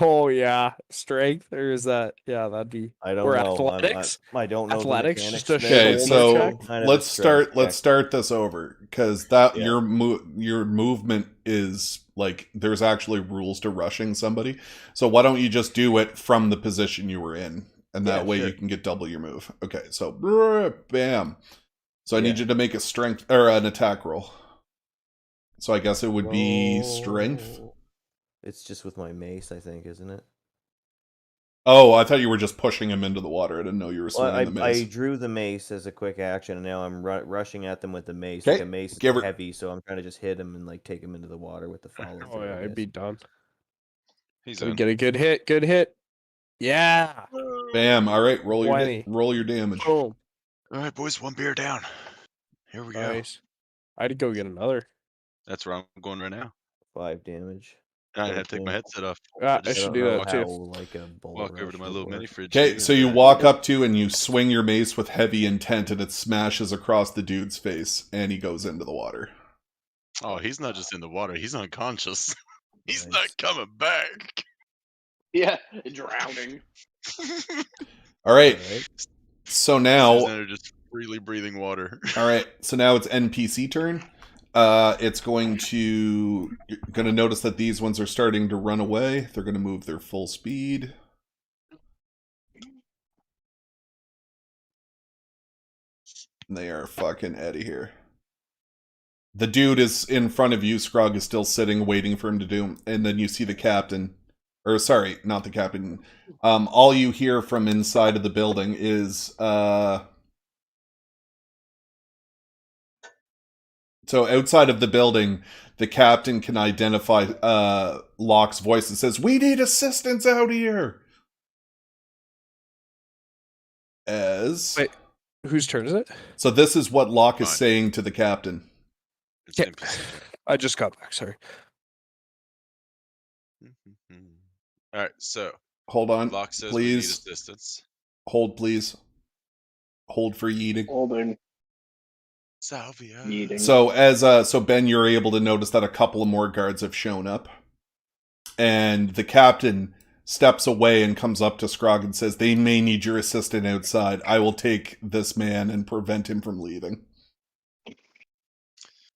Oh yeah, strength or is that? Yeah, that'd be. I don't Or know. athletics. I don't know Athletics, the mechanics just a there. Okay, shoulder so check? Kind of a let's strength start check. this over because that Yeah. your movement is like there's actually rules to rushing somebody. So why don't you just do it from the position you were in, and Yeah, that way sure. you can get double your move. Okay, so bam. So I need Yeah. you to make a strength or an attack roll. So I guess it would be strength. Whoa. It's just with my mace, I think, isn't it? Oh, I thought you were just pushing him into the water. I didn't know you were Well, swinging the mace. I drew the mace as a quick action, and now I'm rushing at them with the mace. Okay, Like a mace is give her- heavy, so I'm trying to just hit him and like take him into the water with the follow through. Oh yeah, I'd be done. He's We in. get a good hit. Good hit. Yeah. Bam. All right, roll 20. your damage. Boom. All right, boys, one beer down. Here we go. Nice. I'd go get another. That's where I'm going right now. 5 damage. I had to take my headset off. I just should don't do know that how too. like a bull walk over rush to my would little work. mini fridge. Okay, so you walk up to and you swing your mace with heavy intent, and it smashes across the dude's face, and he goes into the water. Oh, he's not just in the water; he's unconscious. He's Nice. not coming back. Yeah, drowning. All right. Alright. So now, They're just freely breathing water. all right. So now it's NPC turn. It's going to. You're going to notice that these ones are starting to run away. They're going to move their full speed. And they are fucking out of here. The dude is in front of you. Scrog is still sitting, waiting for him to do. And then you see the captain. Or, sorry, not the captain. All you hear from inside of the building is... So outside of the building, the captain can identify Locke's voice. It says, "We need assistance out here!" Wait. Whose turn is it? So this is what Locke is Fine. saying to the captain. It's Okay. NPC. I just got back. Sorry. All right, so Hold on, Locke says we need please. assistance. Hold, please. Hold for yeeting. Holding. Salvia. Yeeting. So Ben, you're able to notice that a couple of more guards have shown up, and the captain steps away and comes up to Scrog and says, "They may need your assistance outside. I will take this man and prevent him from leaving."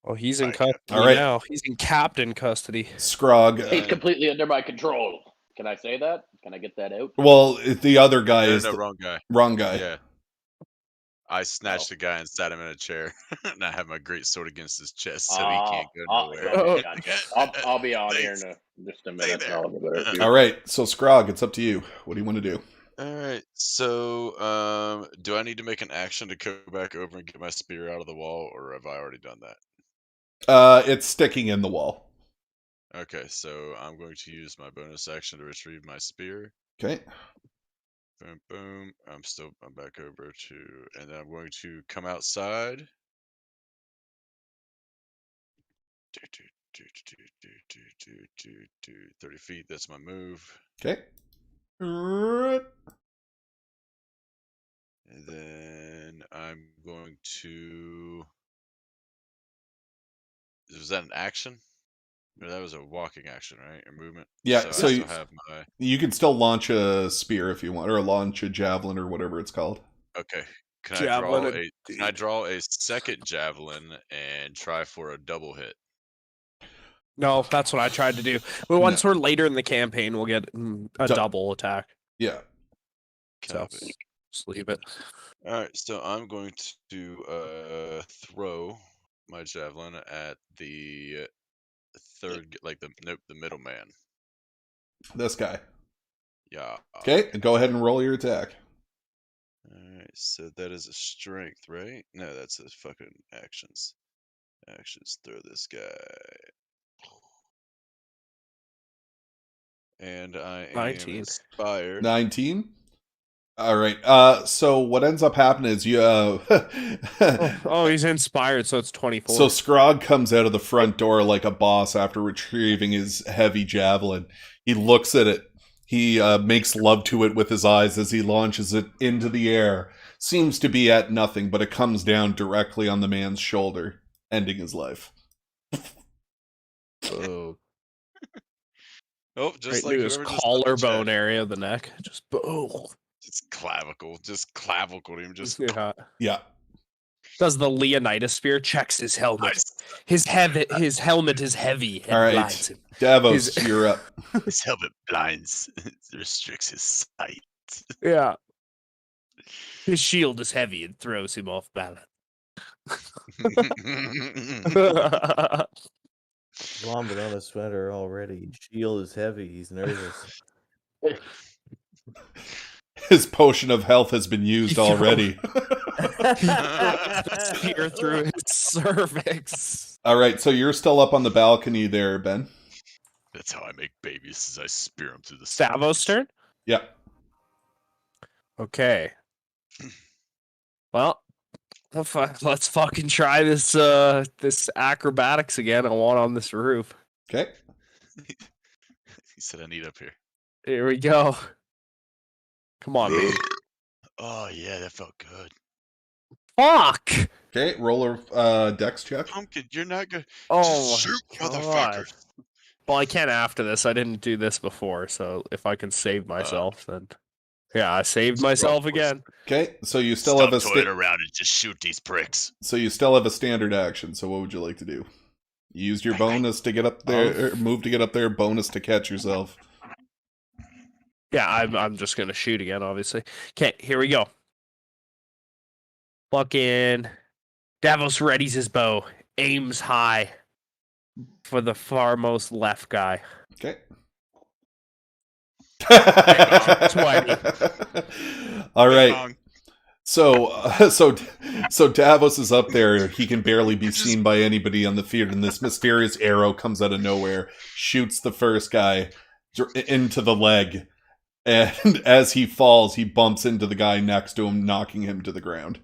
Oh, he's in Alright, custody All right. now. He's in captain custody. Scrog. He's completely under my control. Can I say that? Can I get that out? Well, the other guy No, is no, the wrong guy. wrong guy. Yeah. I snatched the guy and sat him in a chair, and I have my great sword against his chest, so he can't go nowhere. Okay, gotcha. I'll be on here Thanks. in just a minute. there. I'll have a better view. All right, so Scrog, it's up to you. What do you want to do? All right. So, do I need to make an action to go back over and get my spear out of the wall, or have I already done that? It's sticking in the wall. Okay, so I'm going to use my bonus action to retrieve my spear. Okay. Boom, boom. I'm back over to, and then I'm going to come outside. 30 feet, that's my move. Okay. And then I'm going to... Was that an action? No, that was a walking action, right? Or movement? Yeah, So so I still have my... you can still launch a spear if you want, or launch a javelin or whatever it's called. Okay. Can Javelin I draw a second javelin and try for a double hit? No, that's what I tried to do. But once we're later in the campaign, we'll get a double attack. Yeah. So just leave it. All right, so I'm going to throw my javelin at the third, like the middleman. This guy. Yeah. Okay, go ahead and roll your attack. All right, so that is a strength, right? No, that's a fucking actions. Actions, throw this guy. And I am 19. inspired. 19? All right. So what ends up happening is you. Oh, he's inspired, so it's 24. So Scrog comes out of the front door like a boss after retrieving his heavy javelin. He looks at it. He makes love to it with his eyes as he launches it into the air. Seems to be at nothing, but it comes down directly on the man's shoulder, ending his life. Oh. Oh, just right like his whoever just collarbone area of the neck. Just boom. Just clavicled him. Just yeah. Does the Leonidas spear, checks his helmet. His helmet is heavy and all right, blinds him. Davos, you're up. His helmet blinds, restricts his sight. Yeah. His shield is heavy and throws him off balance. Vomit on a sweater already. Shield is heavy. He's nervous. His potion of health has been used already. Spear through his cervix. All right, so you're still up on the balcony there, Ben. That's how I make babies, is I spear them through the Stavos' turn? Yeah. Okay. Well, let's fucking try this this acrobatics again. I want on this roof. Okay. He said I need up here. Here we go. Come on, baby. Oh yeah, that felt good. Fuck! Okay, roll a dex check. Pumpkin, you're not good. Oh, Just shoot, God. motherfuckers. Well, I can after this. I didn't do this before, so if I can save myself, then yeah, I saved myself again. Okay, so you still Stop have toying around and just shoot these pricks. So you still have a standard action. So what would you like to do? You used your bonus to get up there, or move to get up there. Bonus to catch yourself. Yeah, I'm just gonna shoot again, obviously. Okay, here we go. Fucking Davos readies his bow, aims high for the farmost left guy. Okay. 20. All right. So Davos is up there. He can barely be seen by anybody on the field, and this mysterious arrow comes out of nowhere, shoots the first guy into the leg, and as he falls, he bumps into the guy next to him, knocking him to the ground.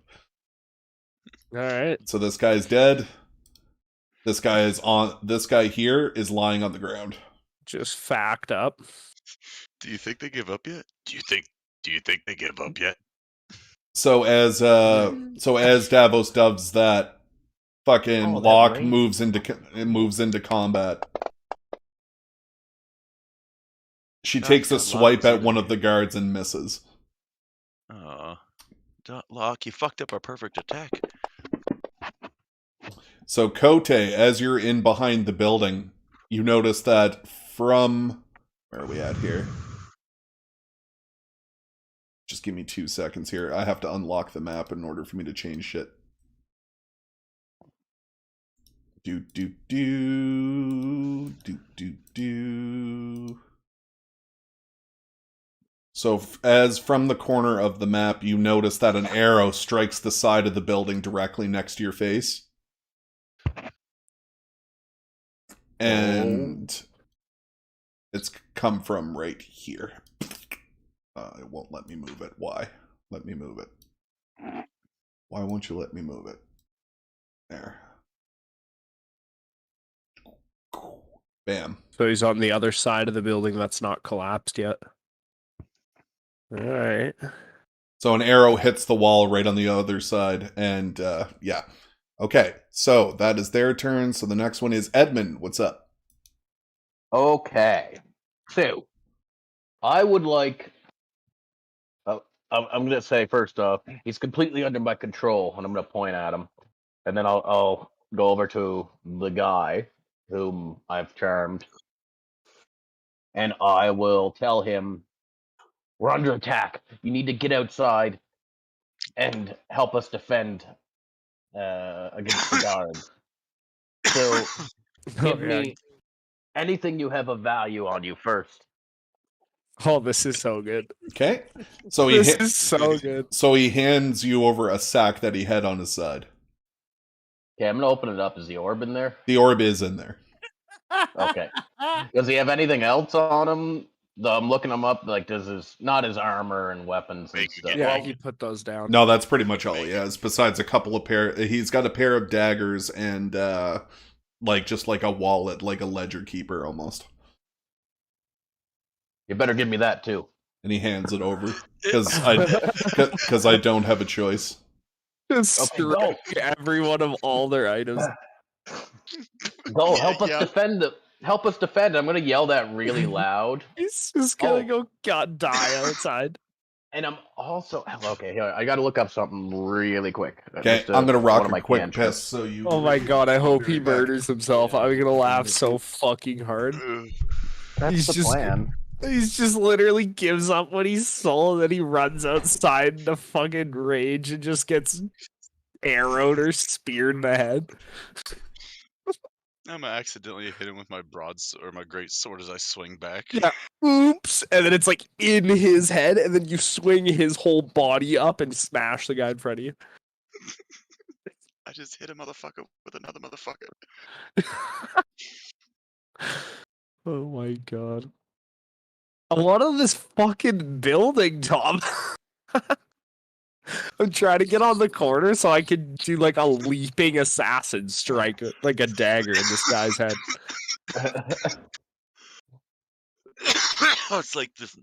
All right. So this guy's dead. This guy here is lying on the ground. Just fact up. Do you think they give up yet? Do you think they give up yet? So as Davos does that, fucking Locke moves into combat. She takes a swipe at one of the guards and misses. Locke, you fucked up our perfect attack. So Kote, as you're in behind the building, you notice that from... Where are we at here? Just give me 2 seconds here. I have to unlock the map in order for me to change shit. Do. So as from the corner of the map, you notice that an arrow strikes the side of the building directly next to your face. And it's come from right here. It won't let me move it. Why? Let me move it. Why won't you let me move it? There. Bam. So he's on the other side of the building that's not collapsed yet. All right. So an arrow hits the wall right on the other side, and yeah. Okay, so that is their turn. So the next one is Edmund. What's up? Okay. So, I would like. I'm going to say first off, he's completely under my control, and I'm going to point at him, and then I'll go over to the guy whom I've charmed, and I will tell him, "We're under attack. You need to get outside and help us defend against the guards. So, give me anything you have of value on you first." Oh, this is so good. Okay, so This is so good. So he hands you over a sack that he had on his side. Okay, I'm gonna open it up. Is the orb in there? The orb is in there. Okay. Does he have anything else on him? I'm looking him up. Like, not his armor and weapons and Make you stuff? get- Yeah, Well, he put those down. No, that's pretty much all he has. Besides a couple of he's got a pair of daggers and just like a wallet, like a ledger keeper almost. you better give me that too. And he hands it over because I don't have a choice. Just Okay, strike everyone of all their items. Go Yeah, help us yeah. defend. Help us defend. I'm gonna yell that really loud. He's just gonna Oh. go die outside. And I'm also okay. Here, I gotta look up something really quick. Okay, Just, I'm gonna rock one of a my quick cantrips. piss so you. Oh my god, I hope he murders himself. I'm gonna laugh so fucking hard. Ugh. That's He's the just- plan. He's just literally gives up what he stole, and then he runs outside in a fucking rage and just gets arrowed or speared in the head. I'm gonna accidentally hit him with my or my great sword as I swing back. Yeah. Oops! And then it's like in his head, and then you swing his whole body up and smash the guy in front of you. I just hit a motherfucker with another motherfucker. Oh my god. A lot of this fucking building, Tom. I'm trying to get on the corner so I can do like a leaping assassin strike, like a dagger in this guy's head. Oh, it's like this.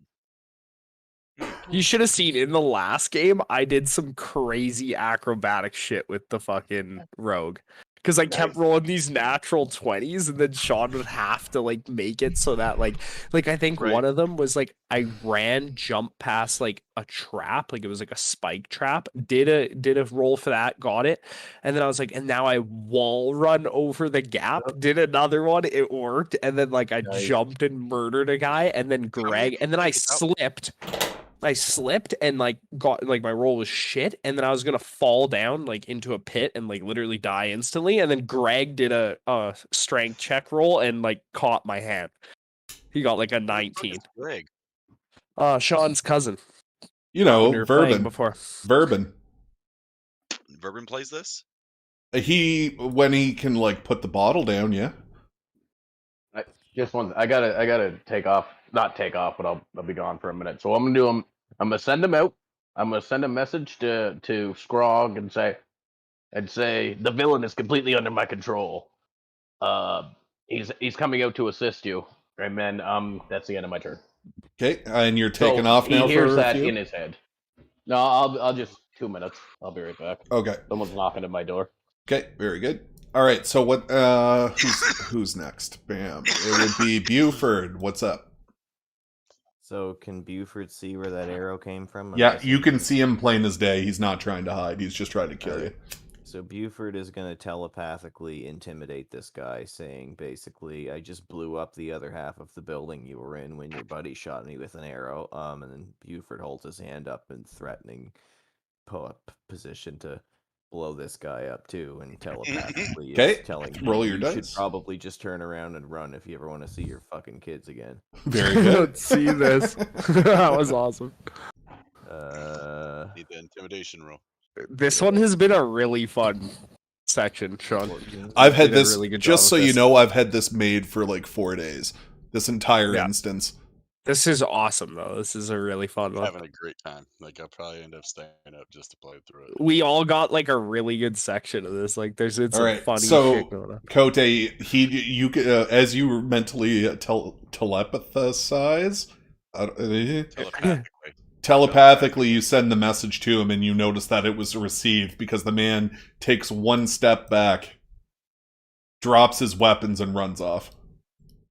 You should have seen in the last game, I did some crazy acrobatic shit with the fucking rogue. Because I kept rolling these natural 20s, and then Sean would have to like make it so that like I think Right. one of them was like I jumped past like a trap, like it was like a spike trap, did a roll for that, got it, and then I was like, and now I wall run over the gap, did another one, it worked, and then like I Nice. jumped and murdered a guy, and then Greg, and then I slipped. I slipped and like got like my roll was shit, and then I was gonna fall down like into a pit and like literally die instantly, and then Greg did a strength check roll and like caught my hand. He got like a 19. Greg. Sean's cousin. You when know, we were playing Verbin. before. Verbin. Verbin plays this? When he can like put the bottle down, yeah. Just one. I gotta take off. Not take off, but I'll be gone for a minute. So what I'm gonna do. I'm gonna send him out. I'm gonna send a message to Scrog and say the villain is completely under my control. He's coming out to assist you. And then that's the end of my turn. Okay, and you're taking So off now he hears for a that few? in his head. No, I'll just 2 minutes. I'll be right back. Okay. Someone's knocking at my door. Okay, very good. All right, so what? Who's next? Bam. It would be Buford. What's up? So can Buford see where that arrow came from? I'm Yeah, guessing you can he's- see him plain as day. He's not trying to hide. He's just trying to kill you. So Buford is going to telepathically intimidate this guy, saying basically, I just blew up the other half of the building you were in when your buddy shot me with an arrow. And then Buford holds his hand up in threatening position to blow this guy up too, and telepathically is Okay, telling him, roll your you dice. should probably just turn around and run if you ever want to see your fucking kids again. Very good. Let's see this. That was awesome. Need the intimidation roll. This one has been a really fun section, Sean. 14. I've had did a this, really good just job so with you this. know, I've had this made for like 4 days. This entire Yeah. instance. This is awesome, though. This is a really fun one. Having a great time. Like I'll probably end up staying up just to play through it. We all got like a really good section of this. Like, it's All some right, funny so shit going on. Cote, you as you mentally telepathicize, telepathically, you send the message to him, and you notice that it was received because the man takes one step back, drops his weapons, and runs off.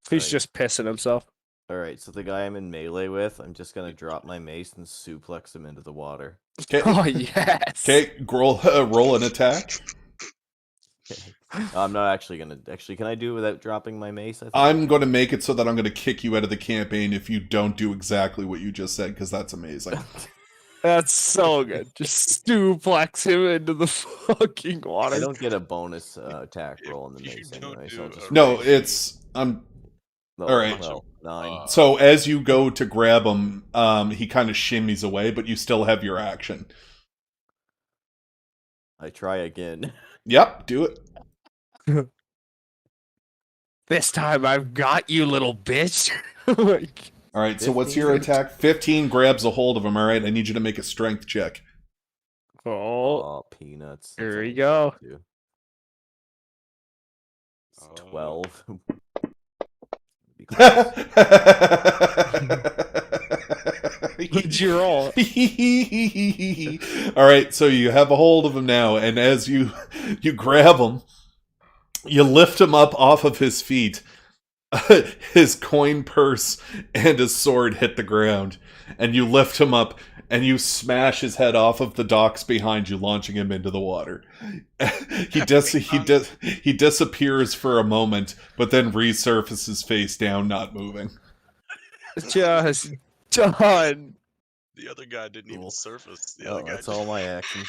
He's just pissing himself. Alright, so the guy I'm in melee with, I'm just gonna drop my mace and suplex him into the water. Okay. Oh, yes. Okay, roll an attack. Okay. I'm not actually gonna... Actually, can I do it without dropping my mace? I think I'm going to make it so that I'm going to kick you out of the campaign if you don't do exactly what you just said, because that's amazing. That's so good. Just suplex him into the fucking water. I don't get a bonus attack roll on the You mace don't anyway, so do I'll just... a No, raise. it's... No, alright. Well, 9. So as you go to grab him, he kind of shimmies away, but you still have your action. I try again. Yep, do it. This time I've got you, little bitch. Like, Alright, so what's 15. your attack? 15 grabs a hold of him, alright? I need you to make a strength check. oh, Peanuts. here That's we all go. I do. It's Oh. 12. Be close. What'd you roll? All right, so you have a hold of him now, and as you grab him, you lift him up off of his feet. His coin purse and his sword hit the ground, and you lift him up, and you smash his head off of the docks behind you, launching him into the water. He disappears for a moment, but then resurfaces face down, not moving. Just done. The other guy didn't even Cool. surface. The Oh, other guy that's all my actions.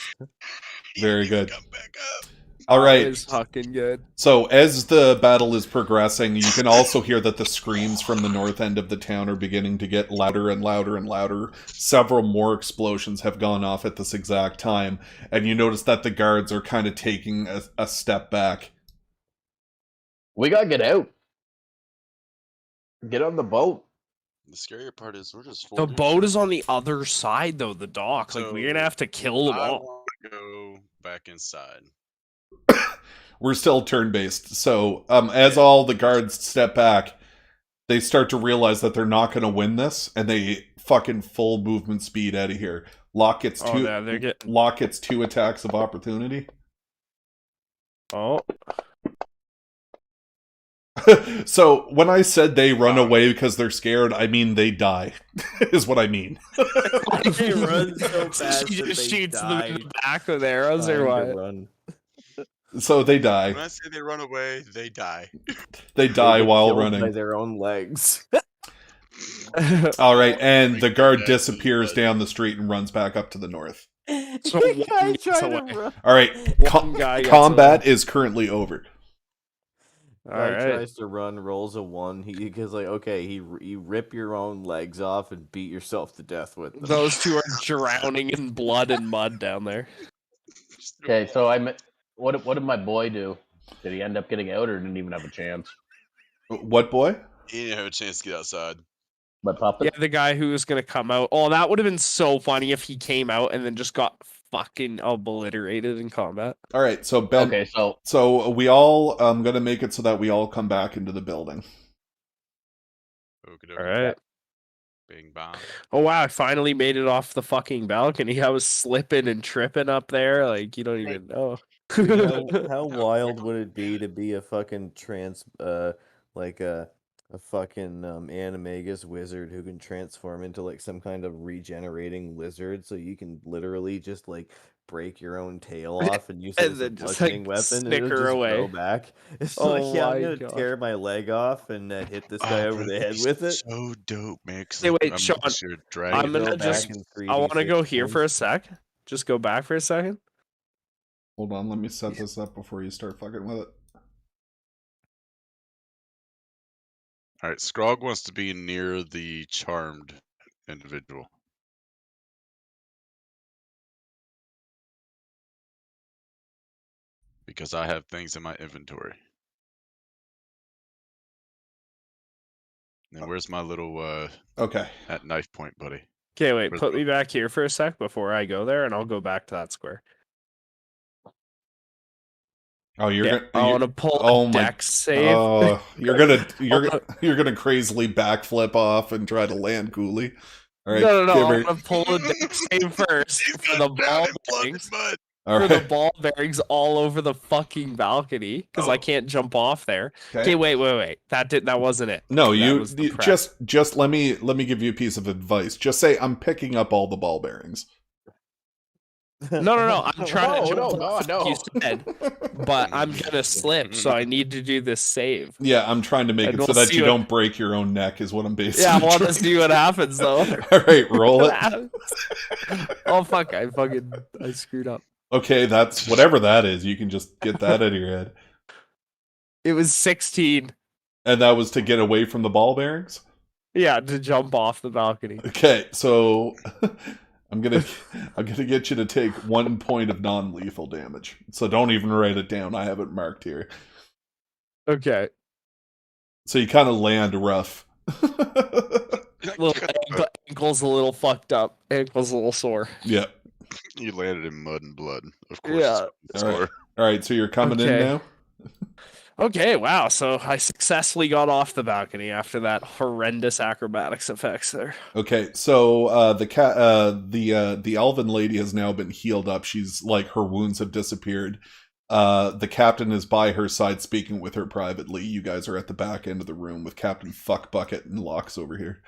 He Very didn't even good. Come back up. All That right. is fucking good. So as the battle is progressing, you can also hear that the screams from the north end of the town are beginning to get louder and louder and louder. Several more explosions have gone off at this exact time, and you notice that the guards are kind of taking a step back. We gotta get out. Get on the boat. The scarier part is we're just The folding boat shit. is on the other side, though, the dock. Like, we're gonna have to kill them I all. want to go back inside. We're still turn-based, so as all the guards step back, they start to realize that they're not going to win this, and they fucking full movement speed out of here. Locke gets Oh, yeah, they're getting... Locke gets 2 attacks of opportunity. Oh, So when I said they run away because they're scared, I mean they die, is what I mean. They run so fast she that just they shoots them in die the back with arrows or trying to what? run. So they When die. I say they run away, they die. They die get while killed running. by their own legs. All right, and Like, the guard that's disappears what- down the street and runs back up to the north. So The one guy gets trying away. to run. All right, One guy gets combat is currently over. All Guy right. tries to run, rolls a 1. He goes like, okay, you rip your own legs off and beat yourself to death with them. Those two are drowning in blood and mud down there. Okay, so what did my boy do? Did he end up getting out or didn't even have a chance? What boy? He didn't have a chance to get outside. My puppet? Yeah, the guy who was gonna come out. Oh, that would have been so funny if he came out and then just got fucking obliterated in combat. All right, so Ben. Okay, so So we all gonna make it so that we all come back into the building. Okey-dokey. All right. Bing bong. Oh wow, I finally made it off the fucking balcony. I was slipping and tripping up there, like you don't even know. How wild would it be to be a fucking like a fucking animagus wizard who can transform into like some kind of regenerating lizard, so you can literally just like break your own tail off and use it And as a then just, bludgeoning like, weapon, and it'll snicker just away. grow back. It's Oh like, yeah, I'm my gonna God. tear my leg off and hit this guy Oh, over bro, the that'd head be with it. So dope, man. 'cause, Hey, like, wait, I'm Sean, just here dragging I'm gonna Go back just. in I want to 3d6 go here for a points. sec. Just go back for a second. Hold on, let me set this up before you start fucking with it. All right, Scrog wants to be near the charmed individual. Because I have things in my inventory. And where's my little Okay. at knife point, buddy? Okay, wait. Where's Put the- me back here for a sec before I go there, and I'll go back to that square. Oh, you're Yeah, gonna. I want to pull oh a my. dex save. Oh, you're gonna I'll- you're gonna crazily backflip off and try to land coolly. All right, no. give I her. want to pull a dex save first He's for got the down ball in blood and bearings. mud. All For the right. ball bearings all over the fucking balcony because I Oh. can't jump off there. Okay, wait. That wasn't it. No, That you was the prep. just let me give you a piece of advice. Just say I'm picking up all the ball bearings. No. I'm trying to No, jump off, no. like you said, but I'm gonna slip, so I need to do this save. Yeah, I'm trying to make And it so we'll that see you what- don't break your own neck. Is what I'm basically. Yeah, I want to trying see what happens though. All right, roll it. Oh fuck! I screwed up. Okay, that's whatever that is. You can just get that out of your head. It was 16. And that was to get away from the ball bearings? Yeah, to jump off the balcony. Okay, so I'm gonna get you to take 1 point of non-lethal damage. So don't even write it down. I have it marked here. Okay. So you kind of land rough. Ankle's a little fucked up. Ankle's a little sore. Yeah. You landed in mud and blood. Of course. Yeah. It's All right. sore. All right, so you're coming in Okay. now? Okay, wow. So I successfully got off the balcony after that horrendous acrobatics effects there. Okay, so the elven lady has now been healed up. She's like, her wounds have disappeared. The captain is by her side speaking with her privately. You guys are at the back end of the room with Captain Fuckbucket and Locks over here.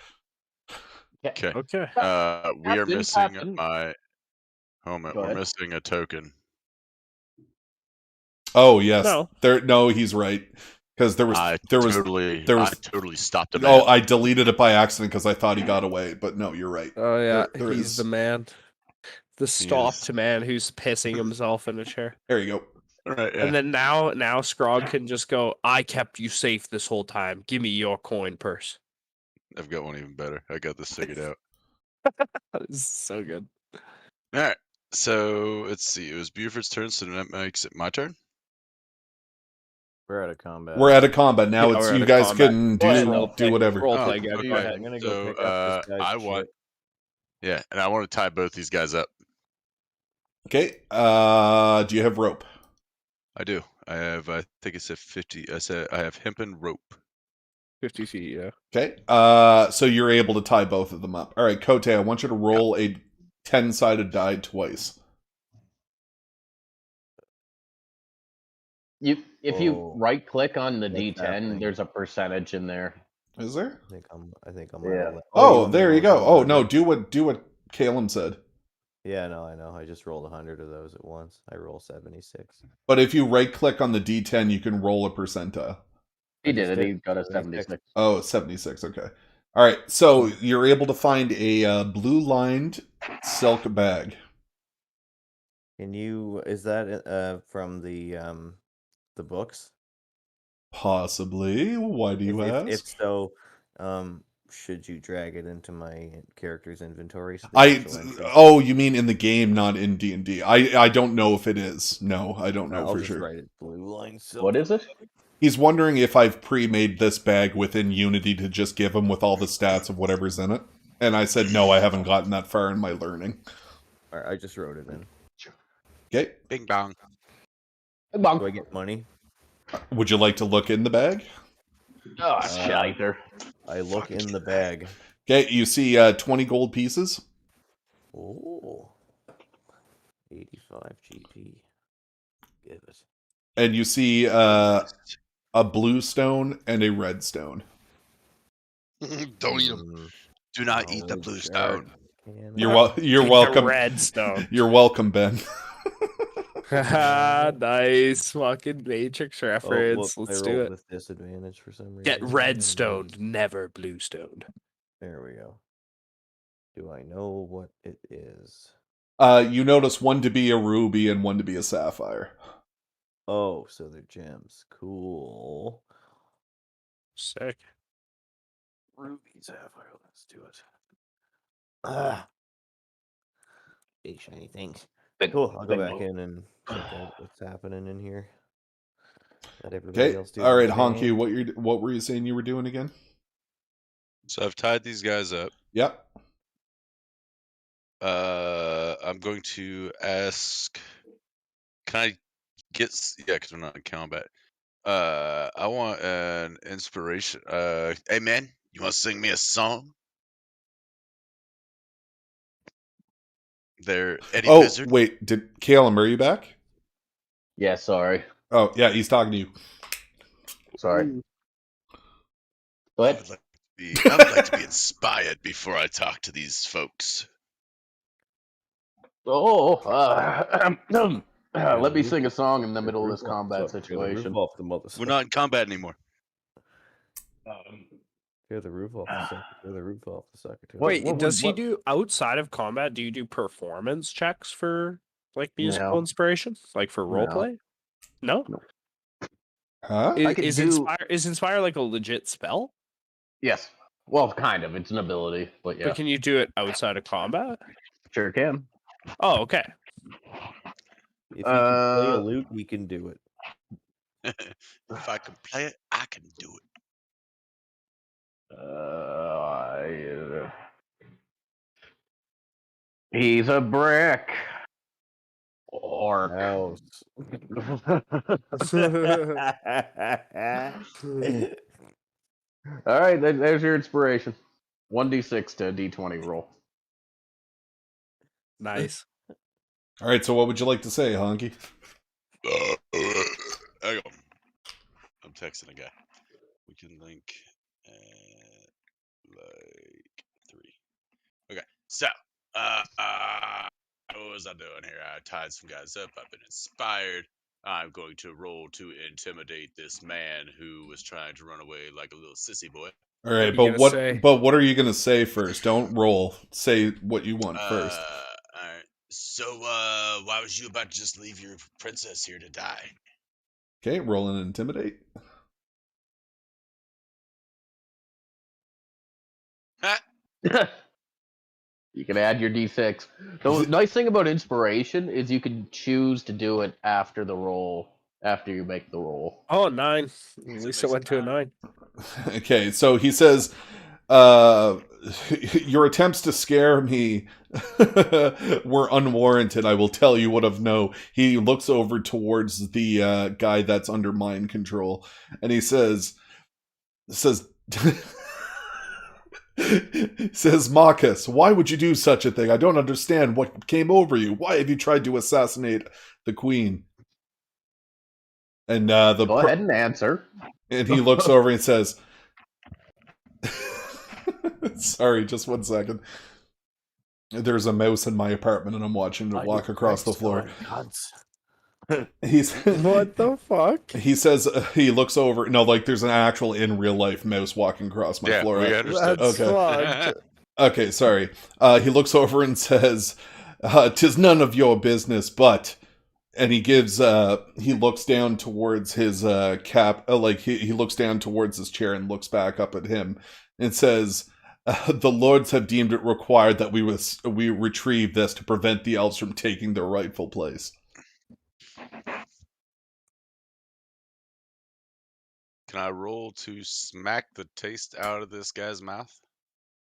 Okay. Okay. We are Captain, missing Captain. my helmet. Go We're ahead. missing a token. Oh yes, No. No, he's right, because there was I totally stopped him. Oh, I deleted it by accident because I thought he got away. But no, you're right. Oh yeah, There he's is. the man. The is. stopped man who's pissing himself in a chair. There you go. All right, yeah. And then now Scrog can just go, I kept you safe this whole time. Give me your coin purse. I've got one even better. I got this figured out. That is so good. All right. So let's see. It was Buford's turn, so that makes it my turn. We're out of combat. We're out of combat now. Yeah, it's we're out you of guys combat. can Go ahead, do roll play. whatever. Roll Oh, play, Gabby. okay. Go ahead. I'm gonna So, go pick up this guy's I want. shit. Yeah, and I want to tie both these guys up. Okay. Do you have rope? I do. I think it's a 50. I have hempen rope. 50 feet, yeah. Okay. So you're able to tie both of them up. All right, Kote, I want you to roll a 10-sided die twice. If you Oh. right click on the What's D10, happening? there's a percentage in there. Is there? I think I'm. Yeah. Roll it. Oh, want me there to you roll go. Oh no, 100? do what Caleb said. Yeah, no, I know. I just rolled 100 of those at once. I roll 76. But if you right click on the D10, you can roll a percentile. He I did just it. did. He got a 76. 76. Oh, 76. Okay. All right. So you're able to find a blue-lined silk bag. Can you? Is that from the books? Possibly. Why do you ask? If so, should you drag it into my character's inventory? So Oh, you mean in the game, not in D&D. I don't know if it is. No, I don't know I'll for just sure. write it blue line. What is it? He's wondering if I've pre-made this bag within Unity to just give him with all the stats of whatever's in it. And I said, no, I haven't gotten that far in my learning. All right, I just wrote it in. Okay. Bing bong. Big bong. Do I get money? Would you like to look in the bag? Oh, shiter. I look in the bag. Okay, you see 20 gold pieces. Oh, 85 GP. Give it. And you see a blue stone and a red stone. Don't eat them. Do not eat the Oh, blue shard. stone. You're Eat the welcome. redstone. You're welcome, Ben. Nice fucking Matrix reference. I Let's rolled do it. with disadvantage for some reason. Get redstoned, never bluestoned. There we go. Do I know what it is? You notice one to be a ruby and one to be a sapphire. Oh, so they're gems. Cool. Sick. Ruby sapphire. Let's do it. Ah. Big shiny things. Cool. I'll go back in and check out what's happening in here. Let everybody Okay. else do All right, their Honky. thing. What were you saying you were doing again? So I've tied these guys up. Yep. I'm going to ask. Can I get? Yeah, because we're not in combat. I want an inspiration. Hey man, you want to sing me a song? There, Eddie Oh, Vizard. wait. Did Caleb, are you back? Yeah, sorry. Oh, yeah, he's talking to you. Sorry. I But would like to be inspired before I talk to these folks. let me sing a song in the middle of this combat Tear the situation. roof off the motherfucker. We're not in combat anymore. Tear the roof off the sucker. Tear the roof off the sucker. Wait, does he do outside of combat? Do you do performance checks for like musical No. inspiration, like for No. roleplay? No. Huh? Is inspire like a legit spell? Yes. Well, kind of. It's an ability, but yeah. But can you do it outside of combat? Sure can. Oh, okay. If he can play a lute, he can do it. If I can play it, I can do it. He's a brick. Orc. House. All right, there's your inspiration. 1d6 to d20 roll. Nice. All right, so what would you like to say, Honky? Hang on. I'm texting a guy. We can link at like 3. Okay, so what was I doing here? I tied some guys up. I've been inspired. I'm going to roll to intimidate this man who was trying to run away like a little sissy boy. All right, What are you but gonna say? what are you gonna say first? Don't roll. Say what you want first. All right. So, why was you about to just leave your princess here to die? Okay, roll and intimidate. Huh? You can add your d6. The nice thing about inspiration is you can choose to do it after the roll, after you make the roll. Oh, 9. At So least it it went to a 9. Okay, so he says, your attempts to scare me were unwarranted. I will tell you what of no. He looks over towards the guy that's under mind control, and he says, Marcus, why would you do such a thing? I don't understand what came over you. Why have you tried to assassinate the queen? And Go ahead and answer. And he looks over and says, sorry, just 1 second. There's a mouse in my apartment and I'm watching it walk across the floor. He's What the fuck? He says, he looks over. No, like there's an actual in real life mouse walking across my floor. We understood. That's Okay. fucked. Okay, sorry. He looks over and says, "'Tis none of your business, but..." And he gives, he looks down towards his cap, like he looks down towards his chair and looks back up at him and says, "The lords have deemed it required that we retrieve this to prevent the elves from taking their rightful place." Can I roll to smack the taste out of this guy's mouth?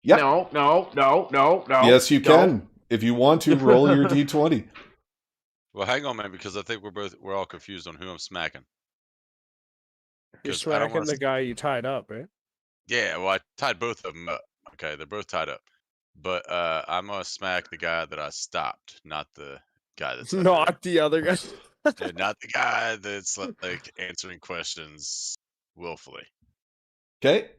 Yeah. No. Yes, you can. If you want to, roll your d20. Well, hang on, man, because I think we're all confused on who I'm smacking. You're 'Cause I don't smacking wanna the guy you tied up, right? Yeah, well, I tied both of them up. Okay, they're both tied up. But I'm gonna smack the guy that I stopped, not the guy that's Not the other guy. Yeah, not the guy that's like answering questions willfully. Okay.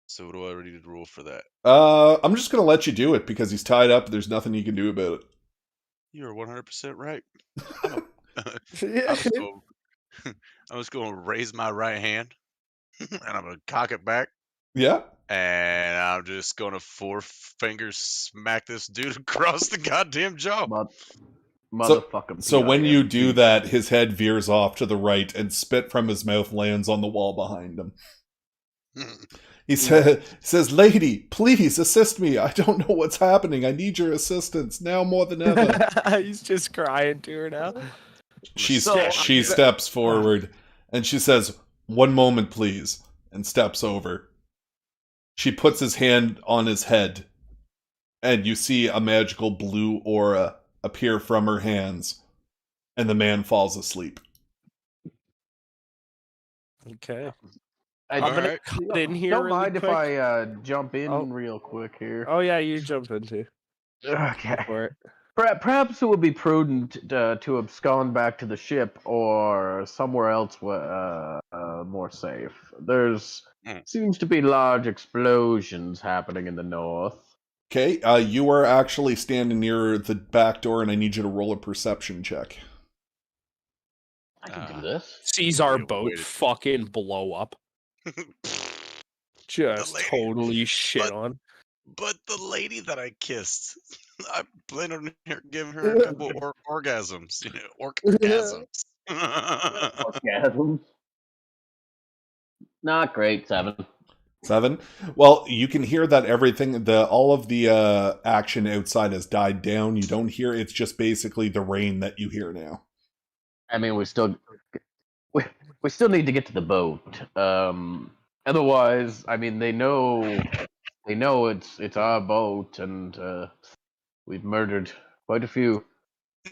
So what do I need to roll for that? I'm just gonna let you do it because he's tied up. There's nothing you can do about it. You're 100% right. Yeah. I'm just going to raise my right hand, and I'm going to cock it back, Yeah. and I'm just going to 4 fingers smack this dude across the goddamn jaw. Motherfucking. So when you do that, his head veers off to the right, and spit from his mouth lands on the wall behind him. He says, "Lady, please assist me. I don't know what's happening. I need your assistance now more than ever." He's just crying to her now. She steps forward, and she says, "1 moment, please," and steps over. She puts his hand on his head, and you see a magical blue aura appear from her hands, and the man falls asleep. Okay. I, I'm gonna Alright. cut in here don't really mind quick. if I jump in Oh. real quick here. Oh yeah, you jump into. Okay. Go for it. Perhaps it would be prudent to abscond back to the ship or somewhere else more safe. There's seems to be large explosions happening in the north. Okay, you are actually standing near the back door, and I need you to roll a perception check. I can do this. Sees our Wait, boat wait. fucking blow up. Just lady- totally shit but- on. But the lady that I kissed, I plan on giving her a couple orgasms. Orgasms. Orgasms. Not great, 7. 7. Well, you can hear that everything, all of the action outside has died down. You don't hear, it's just basically the rain that you hear now. I mean, we still need to get to the boat. Otherwise, I mean, they know it's our boat, and we've murdered quite a few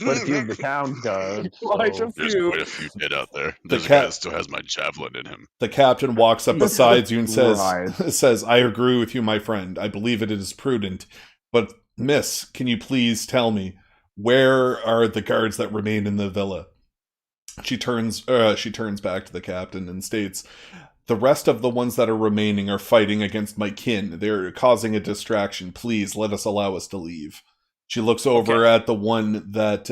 of the town's guards. Quite so- a There's few. quite a few dead out there. The There's a guy cat- that still has my javelin in him. The captain walks up beside you and says, Right. says, I agree with you, my friend. I believe it is prudent. But, miss, can you please tell me, where are the guards that remain in the villa? She turns back to the captain and states, the rest of the ones that are remaining are fighting against my kin. They're causing a distraction. Please, let us allow us to leave. She looks over at the one that,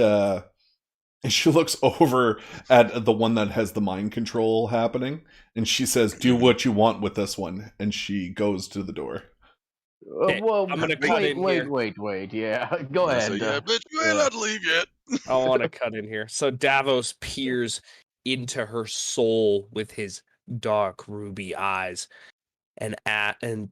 has the mind control happening, and she says, do what you want with this one, and she goes to the door. Okay, well, I'm gonna cut in here. wait. Yeah, go I ahead. say, yeah, bitch, you ain't allowed to leave yet. I want to cut in here. So Davos peers into her soul with his dark ruby eyes and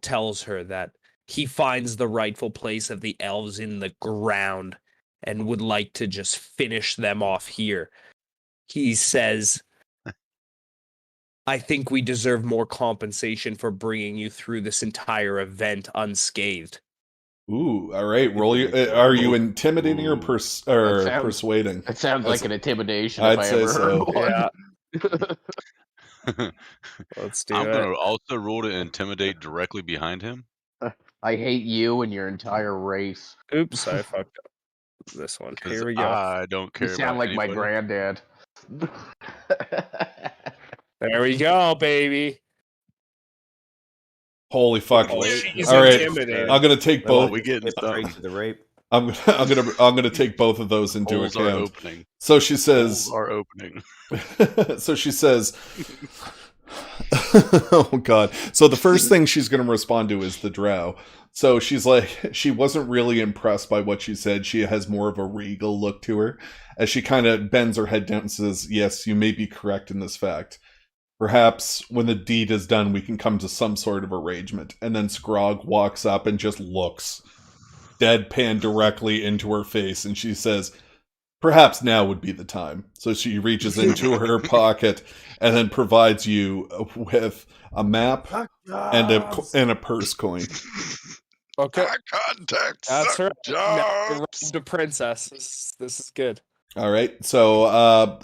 tells her that he finds the rightful place of the elves in the ground and would like to just finish them off here. He says, I think we deserve more compensation for bringing you through this entire event unscathed. Ooh, all right. Roll your. Are you intimidating or That sounds- persuading? It sounds That's- like an intimidation. I'd if I say ever so. heard one. Let's do I'm it. gonna also roll to intimidate directly behind him. I hate you and your entire race. Oops, I fucked up this one. 'Cause Here we go. I don't You care sound about like my anybody. granddad. There we go, baby. Holy fuck! Oh, Wait, she's all right, intimidated. I'm gonna take Well, both. we getting Skip straight to the rape. I'm gonna take both of those into Holes are account. opening. So she says. Holes are opening. So she says. Oh god. So the first thing she's going to respond to is the drow. So she's like, she wasn't really impressed by what she said. She has more of a regal look to her as she kind of bends her head down and says, yes, you may be correct in this fact. Perhaps when the deed is done, we can come to some sort of arrangement. And then Scrog walks up and just looks deadpan directly into her face. And she says, perhaps now would be the time. So she reaches into her pocket and then provides you with a map and a purse coin. Okay, Eye contact. that's suck right. Now we're jobs. the princess. This is good. All right. So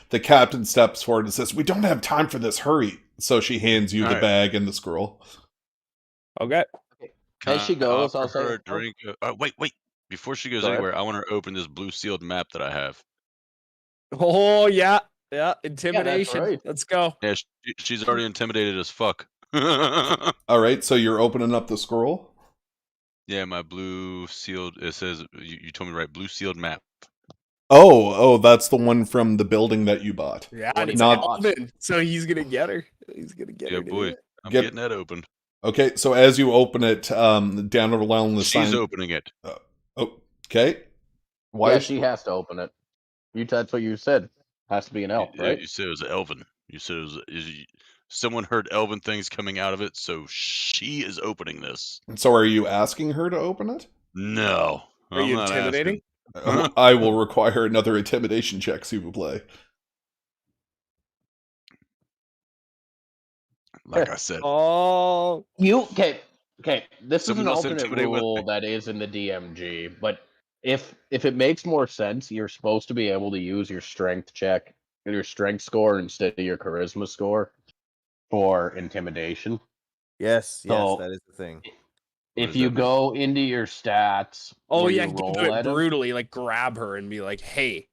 the captain steps forward and says, we don't have time for this. Hurry. So she hands you All the right. bag and the scroll. Okay. Can As she I goes, I'll offer her say, a drink. Wait. Before she goes Go ahead. anywhere, I want her to open this blue sealed map that I have. Oh yeah. Intimidation. right. Let's go. Yeah, she's already intimidated as fuck. All right. So you're opening up the scroll. Yeah, my blue sealed. It says you told me right. Blue sealed map. Oh, that's the one from the building that you bought. Yeah, What and it's not- Alvin, so he's gonna get her. He's gonna get Yeah, her. to boy. do it. I'm Get- getting that opened. Okay. So as you open it, down along the She's sign. opening it. Okay. Why? yeah, she has to open it. That's what you said. Has to be an elf, Yeah, right? you said it was Elven. You said it was. Someone heard Elven things coming out of it, so she is opening this. So are you asking her to open it? No, Are I'm you not intimidating? asking. I will require another intimidation check, s'il vous plaît. Like I said, Oh, Okay. This is Someone an else alternate intimidate with rule me. that is in the DMG, but if it makes more sense, you're supposed to be able to use your strength check and your strength score instead of your charisma score for intimidation. Yes, So that is the thing. if does you that mean? go into your stats, oh where yeah, you do roll it at him, brutally, like grab her and be like, "Hey,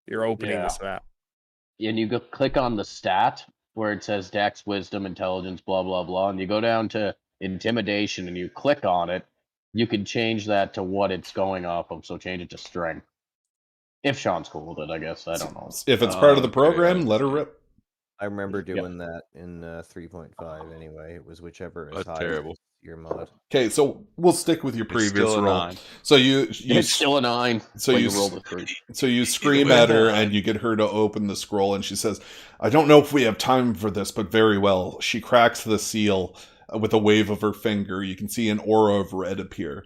you're opening Yeah. this map." and you go click on the stat where it says Dex, Wisdom, Intelligence, blah blah blah, and you go down to Intimidation and you click on it, you can change that to what it's going off of. So change it to Strength. If Sean's cool with it, I guess. I don't know. If it's part of the Okay, program, let her okay. rip. I remember doing that in 3.5 anyway. It was whichever is That's higher terrible. your mod. Okay, so we'll stick with your It's previous still a roll. 9. So you It's still a 9. so but you you rolled a 3. So you scream went at her on. and you get her to open the scroll, and she says, "I don't know if we have time for this, but very well." She cracks the seal with a wave of her finger. You can see an aura of red appear.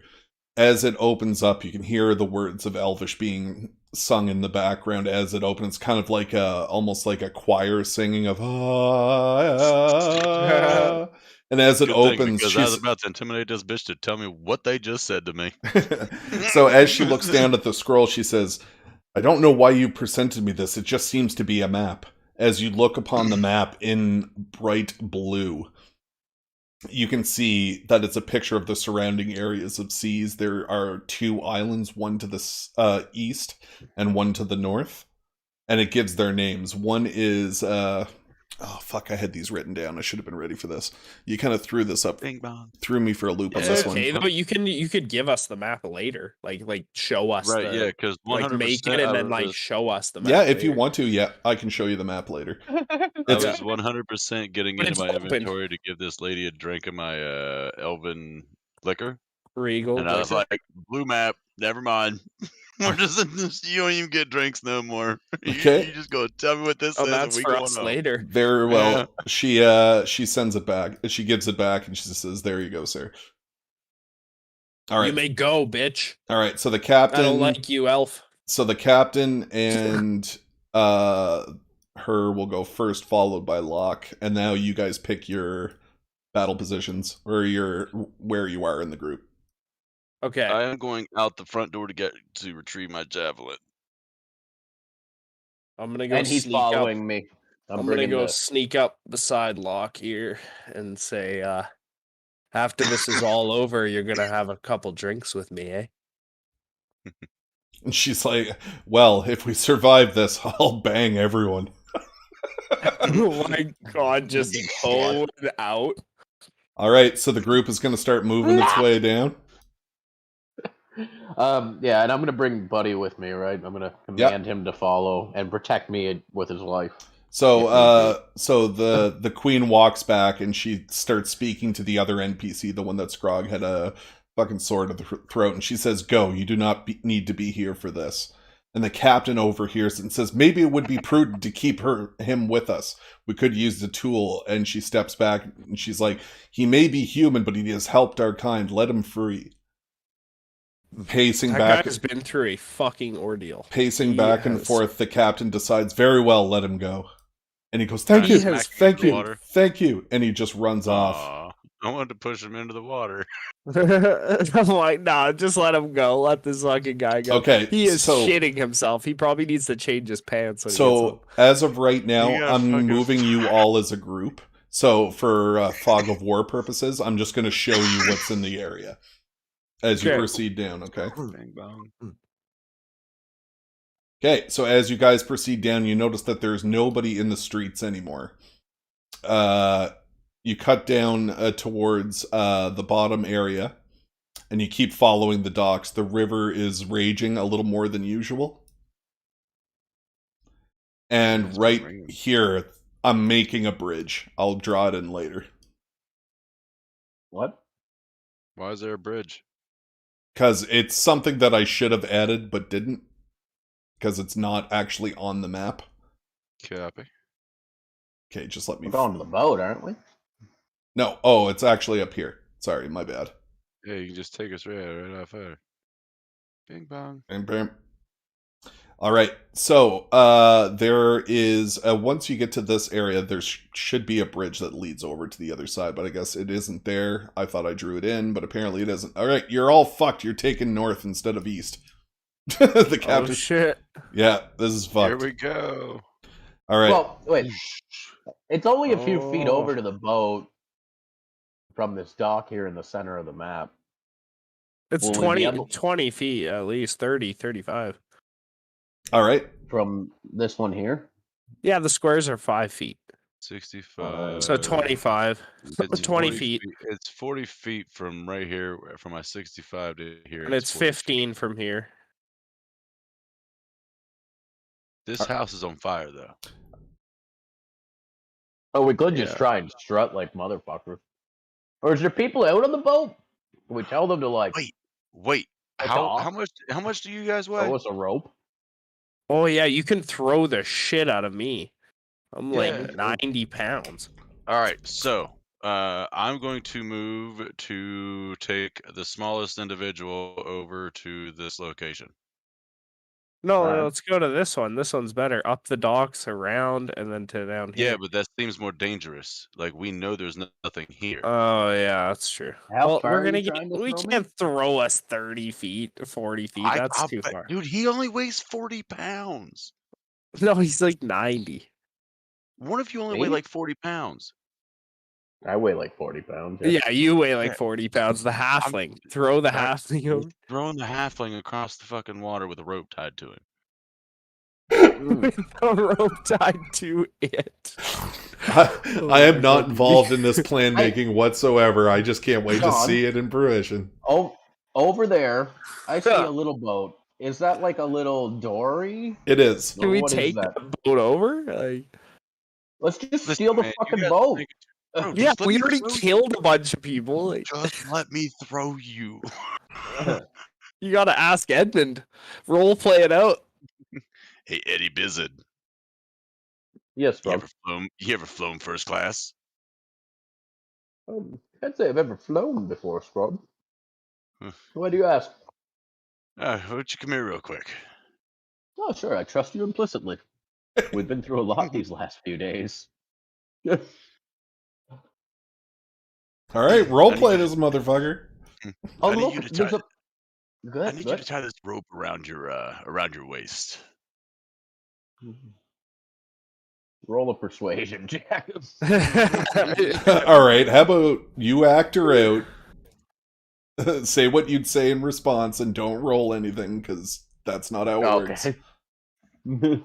As it opens up, you can hear the words of Elvish being sung in the background as it opens. It's kind of like almost like a choir singing of ah. And as it Good thing, opens, because I was about to intimidate this bitch to tell me what they just said to me. So as she looks down at the scroll, she says, "I don't know why you presented me this. It just seems to be a map." As you look upon the map in bright blue, you can see that it's a picture of the surrounding areas of seas. There are 2 islands, one to the east and one to the north, and it gives their names. One is oh fuck, I had these written down. I should have been ready for this. You kind of threw this up, Bing bong. threw me for a loop on It's this okay one. though. You could give us the map later, like show us Right, the yeah, because 100% like make it and then like show us the map. Yeah, if you later. want to, yeah, I can show you the map later. I It's was 100% getting But into it's my open. inventory to give this lady a drink of my elven liquor. Regal. And I was like, blue map, never mind. We're just, you don't even get drinks no more. Okay. You just go tell me what this "Oh, says that's and we for going us home. later." very well. Yeah. She sends it back. She gives it back and she says, "There you go, sir." All right. You may go, bitch. All right. So the captain. I don't like you, elf. So the captain and her will go first, followed by Locke, and now you guys pick your battle positions or where you are in the group. Okay. I am going out the front door to retrieve my javelin. I'm gonna go And he's sneak following up. me. I'm gonna bringing go the- sneak up beside Locke here and say, after this is all over, you're gonna have a couple drinks with me, eh? And she's like, "Well, if we survive this, I'll bang everyone." Oh my god, just towed out. All right, so the group is going to start moving its way down. Yeah, and I'm gonna bring Buddy with me, right? I'm gonna command him to follow and protect me with his life. So, so the queen walks back and she starts speaking to the other NPC, the one that Scrog had a fucking sword at the throat, and she says, "Go, you do not need to be here for this." And the captain overhears it and says, "Maybe it would be prudent to keep him with us. We could use the tool." And she steps back and she's like, "He may be human, but he has helped our kind. Let him free." Pacing That back, guy's been through a fucking ordeal. pacing He back and has- forth, the captain decides, "Very well, let him go." And he goes, "Thank He you, has thank the you, water. thank you." And he just runs off. Aw, I wanted to push him into the water. I'm like, nah, just let him go. Let this fucking guy go. Okay, He is so- shitting himself. He probably needs to change his pants. When he gets So, home. as of right now, You got I'm fucking- moving you all as a group. So, for Fog of War purposes, I'm just going to show you what's in the area as you Okay. proceed down, okay? Bang bong. Okay, so as you guys proceed down, you notice that there's nobody in the streets anymore. You cut down towards the bottom area, and you keep following the docks. The river is raging a little more than usual. And It's right raining. here, I'm making a bridge. I'll draw it in later. What? Why is there a bridge? Because it's something that I should have added, but didn't. Because it's not actually on the map. Copy. Okay, just let me... We're going to the boat, aren't we? No, oh, it's actually up here. Sorry, my bad. Yeah, you can just take us right off there. Bing bong. Bam, bam. All right. So there is once you get to this area, there should be a bridge that leads over to the other side, but I guess it isn't there. I thought I drew it in, but apparently it isn't. All right, you're all fucked. You're taking north instead of east. The captain. Oh shit! Yeah, this is fucked. Here we go. All right. Well, wait. It's only a few feet Oh. over to the boat from this dock here in the center of the map. It's Will we be 20, able- 20 feet at least, 30, 35. All right. From this one here? Yeah, the squares are 5 feet, 65. so 25. It's 20 40 feet. It's 40 feet from right here, from my 65 to here. And it's 40 feet. 15 from here. This house is on fire, though. Oh, we could just Yeah. try and strut like motherfuckers. Or is there people out on the boat? Can we tell them to like Wait. Take How off? much do you guys weigh? throw us a rope? Oh yeah, you can throw the shit out of me. I'm Yeah. like 90 pounds. All right, so I'm going to move to take the smallest individual over to this location. No, Alright. let's go to this one. This one's better. Up the docks, around, and then to down here. Yeah, but that seems more dangerous. Like we know there's nothing here. Oh yeah, that's true. How well, far we're are gonna you get. trying to We throw me? can't throw us 30 feet, 40 feet. That's I'll too bet- far. Dude, he only weighs 40 pounds. No, he's like 90. What if you only weigh Me? like 40 pounds? I weigh like 40 pounds. Yeah, you weigh like Yeah. 40 pounds. The halfling. Throw the I'm- halfling We're over. throwing the halfling across the fucking water with a rope tied to him. With a rope tied to it. I am not involved in this plan I- making whatsoever. I just can't wait to Sean? see it in fruition. Oh, over there, I see a little boat. Is that like a little dory? It is. Can we What is take that? the boat over? Like, Let's just Listen, steal the man, you fucking guys boat. think- Bro, yeah, just let we me already throw you. killed a bunch of people. Like, Just let me throw you. you gotta ask Edmund. Role play it out. Hey, Eddie Bizzard. Yes, You bro. ever flown first class? Can't say I've ever flown before, Scrub. Hmm. Why do you ask? Why don't you come here real quick? Oh, sure. I trust you implicitly. We've been through a lot these last few days. All right, roleplay this motherfucker. Oh, I need look, you to there's tie. a... Good. I need you to tie this rope around your waist. Roll a persuasion, Jack. All right, how about you act her out? Say what you'd say in response and don't roll anything because that's not how it works. Okay.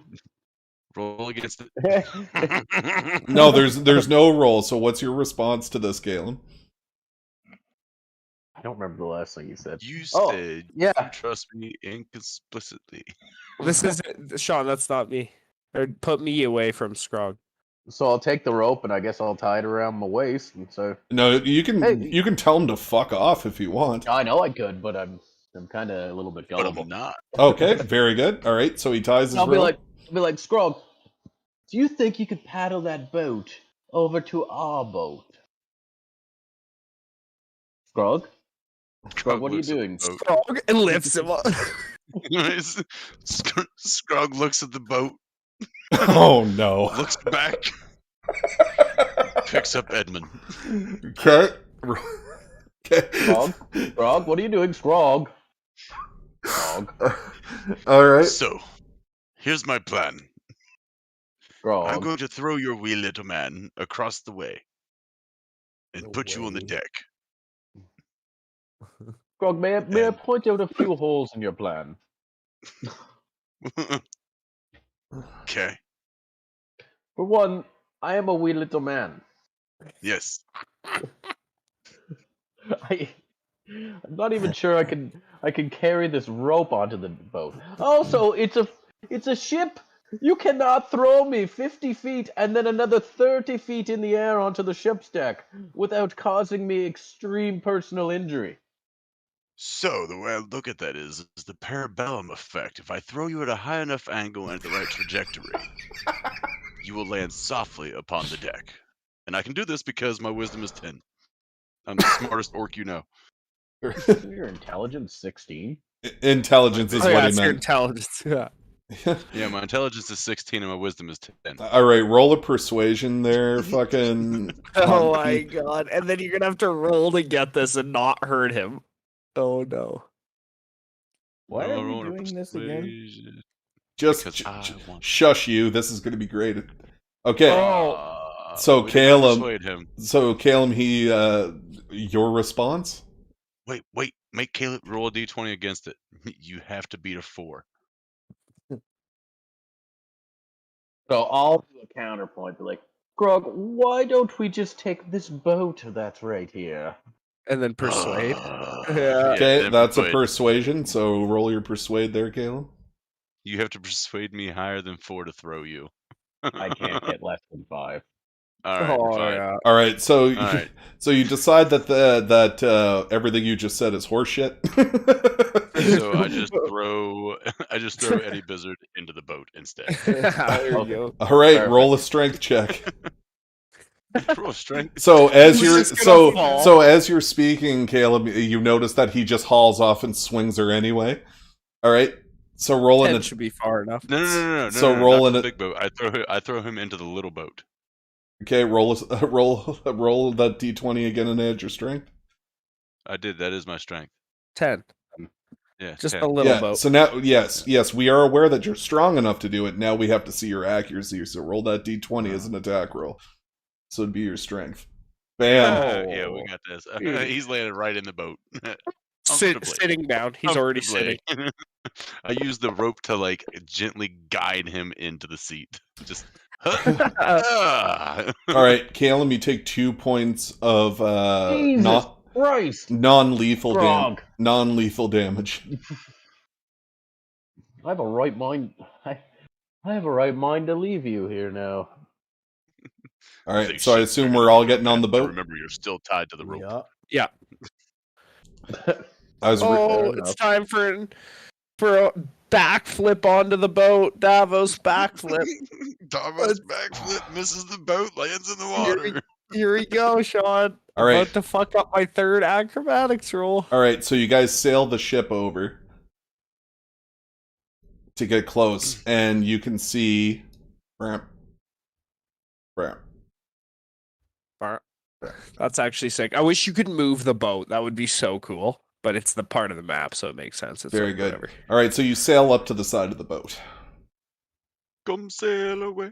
Roll against it. No, there's no roll. So what's your response to this, Galen? I don't remember the last thing you said. You Oh, said yeah. you trust me explicitly. This is Sean. That's not me. Or put me away from Scrog. So I'll take the rope and I guess I'll tie it around my waist. And so No, you can Hey. you can tell him to fuck off if you want. I know I could, but I'm kind of a little bit But gullible. I'm not. Okay, very good. All right, so he ties his I'll be rope. like, Scrog, do you think you could paddle that boat over to our boat? Scrog? Scrog, what are you looks at the doing? boat. Scrog and lifts him up. Scrog looks at the boat, Oh no. looks back, picks up Edmund. Okay. Okay. Scrog, what are you doing? Scrog. Scrog. All right. So, here's my plan. I'm Scrog. going to throw your wee little man across the way and The put you on the way. deck. Scrog, may I point out a few holes in your plan? Okay. For one, I am a wee little man. Yes. I'm not even sure I can carry this rope onto the boat. Also, it's a ship. You cannot throw me 50 feet and then another 30 feet in the air onto the ship's deck without causing me extreme personal injury. So the way I look at that is the parabellum effect. If I throw you at a high enough angle and at the right trajectory, you will land softly upon the deck. And I can do this because my wisdom is 10. I'm the smartest orc you know. Your intelligence 16. Intelligence is Oh, yeah, what he it's your meant. intelligence. Yeah. Yeah, my intelligence is 16 and my wisdom is 10. All right, roll a persuasion there, fucking. Oh my monkey. god! And then you're gonna have to roll to get this and not hurt him. Oh no! Why No, are we roll a doing this again? persuasion. Just Because I want. shush you. This is going to be great. Okay. So we did not Caleb, persuade him. he, your response? Wait, make Caleb roll a d20 against it. You have to beat a 4. So I'll do a counterpoint, be like, Grog, why don't we just take this boat that's right here? And then persuade. Yeah, Okay, then that's a persuade. persuasion. So roll your persuade there, Caleb. You have to persuade me higher than 4 to throw you. I can't get less than 5. All right, Oh fine. yeah. All right, so right. so you decide that everything you just said is horseshit. So I just throw Eddie Bizzard into the boat instead. There you Okay. go. All right, Perfect. roll a strength check. Roll strength. So as He's you're just gonna fall. so as you're speaking, Caleb, you notice that he just hauls off and swings her anyway. All right, so roll in 10 a should be far enough. No. So no, roll not in the it- big boat. I throw him into the little boat. okay. Roll that d20 again and add your strength. I did. That is my strength. 10. Yeah, Just 10. a little Yeah. boat. So now, yes, we are aware that you're strong enough to do it. Now we have to see your accuracy. So roll that d20 as an attack roll. So it'd be your strength. Bam. Yeah, we got this. Dude. He's landed right in the boat. Comfortably. Sitting down. He's already sitting. Comfortably. I use the rope to like gently guide him into the seat. Just. All right, Caleb, you take 2 points of Jesus Christ! non-lethal Grog. non-lethal damage. I have a right mind. I have a right mind to leave you here now. All right, so I assume we're all getting on the boat. Remember, you're still tied to the rope. Yeah. I was Oh, it's time for a backflip onto the boat. Davos backflip. Davos backflip, misses the boat, lands in the water. Here we go, Sean. All right. About to fuck up my third acrobatics roll. All right, so you guys sail the ship over to get close, and you can see. Ramp. That's actually sick. I wish you could move the boat. That would be so cool. But it's the part of the map, so it makes sense. It's Very like, good. whatever. All right, so you sail up to the side of the boat. Come sail away.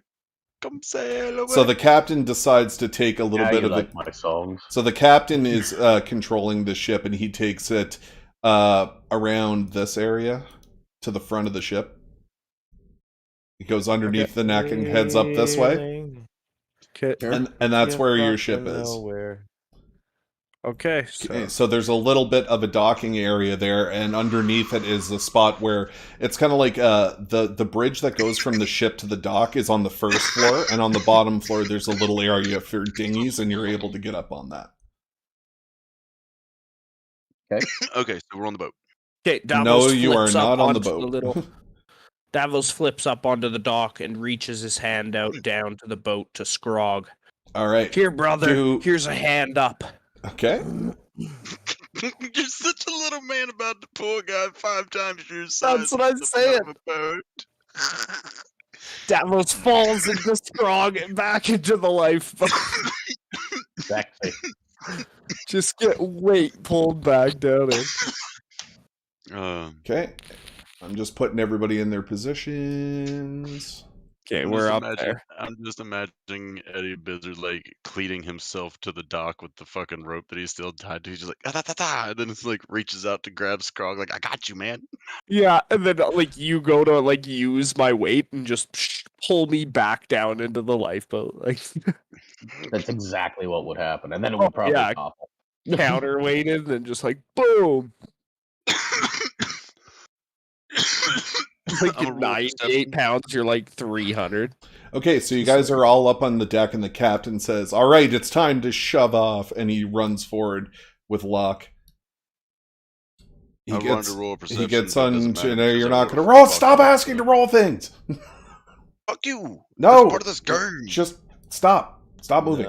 Come sail away. So the captain decides to take a little Now bit you of like the. my songs. So the captain is controlling the ship, and he takes it around this area to the front of the ship. He goes underneath the neck and heads up this way, Okay. and that's where your ship is. Okay. Okay, so there's a little bit of a docking area there, and underneath it is a spot where it's kind of like the bridge that goes from the ship to the dock is on the first floor, and on the bottom floor there's a little area for dinghies, and you're able to get up on that. Okay, so we're on the boat. Okay. No, you are not on the boat. Davos flips up onto the dock and reaches his hand out down to the boat to Scrog. All right. Here, brother. Do- Here's a hand up. Okay. You're such a little man about to pull a guy 5 times your size. That's what I'm off the saying. bottom of a boat. Davos falls into Scrog and back into the lifeboat. Exactly. Just get weight pulled back down in. Okay. I'm just putting everybody in their positions. Okay, I'm we're just up imagine- there. I'm just imagining Eddie Bizzard like cleating himself to the dock with the fucking rope that he's still tied to. He's just like ah, da, da, da, and then it's like reaches out to grab Scrog like I got you, man. Yeah, and then like you go to like use my weight and just pull me back down into the lifeboat, like That's exactly what would happen, and then it would probably yeah. topple. counterweighted and just like boom. Like I'm a you're roll 98 perception. pounds, you're like 300. Okay, so you guys are all up on the deck, and the captain says, "All right, it's time to shove off," and he runs forward with Locke. I run to roll perception, He gets but it doesn't on. matter You know, because you're I not rolled going to a roll. fuck Stop up, asking so- to roll things. Fuck you. No, That's part of this game. Just stop. Stop moving.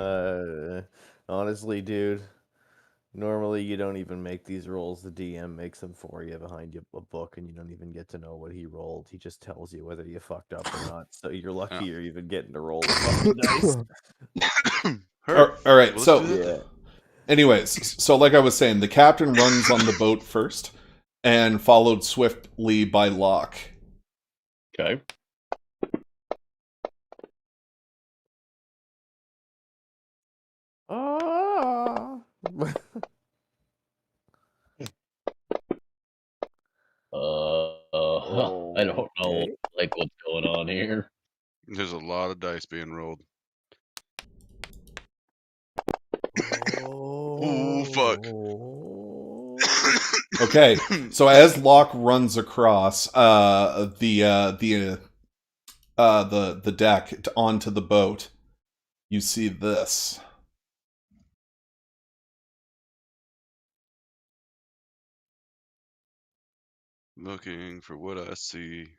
Honestly, dude, Normally, you don't even make these rolls. The DM makes them for you behind you a book, and you don't even get to know what he rolled. He just tells you whether you fucked up or not. So you're lucky you're even getting to roll the fucking dice. All right, Well, so let's do that. Yeah. anyways, so like I was saying, the captain runs on the boat first, and followed swiftly by Locke. Okay. Ah. I don't know Okay. like what's going on here. There's a lot of dice being rolled. Oh, fuck. Okay, so as Locke runs across the deck onto the boat, you see this. Looking for what I see.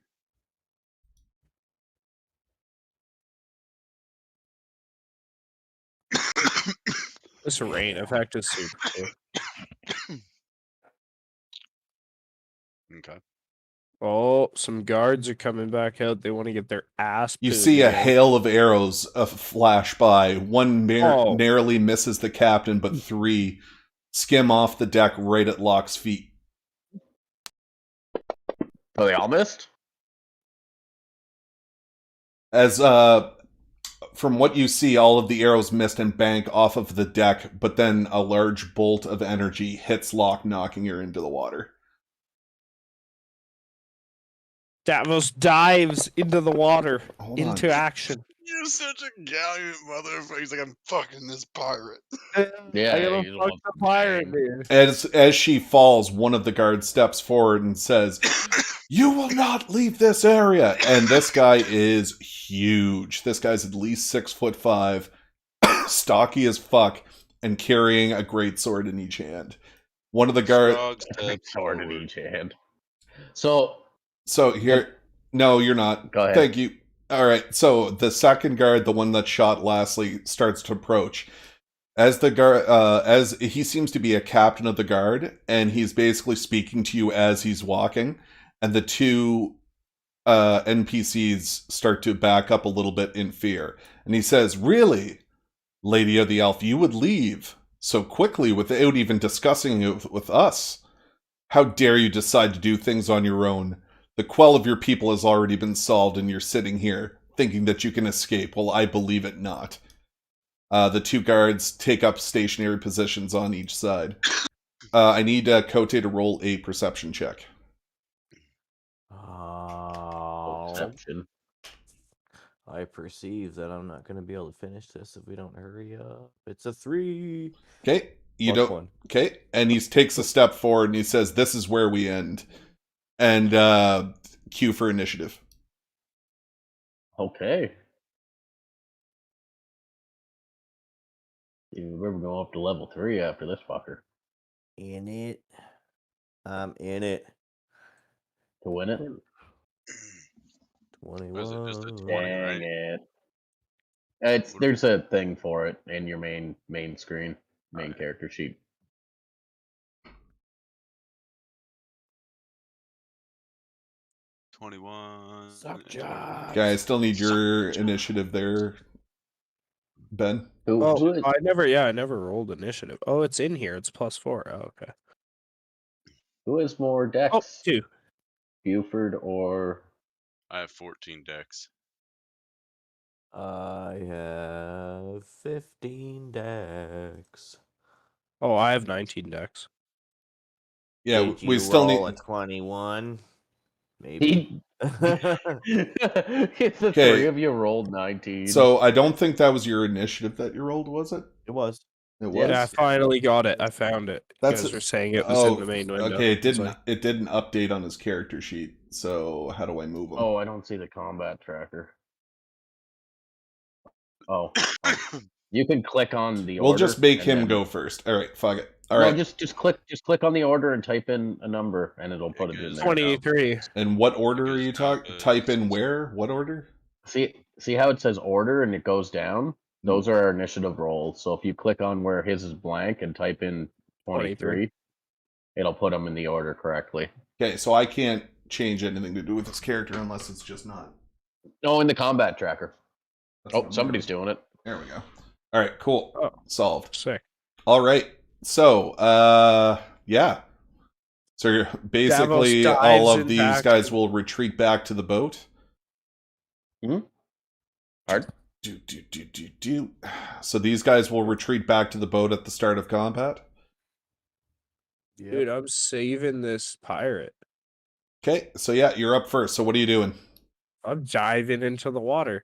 This rain effect is super cool. Okay. Oh, some guards are coming back out. They want to get their ass. You booted see a in. hail of arrows flash by. One Oh. narrowly misses the captain, but 3 skim off the deck right at Locke's feet. Oh, they all missed? As from what you see, all of the arrows missed and bank off of the deck, but then a large bolt of energy hits Locke, knocking her into the water. Davos dives into the water, Hold into on. action. You're such a gallant motherfucker. He's like, I'm fucking this pirate. Yeah, I gotta you fuck don't the pirate, bang. dude. As she falls, one of the guards steps forward and says, "You will not leave this area." And this guy is huge. This guy's at least 6'5", stocky as fuck, and carrying a great sword in each hand. One of the guards. Strong steps Sword in forward. each hand. So here, no, you're not. Go ahead. Thank you. All right. So the second guard, the one that shot lastly, starts to approach. As the guard, as he seems to be a captain of the guard, and he's basically speaking to you as he's walking, and the 2 NPCs start to back up a little bit in fear. And he says, "Really, Lady of the Elf, you would leave so quickly without even discussing it with us? How dare you decide to do things on your own? The quell of your people has already been solved, and you're sitting here thinking that you can escape. Well, I believe it not." The 2 guards take up stationary positions on each side. I need Kote to roll a perception check. Perception. I perceive that I'm not going to be able to finish this if we don't hurry up. It's a 3. Okay, you Plus don't. 1. Okay, and he takes a step forward and he says, "This is where we end." And Q for initiative. Okay. You remember going up to level 3 after this fucker In it. I'm in it. to win it. 21. Was it just a 20, Dang right? it. There's a thing for it in your main screen, main character sheet. $21. Suck job. Okay, I still need your initiative there, Ben. Who is I never rolled initiative. Oh, it's in here. It's +4. Oh, okay. who has more decks? Oh, 2. Buford or I have 14 decks. I have 15 decks. Oh, I have 19 decks. Yeah, Did we you still roll need. a 21? Maybe. It's the Okay. 3 of you rolled 19. So I don't think that was your initiative that you rolled, was it? It was. It was. Yeah, I finally got it. I found it. That's You guys were saying it was in the main window. Okay, it It's didn't. like- It didn't update on his character sheet. So how do I move him? Oh, I don't see the combat tracker. Oh, you can click on the order. We'll just make and him then- go first. All right, fuck it. All no, right. just click on the order and type in a number, and it'll put it in goes there. 23. And what order are you Because talking? Type in where? What order? See how it says order and it goes down? Those are our initiative rolls. So if you click on where his is blank and type in 23. It'll put them in the order correctly. Okay, so I can't change anything to do with this character unless it's just not. Oh, in the combat tracker. That's what I'm Somebody's doing it. There we go. All right, cool. Oh. Solved. Sick. All right. So, yeah. So you're basically Davos all dives of into these guys action. will retreat back to the boat. Hard. Do. So these guys will retreat back to the boat at the start of combat. Yep. Dude, I'm saving this pirate. Okay, so yeah, you're up first. So what are you doing? I'm diving into the water.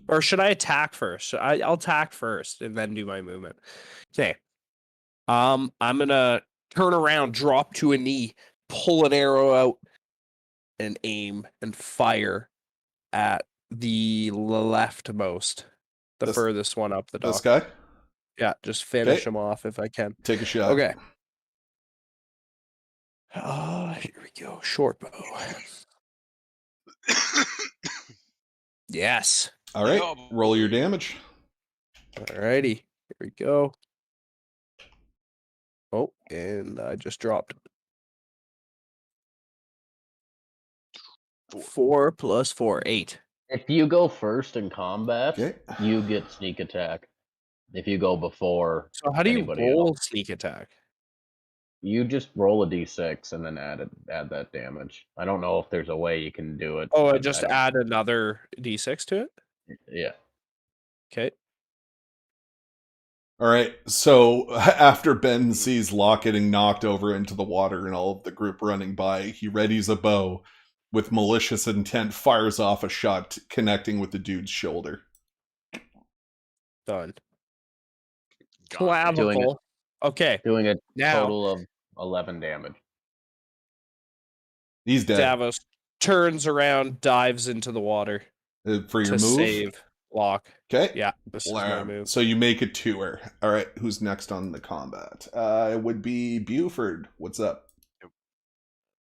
Or should I attack first? I'll attack first and then do my movement. Okay. I'm gonna turn around, drop to a knee, pull an arrow out, and aim and fire at the leftmost, the This- furthest one up the dock. This guy? Yeah, just finish Okay. him off if I can. Take a shot. Okay. Here we go. Short bow. Yes. All right, Yeah, roll your boy. damage. Alrighty. Here we go. Oh, and I just dropped 4 plus 4, 8. If you go first in combat, Okay. you get sneak attack. If you go before, So how do you anybody roll else. sneak attack? You just roll a d6 and then add that damage. I don't know if there's a way you can do it. Oh, I but just don't- add another d6 to it? Yeah. Okay. All right, so after Ben sees Locke getting knocked over into the water and all of the group running by, he readies a bow with malicious intent, fires off a shot connecting with the dude's shoulder. Done. Gone. Doing it. Clavicle. Okay. Doing a Now, total of 11 damage. He's dead. Davos turns around, dives into the water For your to move? save Locke. Okay. Yeah, this is my move. So you make a tour. All right, who's next on the combat? It would be Buford. What's up?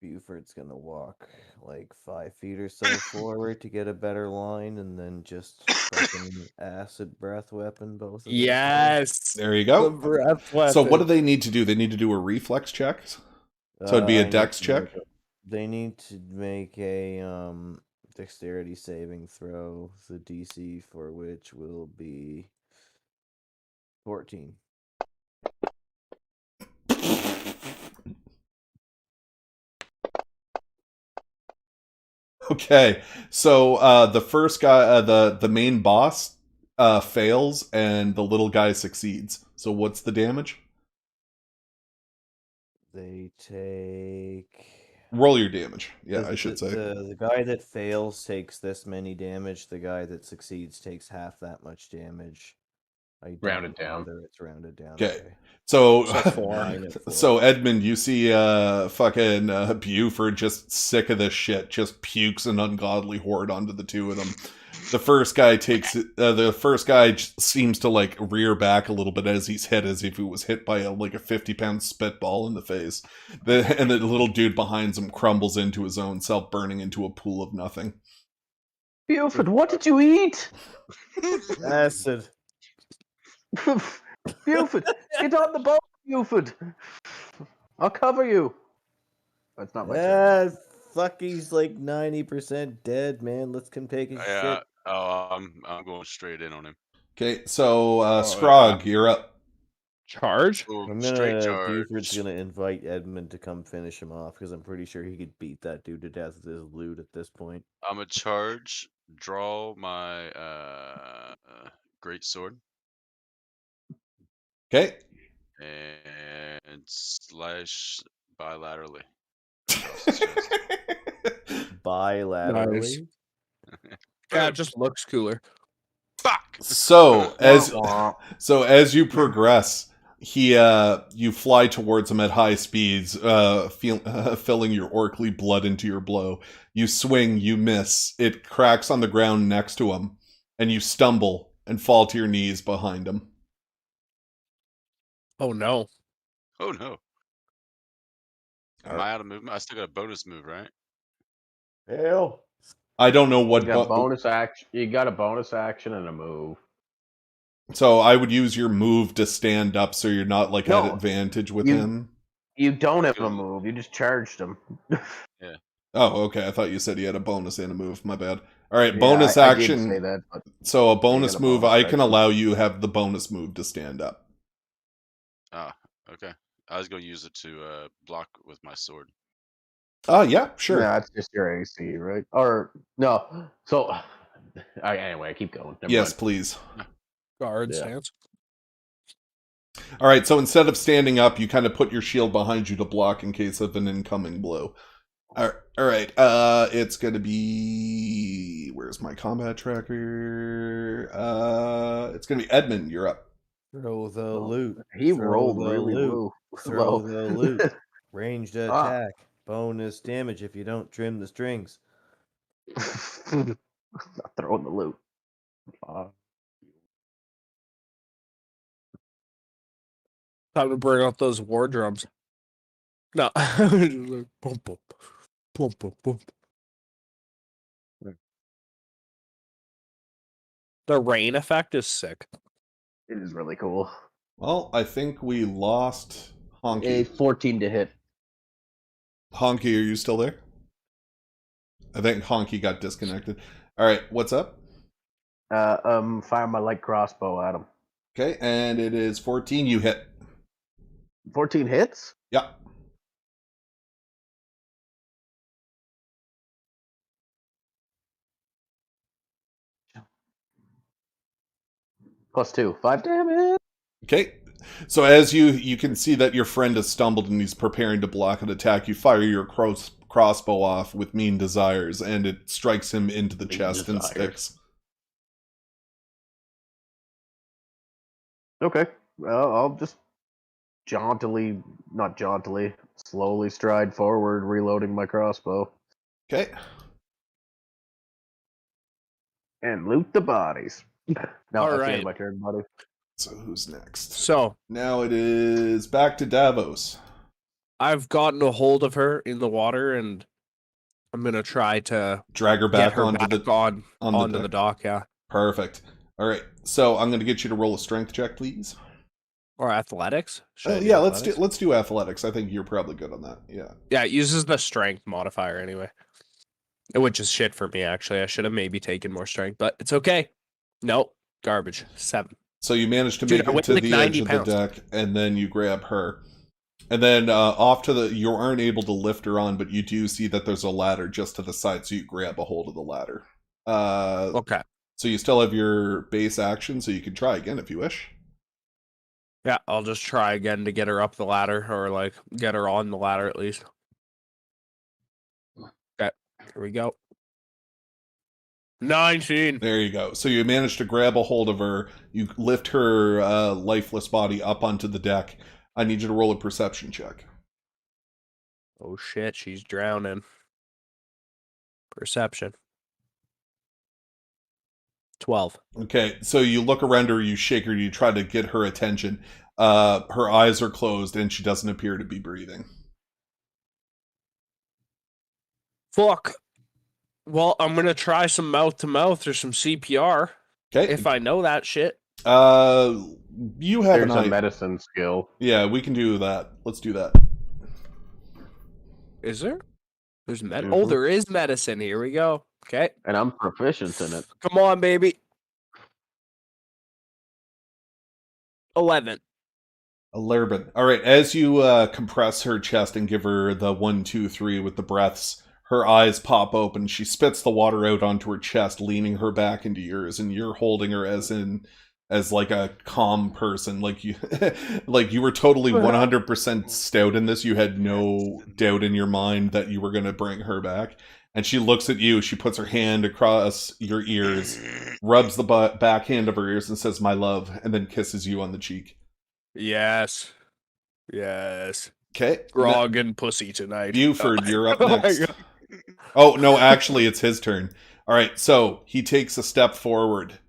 Buford's gonna walk like 5 feet or so forward to get a better line, and then just fucking acid breath weapon both. Of those guys. Yes. There you The go. breath weapon. So what do they need to do? They need to do a reflex check. So it'd be I a need dex to check. make They need to make a dexterity saving throw. The DC for which will be 14. Okay, so the first guy, the main boss, fails, and the little guy succeeds. So what's the damage? They take. Roll your damage. Yeah, the- I should say. The guy that fails takes this many damage. The guy that succeeds takes half that much damage. I don't Rounded know down. whether it's rounded down. Okay. So, So 4. Nine at 4. so Edmund, you see fucking Buford just sick of this shit, just pukes an ungodly horde onto the two of them. The first guy seems to like rear back a little bit as he's hit, as if he was hit by a 50-pound spitball in the face. And the little dude behind him crumbles into his own self, burning into a pool of nothing. Buford, what did you eat? Acid. Buford, get on the boat, Buford. I'll cover you. That's not my turn. Fuck, he's like 90% dead, man. Let's come take his Yeah. shit. Oh, I'm going straight in on him. Okay, so Oh, Scrog, you're up. Charge? Oh, I'm straight gonna. charge. Buford's gonna invite Edmund to come finish him off because I'm pretty sure he could beat that dude to death with his loot at this point. I'm a charge. Draw my great sword Okay. and slash bilaterally. Bilaterally. Yeah, it just looks cooler. Fuck. So as you progress, you fly towards him at high speeds, filling your orcly blood into your blow. You swing, you miss. It cracks on the ground next to him, and you stumble and fall to your knees behind him. Oh no. Oh no. Am I out of movement? I still got a bonus move, right? Hell. I don't know what You got bonus action. You got a bonus action and a move. So I would use your move to stand up, so you're not like No, at advantage with you- him. You don't have a move. You just charged him. Oh, okay. I thought you said you had a bonus and a move. My bad. All right, Yeah, bonus I action. did say that, but So a you bonus got a move, bonus I can action. allow you have the bonus move to stand up. Ah, okay. I was going to use it to block with my sword. Oh, yeah, sure. No, it's just your AC, right? Or no. So anyway, keep going. Never Yes, mind. please. Guard Yeah. stance. All right, so instead of standing up, you kind of put your shield behind you to block in case of an incoming blow. All right. It's gonna be, where's my combat tracker? It's gonna be Edmund. You're up. Throw the loot. He Throw rolled the really loot. low. Throw the loot. Ranged Ah. attack. Bonus damage if you don't trim the strings. Not throwing the loot. Time to bring out those war drums. No. Boom, boom. Boom, boom, boom. The rain effect is sick. It is really cool. Well, I think we lost Honky. A 14 to hit. Honky, are you still there? I think Honky got disconnected. All right, what's up? Fire my light crossbow at him. Okay, and it is 14. You hit. 14 hits? Yeah. +2. 5 damage. Okay. So as you can see that your friend has stumbled and he's preparing to block an attack, you fire your crossbow off with mean desires, and it strikes him into the chest and sticks. Okay. Well, I'll just slowly stride forward, reloading my crossbow. Okay. And loot the bodies. No, All that's the right. end of my turn, buddy. So who's next? So Now it is back to Davos. I've gotten a hold of her in the water, and I'm gonna try to Drag her get back her onto back the onto the deck. dock. Yeah, Perfect. All right. So I'm going to get you to roll a strength check, please. or athletics. Should I Oh do yeah, athletics? let's do athletics. I think you're probably good on that. Yeah. Yeah, it uses the strength modifier anyway, which is shit for me. Actually, I should have maybe taken more strength, but it's okay. Nope, garbage. 7. So you manage to Dude, make I it weigh to like the 90 edge of pounds. the deck, and then you grab her. And then off to the, you aren't able to lift her on, but you do see that there's a ladder just to the side, so you grab a hold of the ladder. Okay. So you still have your base action, so you can try again if you wish. Yeah, I'll just try again to get her up the ladder, or like get her on the ladder at least. Okay, here we go. 19. There you go. So you manage to grab a hold of her. You lift her lifeless body up onto the deck. I need you to roll a perception check. Oh shit, she's drowning. Perception. 12. Okay, so you look around her, you shake her, you try to get her attention. Her eyes are closed, and she doesn't appear to be breathing. Fuck. Well, I'm gonna try some mouth to mouth or some CPR Okay. if I know that shit. You have There's an a eye. medicine skill. Yeah, we can do that. Let's do that. Is there? There's med. Mhm. Oh, there is medicine. Here we go. Okay. And I'm proficient in it. Come on, baby. 11. 11. All right, as you compress her chest and give her the 1, 2, 3 with the breaths, her eyes pop open. She spits the water out onto her chest, leaning her back into yours, and you're holding her as like a calm person. Like you like you were totally 100% stout in this. You had no doubt in your mind that you were going to bring her back. And she looks at you, she puts her hand across your ears, rubs the backhand of her ears and says, "My love," and then kisses you on the cheek. Yes. Yes. Okay. Grog and pussy tonight. Buford, you're up Oh my next. God. Oh, no, actually, it's his turn. All right, so he takes a step forward,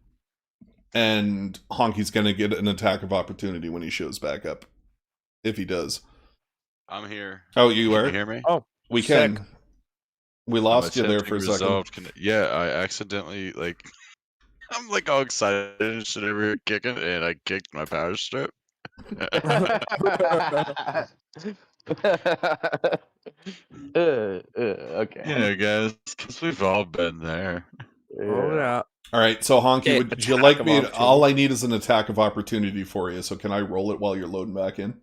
and Honky's going to get an attack of opportunity when he shows back up. If he does. I'm here. Oh, you Can are? you hear me? Oh, We sick. can. We lost you there for a second. Yeah, I accidentally I'm like all excited and shit over here kicking, and I kicked my power strip. Okay. You know, guys, because we've all been there. Oh yeah. All right, so Honky, Okay, would you attack like of me? opportunity. All I need is an attack of opportunity for you. So can I roll it while you're loading back in?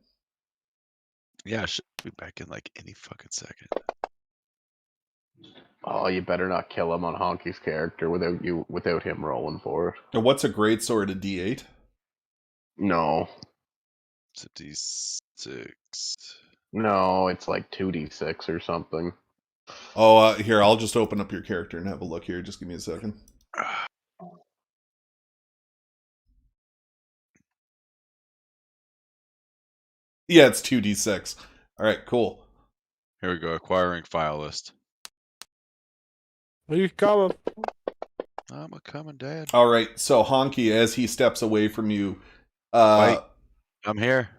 Yeah, I should be back in like any fucking second. Oh, you better not kill him on Honky's character without him rolling for it. Now, what's a great sword? A D8? No, It's a D6. no, it's like 2d6 or something. Oh, here, I'll just open up your character and have a look here. Just give me a second. Yeah, it's 2d6. All right, cool. Here we go. Acquiring file list. You coming? I'm a coming, Dad. All right, so Honky, as he steps away from you, Wait, I'm here.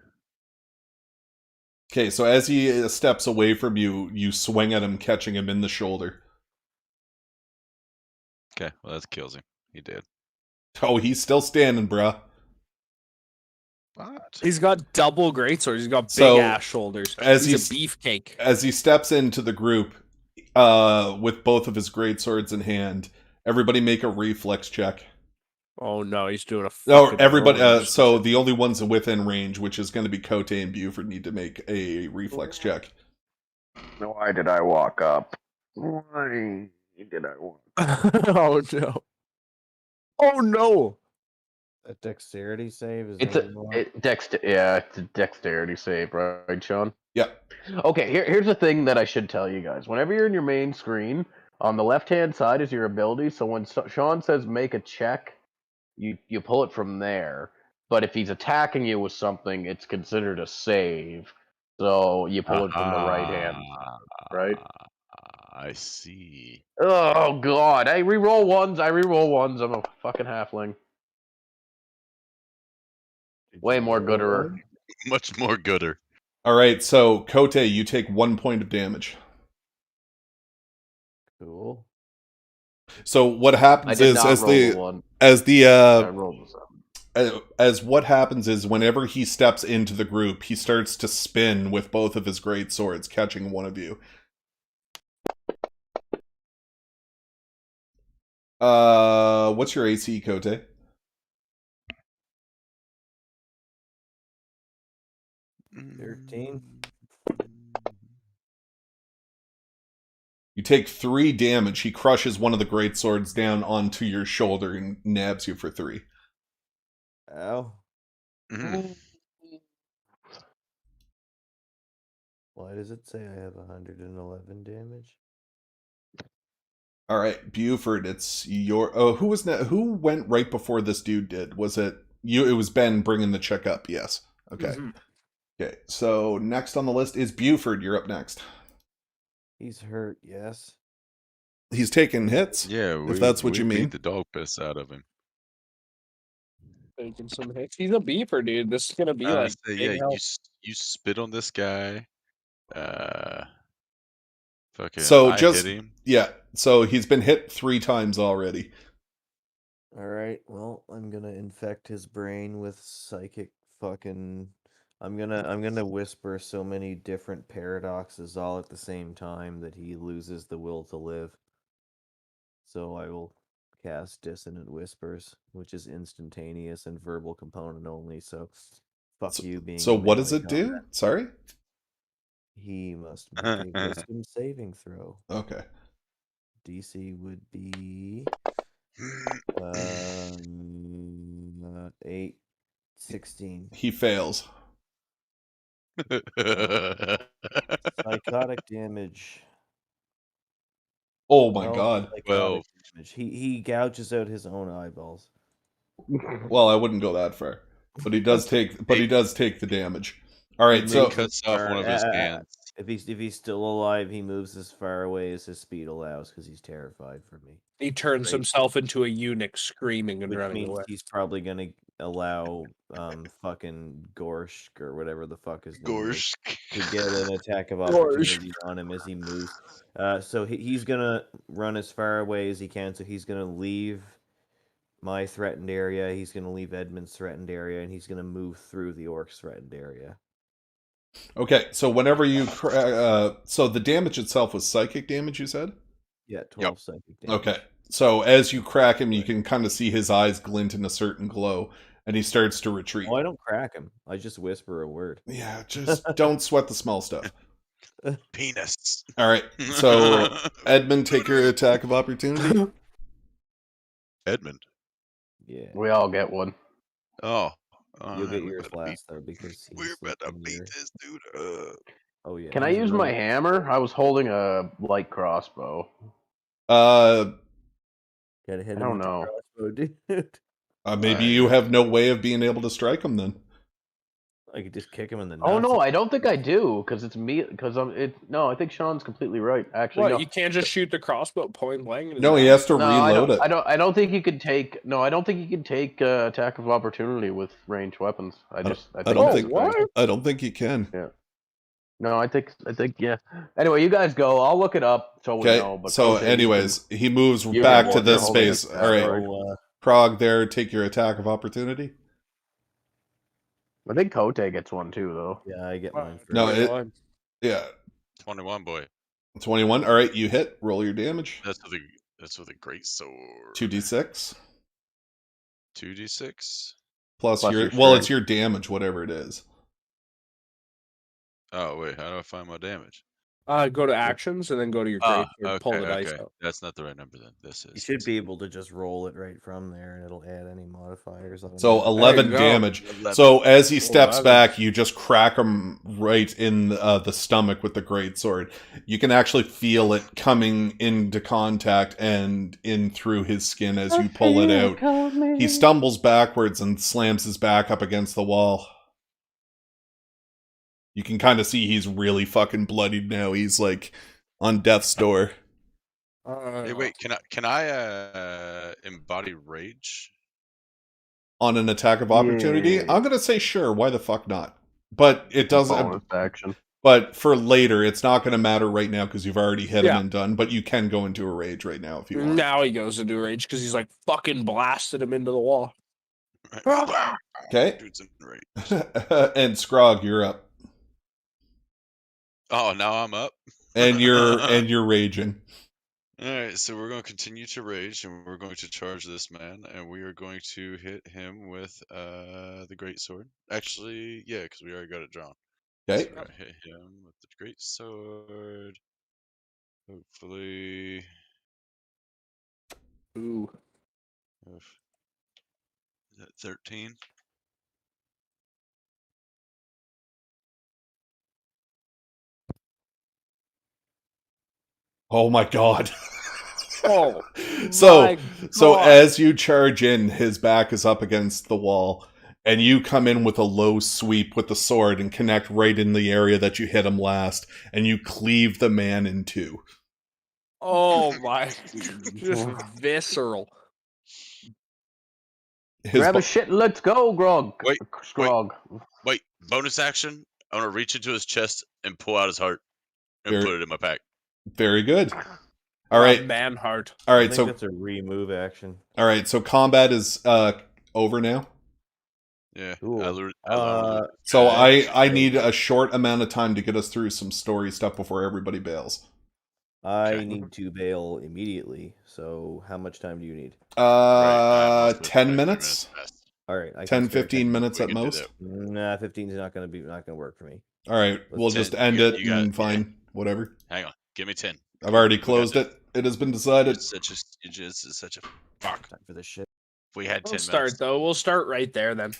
Okay, so as he steps away from you, you swing at him, catching him in the shoulder. Okay, well that kills him. He did. Oh, he's still standing, bruh. What? He's got double greatswords. He's got big So, ass shoulders. as He's a he's- beefcake. As he steps into the group, with both of his great swords in hand, everybody make a reflex check. Oh no, he's doing a. No, fucking everybody. throwing So shit. the only ones within range, which is going to be Cote and Buford, need to make a reflex check. Why did I walk up? Why did I walk? Oh no. Oh no. A dexterity save is It's that what you want? it's a dexterity save, right, Sean? Yep. Okay, here's the thing that I should tell you guys. Whenever you're in your main screen, on the left-hand side is your ability. So when Sean says make a check, you pull it from there. But if he's attacking you with something, it's considered a save. So you pull it from the right hand, right? I see. Oh god, I reroll ones. I'm a fucking halfling. Did Way you more roll gooder. one? Much more gooder. All right, so Cote, you take 1 point of damage. Cool. So what I happens did is not as roll the the one. as the I rolled the 7. as what happens is whenever he steps into the group, he starts to spin with both of his great swords, catching one of you. What's your AC, Cote? 13. You take 3 damage. He crushes one of the great swords down onto your shoulder and nabs you for 3. Ow. Mhm. Why does it say I have 111 damage? All right, Buford, it's your. Oh, who was that? Who went right before this dude did? Was it you? It was Ben bringing the check up. Yes. Okay. Mhm. Okay. So next on the list is Buford. You're up next. He's hurt, yes. He's taking hits. Yeah, if that's what we you mean. beat the dog piss out of him. Taking some hits. He's a beeper, dude. This is gonna be like So, big yeah, help. you spit on this guy. Fucking, So I just hit him. yeah. So he's been hit 3 times already. All right. Well, I'm gonna infect his brain with psychic fucking. I'm gonna whisper so many different paradoxes all at the same time that he loses the will to live. So I will cast Dissonant Whispers, which is instantaneous and verbal component only. So, fuck you being. So in what does melee it do? combat. Sorry. He must make a wisdom saving throw. Okay. DC would be 8, 16. He fails. Psychotic damage. Oh my 12 god. psychotic 12. damage. He gouges out his own eyeballs. Well, I wouldn't go that far, but he does take. But he does take the damage. All right. He So cuts off one of his hands. If he's still alive, he moves as far away as his speed allows because he's terrified for me. He turns Right. himself into a eunuch, screaming and Which running means away. he's probably gonna allow fucking Gorsk or whatever the fuck his name is to get an attack of opportunity on him as he moves. So he's gonna run as far away as he can. So he's gonna leave my threatened area. He's going to leave Edmund's threatened area, and he's going to move through the orc's threatened area. Okay, so whenever you... so the damage itself was psychic damage, you said? Yeah, 12 psychic damage. Okay, so as you crack him, you can kind of see his eyes glint in a certain glow, and he starts to retreat. Oh, I don't crack him. I just whisper a word. Yeah, just don't sweat the small stuff. Penis. All right, so Edmund, take your attack of opportunity. Edmund. Yeah. We all get one. Oh. You'll get we're yours about to last, though, because We're he's about to in beat your... this dude up. Oh, yeah. Can I he's use my running. hammer? I was holding a light crossbow. Gotta hit I him don't with know. the crossbow, dude. Maybe you have no way of being able to strike him then. I could just kick him in the nuts. Oh no, I don't think I do, because it's me. Because no, I think Sean's completely right. Actually, What? no. You can't just shoot the crossbow point blank? in his No, he back? has to No, reload it. I don't think he could take. No, I don't think he could take attack of opportunity with ranged weapons. I don't think. Oh, think- what? I don't think he can. No, I think. Yeah. Anyway, you guys go. I'll look it up so we Okay, know. But so Cote, anyways, he moves you back get to one. You're this holding a space. All right, crossbow. Krog, there, take your attack of opportunity. I think Cote gets one too, though. Yeah, I get mine first. No, Wait, what? Yeah, 21, boy. 21. All right, you hit. Roll your damage. That's with a great sword. 2d6 2d6. plus Plus your your well, strength. it's your damage, whatever it is. Oh wait, how do I find my damage? Go to actions and then go to your great sword, pull the dice out. That's not the right number then. This is. You should be able to just roll it right from there, and it'll add any modifiers on So it. 11 go. damage. 11. So as he steps 11. back, you just crack him right in the stomach with the greatsword. You can actually feel it coming into contact and in through his skin as you pull it out. He stumbles backwards and slams his back up against the wall. You can kind of see he's really fucking bloodied now. He's like on death's door. Hey, wait, can I embody rage? On an attack of opportunity? Yeah. I'm gonna say sure, why the fuck not? But it doesn't. Bonus action. But for later, it's not going to matter right now because you've already hit him Yeah. and done. But you can go into a rage right now if you want. Now he goes into rage because he's like fucking blasted him into the wall. Okay. Dude's in rage. And Scrog, you're up, Oh, now I'm up. and you're raging. All right, so we're going to continue to rage, and we're going to charge this man, and we are going to hit him with the great sword. Actually, yeah, because we already got it drawn. Okay. So we're gonna hit him with the great sword. Hopefully, Ooh. is that 13? Oh my god. Oh, So my God. as you charge in, his back is up against the wall, and you come in with a low sweep with the sword and connect right in the area that you hit him last, and you cleave the man in two. Oh my, just visceral. His Grab bo- a shit and let's go, Grog. Wait, Scrog. Wait, bonus action. I'm gonna reach into his chest and pull out his heart and Very- put it in my pack. Very good. All right. Man heart. All I right, think so that's a remove action. combat is over now. Yeah. Cool. I learned So Yeah. I need a short amount of time to get us through some story stuff before everybody bails. I Okay. need to bail immediately. So how much time do you need? Right, 10 minutes? past. All right, I 10, can spare 15 minutes We at can do most. that. Nah, 15 is not gonna work for me. All right, we'll Let's just 10. end You it got and it. fine, whatever. Hang on. Give me 10. I've already We got closed this. it. It has been decided. It's such a fuck. Time for this shit. If we had 10 We'll start minutes. though. We'll start right there then.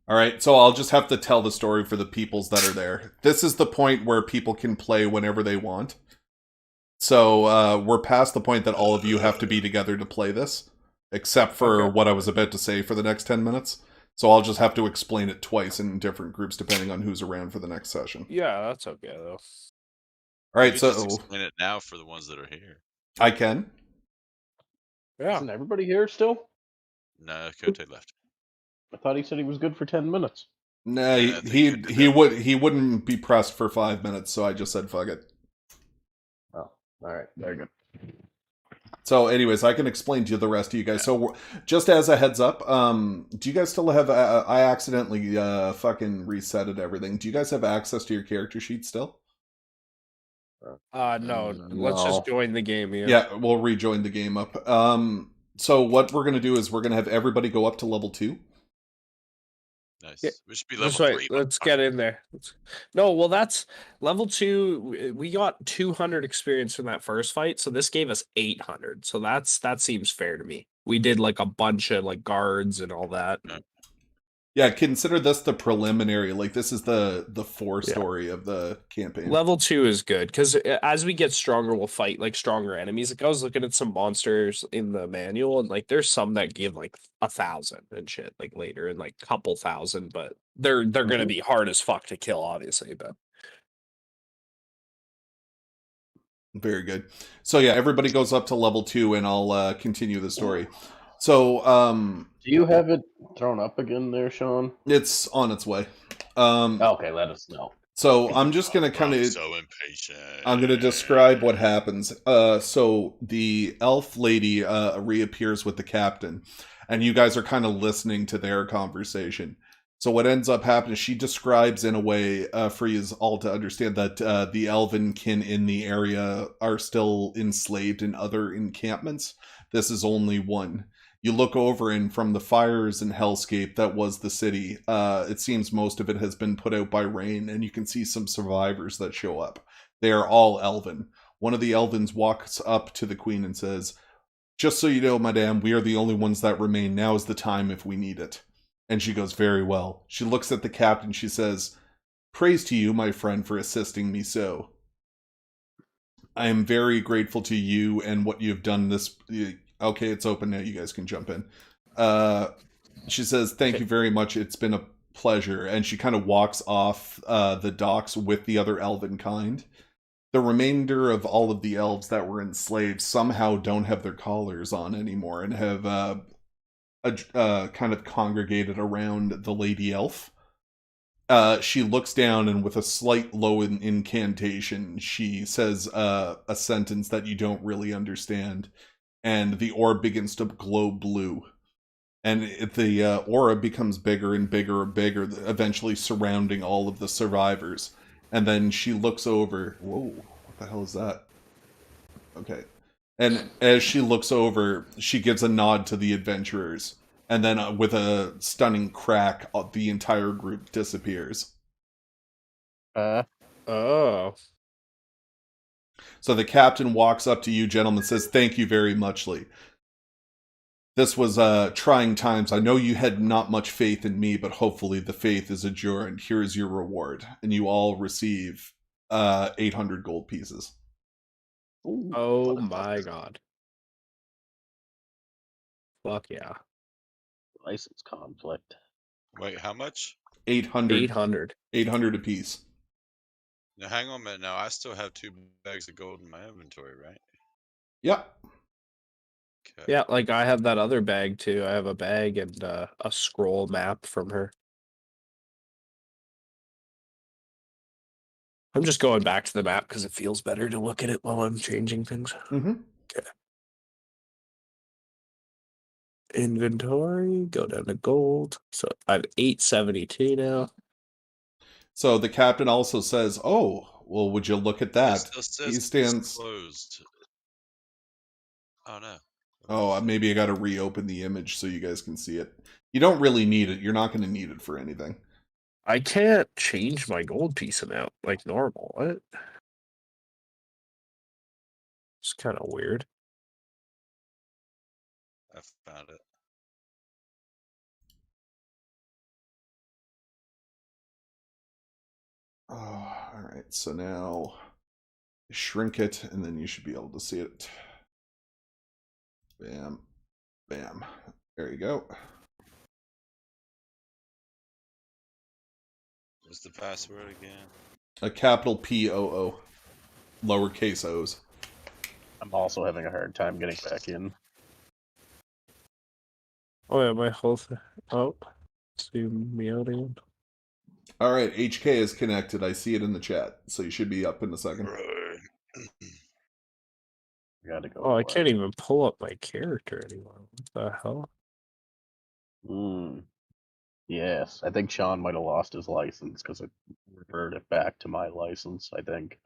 All right, so I'll just have to tell the story for the peoples that are there. This is the point where people can play whenever they want. So we're past the point that all of you have to be together to play this, except for Okay. what I was about to say for the next 10 minutes. So I'll just have to explain it twice in different groups depending on who's around for the next session. Yeah, that's okay though. All right, You so just explain it now for the ones that are here. I can. Yeah. Isn't everybody here still? No, Kote left. I thought he said he was good for 10 minutes. Nah, Yeah, I think he you did he that. would wouldn't be pressed for 5 minutes, so I just said fuck it. Oh, all right. Very good. So, anyways, I can explain to the rest of you guys. So, just as a heads up, do you guys still have? I accidentally fucking resetted everything. Do you guys have access to your character sheet still? No. Let's just join the game. Yeah, we'll rejoin the game up. So what we're gonna do is we're gonna have everybody go up to level 2. Nice. Yeah, We should be That's level right. 3. Let's get in there. No, well, that's level 2. We got 200 experience from that first fight, so this gave us 800. So that seems fair to me. We did like a bunch of like guards and all that. Yeah, consider this the preliminary. Like this is the story of the campaign. Level 2 is good because as we get stronger, we'll fight like stronger enemies. Like I was looking at some monsters in the manual, and like there's some that give like 1,000 and shit like later, and like couple thousand, but they're gonna be hard as fuck to kill, obviously. But very good. So yeah, everybody goes up to level 2, and I'll continue the story. So do you have it thrown up again there, Sean? It's on its way. Okay, let us know. So I'm just gonna kind of. So impatient. I'm gonna describe what happens. So the elf lady reappears with the captain, and you guys are kind of listening to their conversation. So what ends up happening? She describes in a way for you all to understand that the elven kin in the area are still enslaved in other encampments. This is only one. You look over, and from the fires and hellscape that was the city, it seems most of it has been put out by rain, and you can see some survivors that show up. They are all elven. One of the elvens walks up to the queen and says, "Just so you know, madame, we are the only ones that remain. Now is the time if we need it." And she goes, "Very well." She looks at the captain. She says, "Praise to you, my friend, for assisting me so. I am very grateful to you and what you've done this..." Okay, it's open now. You guys can jump in. She says, "Thank you very much. It's been a pleasure." And she kind of walks off the docks with the other elven kind. The remainder of all of the elves that were enslaved somehow don't have their collars on anymore and have kind of congregated around the lady elf. She looks down, and with a slight low incantation, she says a sentence that you don't really understand. And the orb begins to glow blue. And the aura becomes bigger and bigger and bigger, eventually surrounding all of the survivors. And then she looks over. Whoa, what the hell is that? Okay. And as she looks over, she gives a nod to the adventurers. And then with a stunning crack, the entire group disappears. oh. So the captain walks up to you, gentlemen, and says, "Thank you very muchly. This was trying times. I know you had not much faith in me, but hopefully the faith is enduring. Here is your reward." And you all receive 800 gold pieces. Oh my god. Fuck yeah. License conflict. Wait, how much? 800. 800. 800 apiece. Now, hang on a minute. Now, I still have 2 bags of gold in my inventory, right? Yep. Okay. Yeah, like I have that other bag too. I have a bag and a scroll map from her. I'm just going back to the map because it feels better to look at it while I'm changing things. Mm-hmm. Okay. Inventory, go down to gold. So I have 872 now. So the captain also says, "Oh, well, would you look at that?" It still says He it's stands. closed. Oh no. Oh, maybe I got to reopen the image so you guys can see it. You don't really need it. You're not going to need it for anything. I can't change my gold piece amount like normal. What? It's kind of weird. I found it. Oh, all right. So now shrink it, and then you should be able to see it. Bam. Bam. There you go. What's the password again? A capital POO. Lowercase O's. I'm also having a hard time getting back in. Oh yeah, my whole thing. Oh, zoom me out again. All right, HK is connected. I see it in the chat, so you should be up in a second. Right. Got to go. Oh, I for can't it. even pull up my character anymore. What the hell? Yes, I think Sean might have lost his license because it reverted back to my license. I think.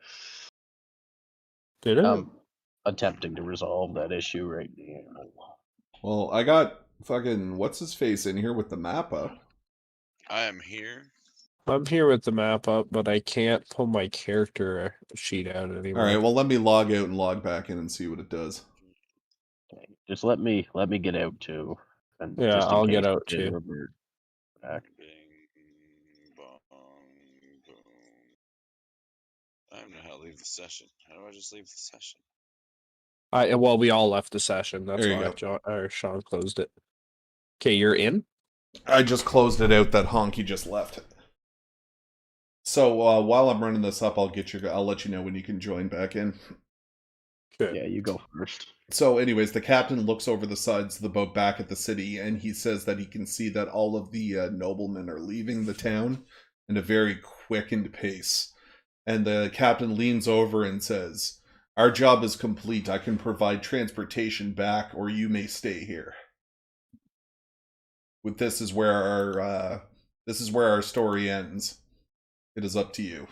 Did it? I'm attempting to resolve that issue right now. Well, I got fucking what's his face in here with the map up. I am here. I'm here with the map up, but I can't pull my character sheet out anymore. All right, well, let me log out and log back in and see what it does. Okay, just let me get out too, and Yeah, just in I'll case get out it did too. revert back. Bing, bong, boom. I don't know how to leave the session. How do I just leave the session? Well, we all left the session. That's There you why go. Sean closed it. Okay, you're in. I just closed it out. That honky just left. So while I'm running this up, I'll let you know when you can join back in. Okay. Yeah, you go first. So, anyways, the captain looks over the sides of the boat back at the city, and he says that he can see that all of the noblemen are leaving the town in a very quickened pace. And the captain leans over and says, "Our job is complete. I can provide transportation back, or you may stay here." With this is where our story ends. It is up to you.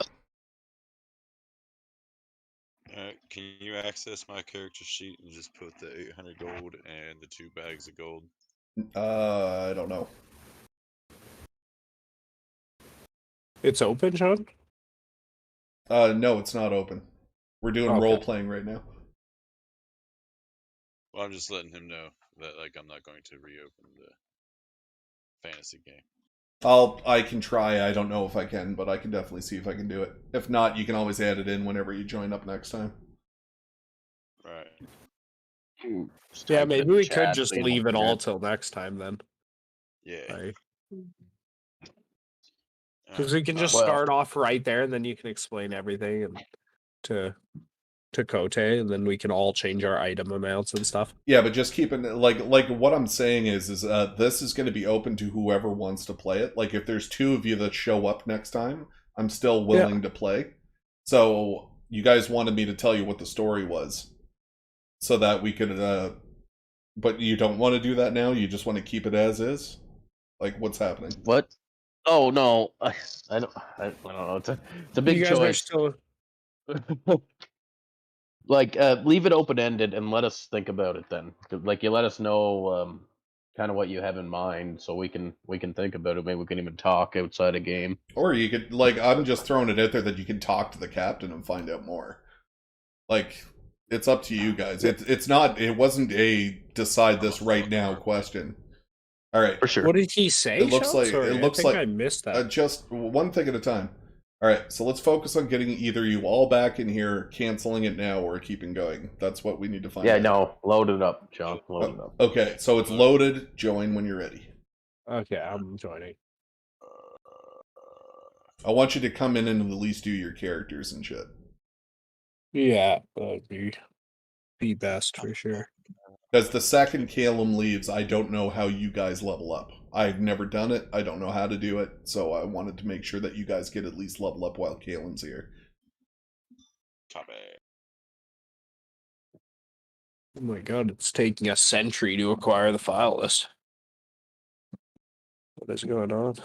Can you access my character sheet and just put the 800 gold and the 2 bags of gold? I don't know. It's open, Sean? No, it's not open. We're doing Okay. role playing right now. Well, I'm just letting him know that like I'm not going to reopen the fantasy game. I can try. I don't know if I can, but I can definitely see if I can do it. If not, you can always add it in whenever you join up next time. Right. Yeah, maybe we could just so you leave don't it all forget. till next time then. Yeah. Because we can just Well- start off right there, and then you can explain everything and to Kote, and then we can all change our item amounts and stuff. Yeah, but just keep it like what I'm saying is this is going to be open to whoever wants to play it. Like if there's 2 of you that show up next time, I'm still willing to play. So you guys wanted me to tell you what the story was, so that we could. But you don't want to do that now. You just want to keep it as is. Like what's happening? What? Oh no, I don't know. It's a big You guys choice. are still. Like leave it open ended and let us think about it then. Like you let us know kind of what you have in mind, so we can think about it. Maybe we can even talk outside a game. Or you could I'm just throwing it out there that you can talk to the captain and find out more. Like it's up to you guys. It wasn't a decide this right now question. All right. For sure. What did he say? It looks Sean? like Sorry, it looks I think like I missed that. just one thing at a time. All right, so let's focus on getting either you all back in here, canceling it now, or keeping going. That's what we need to find out. Yeah, no, load it up, John. Load it up. Okay, so it's loaded. Join when you're ready. Okay, I'm joining. I want you to come in and at least do your characters and shit. Yeah, that'd be best for sure. Because the second Calum leaves, I don't know how you guys level up. I've never done it. I don't know how to do it. So I wanted to make sure that you guys get at least level up while Calum's here. Copy. Oh my god, it's taking a century to acquire the file list. What is going on?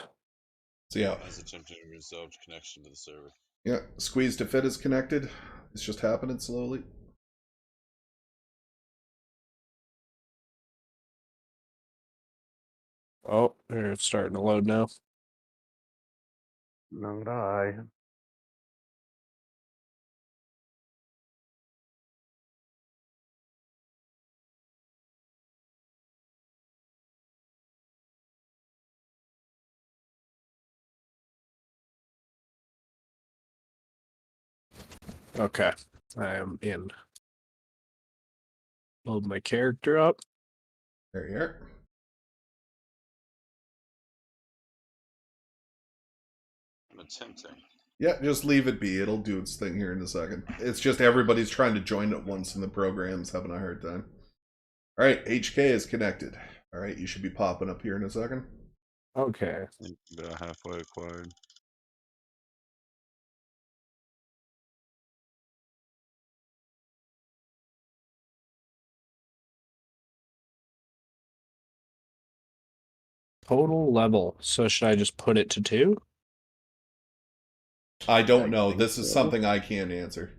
So yeah. I was attempting to resolve connection to the server. Yeah, Squeeze to Fit is connected. It's just happening slowly. Oh, there, it's starting to load now. Not I. Okay, I am in. Load my character up. There you are. I'm attempting. Yeah, just leave it be. It'll do its thing here in a second. It's just everybody's trying to join at once and the program's having a hard time. Alright, HK is connected. Alright, you should be popping up here in a second. Okay. About halfway acquired. Total level. So should I just put it to 2? I don't I know. think This is so. something I can't answer.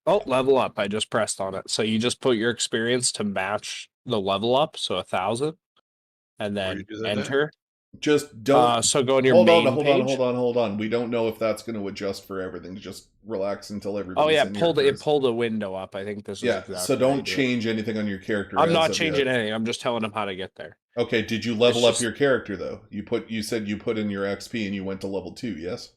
Oh, level up. I just pressed on it. So you just put your experience to match the level up, so 1,000, and Where you then do that at? enter. Just don't. So go on your Hold on, main hold page. on, hold on, hold on. We don't know if that's going to adjust for everything. Just relax until everybody's Oh yeah, in here it first. pulled a window up. I think this is Yeah, exactly. so how you don't do it. change anything on your character. I'm as not of changing yet. anything. I'm just telling him how to get there. Okay, did you level It's up just- your character though? You said you put in your XP and you went to level 2, yes?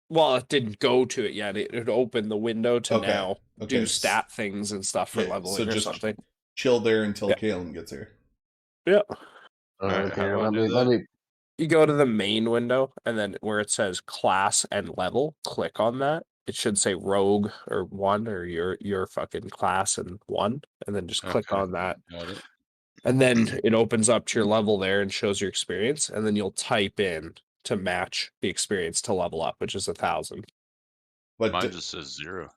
Well, it didn't go to it yet. It opened the window to Okay, now okay, do stat things and stuff for yeah, leveling so or just something. chill there until Yeah. Kalen gets here. Yeah. Alright, how Okay, do I let do me that? let me. You go to the main window, and then where it says class and level, click on that. It should say rogue or 1 or your fucking class and 1, and then just click Okay, on that. got it. And then it opens up to your level there and shows your experience, and then you'll type in to match the experience to level up, which is 1,000. But Mine just says 0.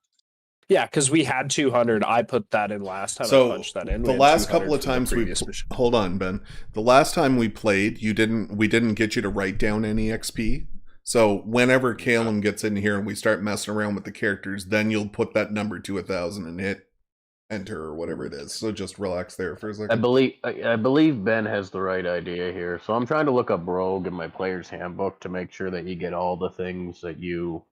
Yeah, because we had 200. I put that in last time. I so punched that in. the We had last 200 couple of for the times we previous mission. hold on, Ben. The last time we played, we didn't get you to write down any XP. So whenever Kalen gets in here and we start messing around with the characters, then you'll put that number to 1,000 and hit enter or whatever it is. So just relax there for a second. I believe Ben has the right idea here. So I'm trying to look up rogue in my player's handbook to make sure that you get all the things that you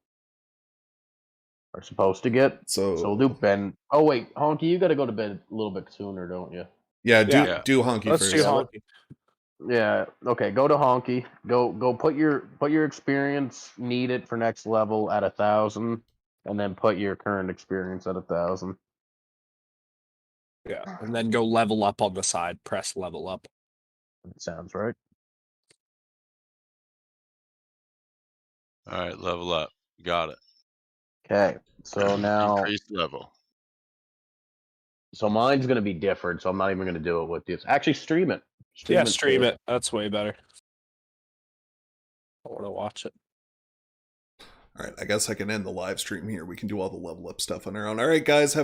are supposed to get. So we'll do Ben. Oh wait, Honky, you got to go to bed a little bit sooner, don't you? Yeah, do Yeah. do Honky Let's first. do honky. Yeah. Okay. Go to Honky. Go put your experience needed for next level at 1,000, and then put your current experience at 1,000. Yeah, and then go level up on the side. Press level up. That sounds right. Alright, level up. Got it. Okay. So now, Increase level. so mine's gonna be different. So I'm not even gonna do it with this. Actually, stream it. Yeah, it stream too. it. That's way better. I want to watch it. All right, I guess I can end the live stream here. We can do all the level up stuff on our own. All right, guys, have